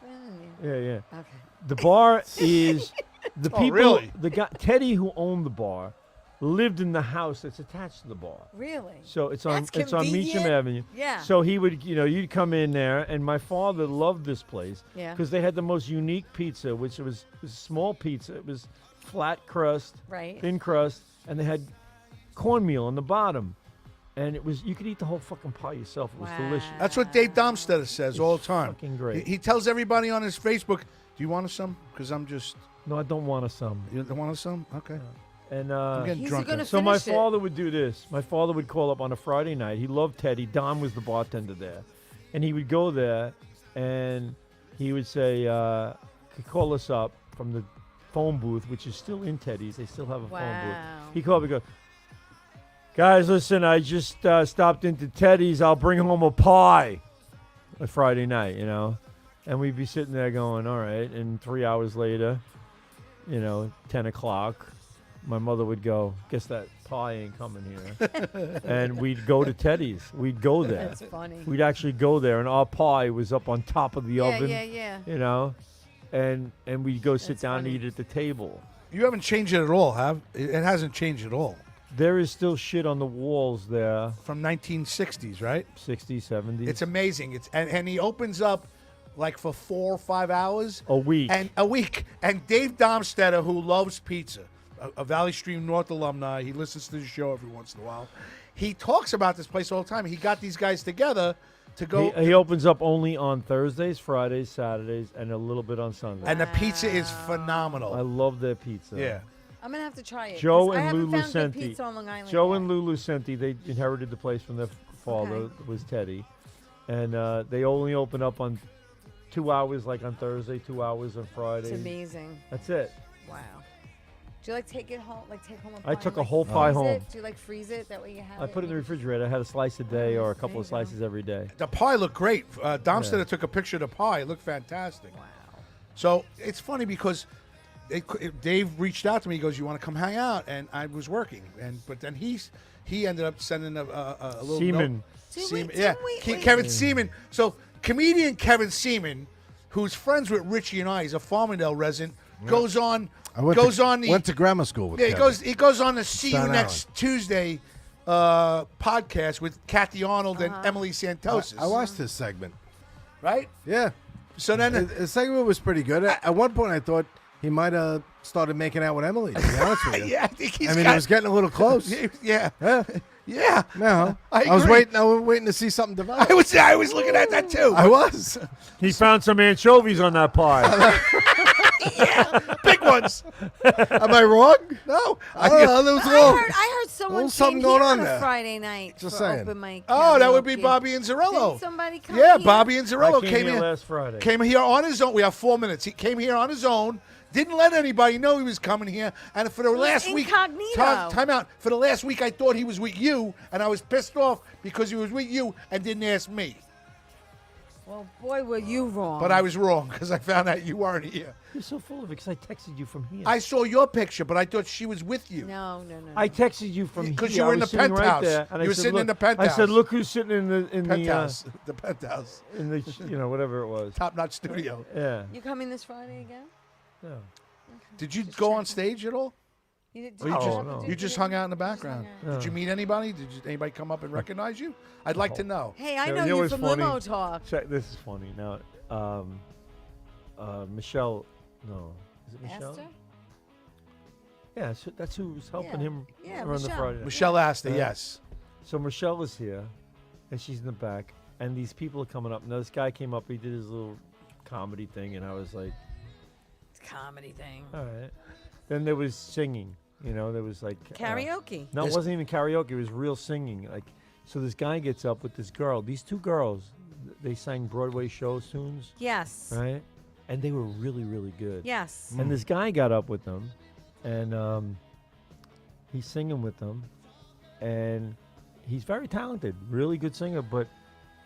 in? Yeah. Okay. The bar is the Oh, people. really? The guy Teddy who owned the bar lived in the house that's attached to the bar. Really? So it's on That's Meacham convenient. Avenue. Yeah. So he would, you'd come in there, and my father loved this place Yeah. because they had the most unique pizza, which was a small pizza. It was flat crust, Right. thin crust, and they had cornmeal on the bottom. And it was you could eat the whole fucking pie yourself. It was delicious. That's what Dave Domstetter says all the time. fucking great. He tells everybody on his Facebook, "Do you want us some? Because I'm just. No, I don't want a some. You don't want us some? Okay. And I'm getting He's drunk. gonna so my finish it. father would do this. My father would call up on a Friday night. He loved Teddy. Don was the bartender there. And he would go there and he would say, he'd call us up from the phone booth, which is still in Teddy's. They still have a phone booth. Wow. He called me and goes, guys, listen, I just stopped into Teddy's. I'll bring home a pie. A Friday night, And we'd be sitting there going, all right. And 3 hours later, 10 o'clock, my mother would go, guess that pie ain't coming here. And we'd go to Teddy's. We'd go there. That's funny. We'd actually go there, and our pie was up on top of the oven, Yeah. and we'd go sit That's down funny. and eat at the table. You haven't changed it at all, have? It hasn't changed at all. There is still shit on the walls there, From 1960s, right? 60s, 70s. It's amazing. And he opens up like for 4 or 5 hours. a week. And Dave Domstetter, who loves pizza, a Valley Stream North alumni, he listens to the show every once in a while. He talks about this place all the time. He got these guys together to go. He opens up only on Thursdays, Fridays, Saturdays, and a little bit on Sundays. And the pizza is I phenomenal. love their pizza. Yeah. I'm gonna have to try it. Joe 'cause I and haven't Lulu found good Senti. pizza on Long Island Joe yet. and Lulu Senti, they inherited the place from their father, Okay. was Teddy. And they only open up on 2 hours, like on Thursday, 2 hours on Friday. It's amazing. That's it. Wow. Do you take it home? Take home a pie? I took and, a whole freeze pie it? home. Do you freeze it? That way you have I it. put it in the refrigerator. I had a slice a day or a couple there of you go. slices every day. The pie looked great. Domstetter Yeah. took a picture of the pie. It looked fantastic. Wow. So it's funny because Dave reached out to me. He goes, "You want to come hang out?" And I was working, but then he ended up sending a little Seaman. note. Didn't we- Kevin Seaman. So comedian Kevin Seaman, who's friends with Richie and I, he's a Farmingdale resident, goes on. Went to grammar school with Yeah, Kevin. he goes on the See You Staten Next Tuesday podcast with Kathy Arnold and Emily Santosis. I watched this segment. Right? Yeah. So then The segment was pretty good. At one point, I thought he might have started making out with Emily, to be honest with you. yeah, I think he's I mean, got, it was getting a little close. yeah. Yeah. Yeah. No. I was agree. waiting to see something develop. I was looking at that too. I was. He found some anchovies on that pie. Big ones. Am I wrong? No. I don't know. That was wrong. I heard someone Little something came here going on on a there. Friday night Just for saying. open mic. Oh, that would be karaoke. Bobby Inzarello. Didn't somebody come Yeah, here? Bobby I Inzarello came came here here last Friday. Came here on his own. We have 4 minutes. He came here on his own. Didn't let anybody know he was coming here. And for the was last week, incognito. time out. For the last week, I thought he was with you, and I was pissed off because he was with you and didn't ask me. Well, boy, were you wrong. But I was wrong because I found out you weren't here. You're so full of it because I texted you from here. I saw your picture, but I thought she was with you. No. I texted you from here. Because you were I in was the sitting right penthouse. there, and You I were said, sitting in "Look," the penthouse. I said, "Look who's sitting in the Penthouse. The penthouse. in the whatever it was." Top-notch studio. Yeah. You coming this Friday again? No. Did you go on stage at all? You did, Or you Oh, just, no. you just hung out in the background? No. Did you meet anybody? Did anybody come up and recognize you? I'd like to know. Hey, I Yeah, know you know you what's from funny? Limo Talk. Check. This is funny. Now, Michelle. No, is it Michelle? Esther? Yeah, so that's who was helping Yeah. him Yeah, run the Michelle. Friday night. Michelle Asta, Yeah. yes. So Michelle is here, and she's in the back, and these people are coming up. Now this guy came up, he did his little comedy thing, and I was like, It's a comedy thing. all right. Then there was singing, there was like Karaoke. no, it There's- wasn't even karaoke. It was real singing. Like, so this guy gets up with this girl. These two girls, they sang Broadway show tunes, Yes. right? And they were really, really good. Yes. And this guy got up with them, and he's singing with them, and he's very talented, really good singer, but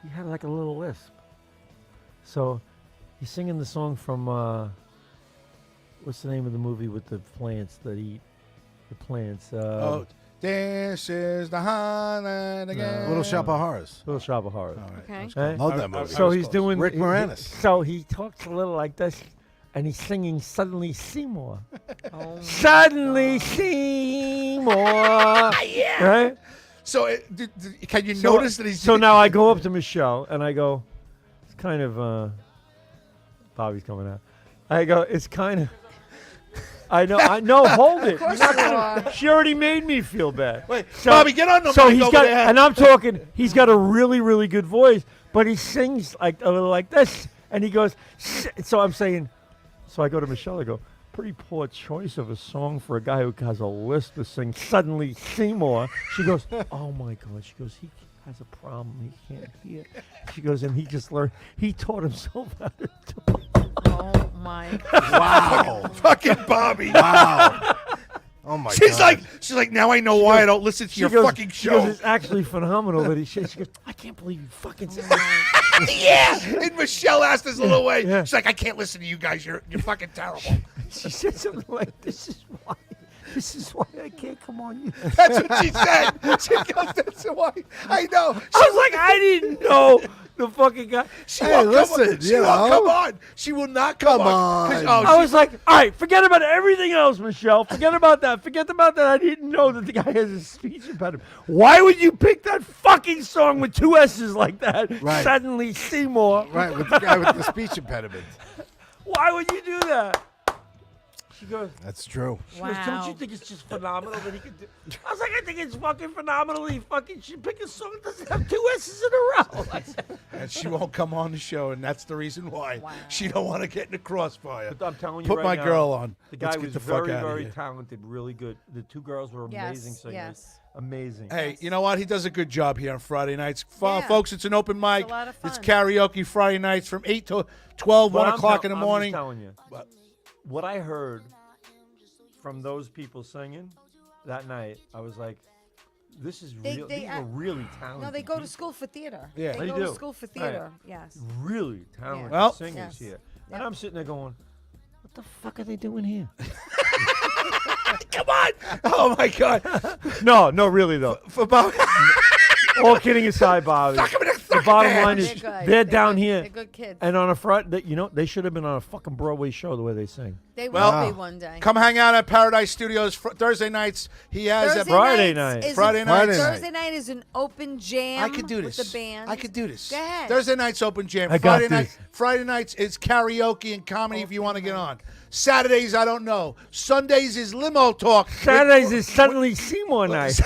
he had like a little lisp. So he's singing the song from what's the name of the movie with the plants that eat the plants? Oh, this is the Highland again. Little Shop of Horrors. Little Shop of Horrors. All right. Okay. That's Eh? cool. Love I- that I- movie. I So was he's close. doing Rick Moranis. So he talks a little like this, and he's singing "Suddenly Seymour." Oh, my Suddenly God. Seymour. Yeah. Right. So, can you notice that he's... So now I go up to Michelle and I go, it's kind of Bobby's coming out. I go, it's kind of. I know. Hold it. course You're not you gonna- are. She already made me feel bad. Wait, So- Bobby, get on the So mic he's over got, there. and I'm talking. He's got a really, really good voice, but he sings like a little like this, and he goes. So I'm saying. So I go to Michelle. I go, pretty poor choice of a song for a guy who has a list to sing Suddenly Seymour. She goes, oh my God. She goes, he has a problem. He can't hear. She goes, and he just learned. He taught himself how to do it. Oh, my God. Wow. Fucking Bobby. Wow. Oh my She's God. like, now I know why I don't listen to She your goes, fucking she goes, show. it's actually phenomenal that he she goes, I can't believe you fucking said Yeah. And Michelle asked us a little way. Yeah. She's like, I can't listen to you guys. You're fucking terrible. She said something like, This is why I can't come on you. That's what she said. She goes, that's why. I know. I was like, I didn't know the fucking guy. She Hey, won't listen, come on. She you won't know. come on. She will not come Come on. 'Cause- on. Oh, I she- was like, all right, forget about everything else, Michelle. Forget about that. Forget about that. I didn't know that the guy has a speech impediment. Why would you pick that fucking song with two S's like that? Right. Suddenly Seymour. Right, with the guy with the speech impediment. Why would you do that? She goes, That's true. She goes, don't you think it's just phenomenal that he could do? I was like, I think it's fucking phenomenal that he fucking should pick a song that doesn't have two S's in a row. I said, and she won't come on the show, and that's the reason why. She don't want to get in the crossfire. But I'm telling you Put right my now, girl on. The guy Let's get was the fuck very, outta very here. talented, really good. The two girls were amazing Yes, singers. yes. Amazing. Hey, you know what? He does a good job here on Friday nights. Yeah. Folks, it's an open mic. a lot of It's fun. karaoke Friday nights from 8 to 12, But 1 I'm o'clock tell- in the I'm just morning. telling you, What? what I heard from those people singing that night, I was like, this is They- real. they These are act- really talented. No, they go to people. school for theater. Yeah. They They go do. to school for Right. theater. Yes. Really talented Well- singers Yes. here. Yep. And I'm sitting there going, what the fuck are they doing here? Come on! Oh my God! No, really though. For Bob, All kidding aside, Bobby. Fuck 'em in the The fucking bottom ass. line They're is good. they're down good. here. They're good kids. And on a front, they should have been on a fucking Broadway show the way they sing. They Well- will be one day. come hang out at Paradise Studios Thursday nights. He has Thursday a Friday nights night. is Friday a- night. Thursday night is an open jam. I could do this. with the band. I could do this. Go ahead. Thursday nights open jam. I got Friday this. Friday nights is karaoke and comedy if you want to get on. Saturdays I don't know. Sundays is limo talk. Saturdays is suddenly Seymour night.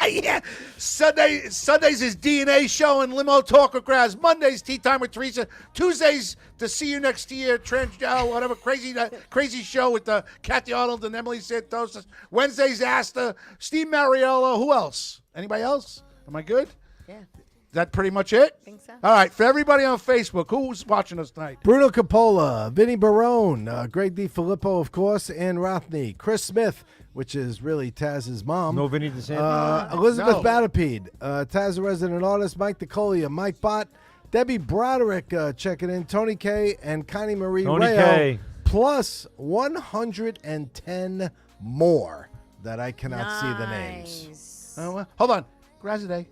Yeah. Sundays is DNA show and limo talk with Graz. Mondays tea time with Teresa. Tuesdays to see you next year. Whatever crazy show with Kathy Arnold and Emily Santos. Wednesdays Asta, Steve Mariello. Who else? Anybody else? Am I good? Yeah. Is that pretty much it? Think so. All right. For everybody on Facebook, who's watching us tonight? Bruno Capola, Vinny Barone, Greg DiFilippo, of course, Ann Rothney, Chris Smith, which is really Taz's mom. No Vinny DeSantis. Elizabeth No. Batapede, Taz the resident artist, Mike DeColia, Mike Bott, Debbie Broderick checking in. Tony K and Connie Marie Tony Rayo. K. Plus 110 more that I cannot see the names. Nice. Hold on. Grazia Day.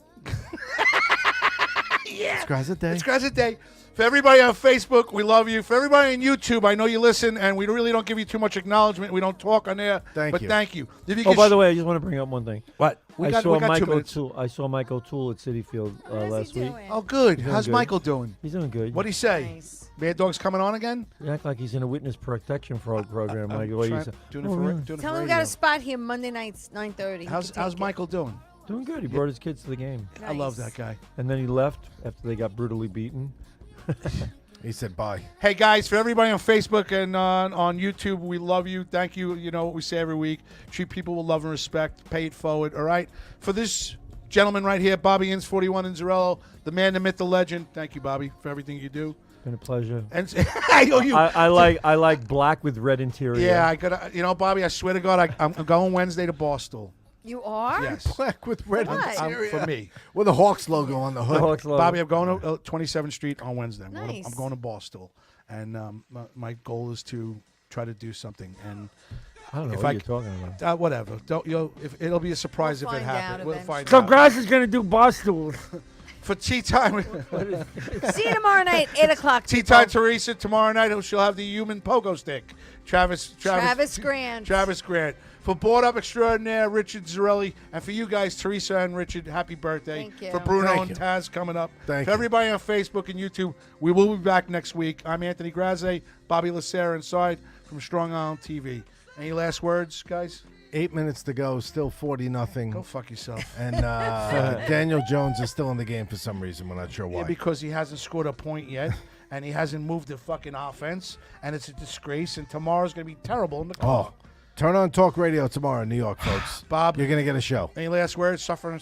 It's Grazia Day. It's Grazia Day. For everybody on Facebook, we love you. For everybody on YouTube, I know you listen, and we really don't give you too much acknowledgement. We don't talk on there. Thank you. Thank you. If you Oh, could by the way, I just want to bring up one thing. what? I We saw got Mike 2 minutes. O'Toole. I saw Mike O'Toole at Citi Field What is last he week. doing? Oh, good. doing How's good. Michael doing? He's doing good. What'd he say? Nice. Mad Dog's coming on again? He act like he's in a witness protection program. I'm like the way trying- he's doing it Oh, for really? doing it Tell for him we got radio. a spot here Monday nights, 9:30. He How's can take it. Michael doing? doing good. He brought his kids to the game, I love Nice. that guy. and then he left after they got brutally beaten. He said bye. Hey guys, for everybody on Facebook and on YouTube, we love you. Thank you. You know what we say every week. Treat people with love and respect. Pay it forward. All right. For this gentleman right here, Bobby Inns, 41 in Zarello, the man, the myth, the legend. Thank you, Bobby, for everything you do. Been a pleasure. And I owe you. I like black with red interior. Yeah, I gotta. You know, Bobby, I swear to God, I'm going Wednesday to Boston. You are? Yes. Black with red What? interior. For me, With a Hawks logo on the hood. Hawks logo. Bobby, I'm going to 27th Street on Wednesday. Nice. I'm going to Boston, and my goal is to try to do something. And I don't know if what I you're talking about. whatever, don't if it'll be a surprise We'll if it find happens. out We'll eventually. find So out. Grass is gonna do bar stools. For tea time. See you tomorrow night, 8 o'clock. Tea people. time, Teresa. Tomorrow night, she'll have the human pogo stick. Travis Grant. Travis Grant. For Board Up Extraordinaire, Richard Zarelli. And for you guys, Teresa and Richard, happy birthday. Thank you. For Bruno Thank and you. Taz coming up. Thank for you. everybody on Facebook and YouTube, we will be back next week. I'm Anthony Graze, Bobby Lacera inside from Strong Island TV. Any last words, guys? 8 minutes to go. Still 40-0. Go fuck yourself. And Daniel Jones is still in the game for some reason. We're not sure why. Yeah, because he hasn't scored a point yet, and he hasn't moved the fucking offense, and it's a disgrace, and tomorrow's going to be terrible in the car. Oh, turn on talk radio tomorrow in New York, folks. Bob, You're going to get a show. any last words? Suffering.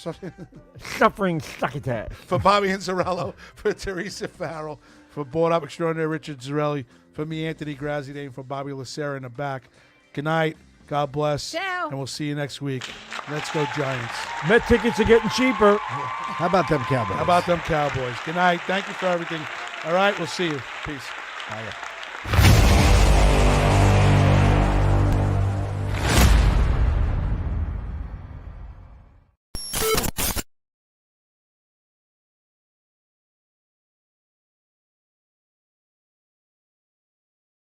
Suffering succotash. For Bobby Inzarello, for Teresa Farrell, for Board Up Extraordinary Richard Zarelli, for me, Anthony Grazzi, and for Bobby Lacera in the back. Good night. God bless. Ciao. And we'll see you next week. Let's go, Giants. Met tickets are getting cheaper. How about them Cowboys? How about them Cowboys? Good night. Thank you for everything. All right, we'll see you. Peace. Hiya.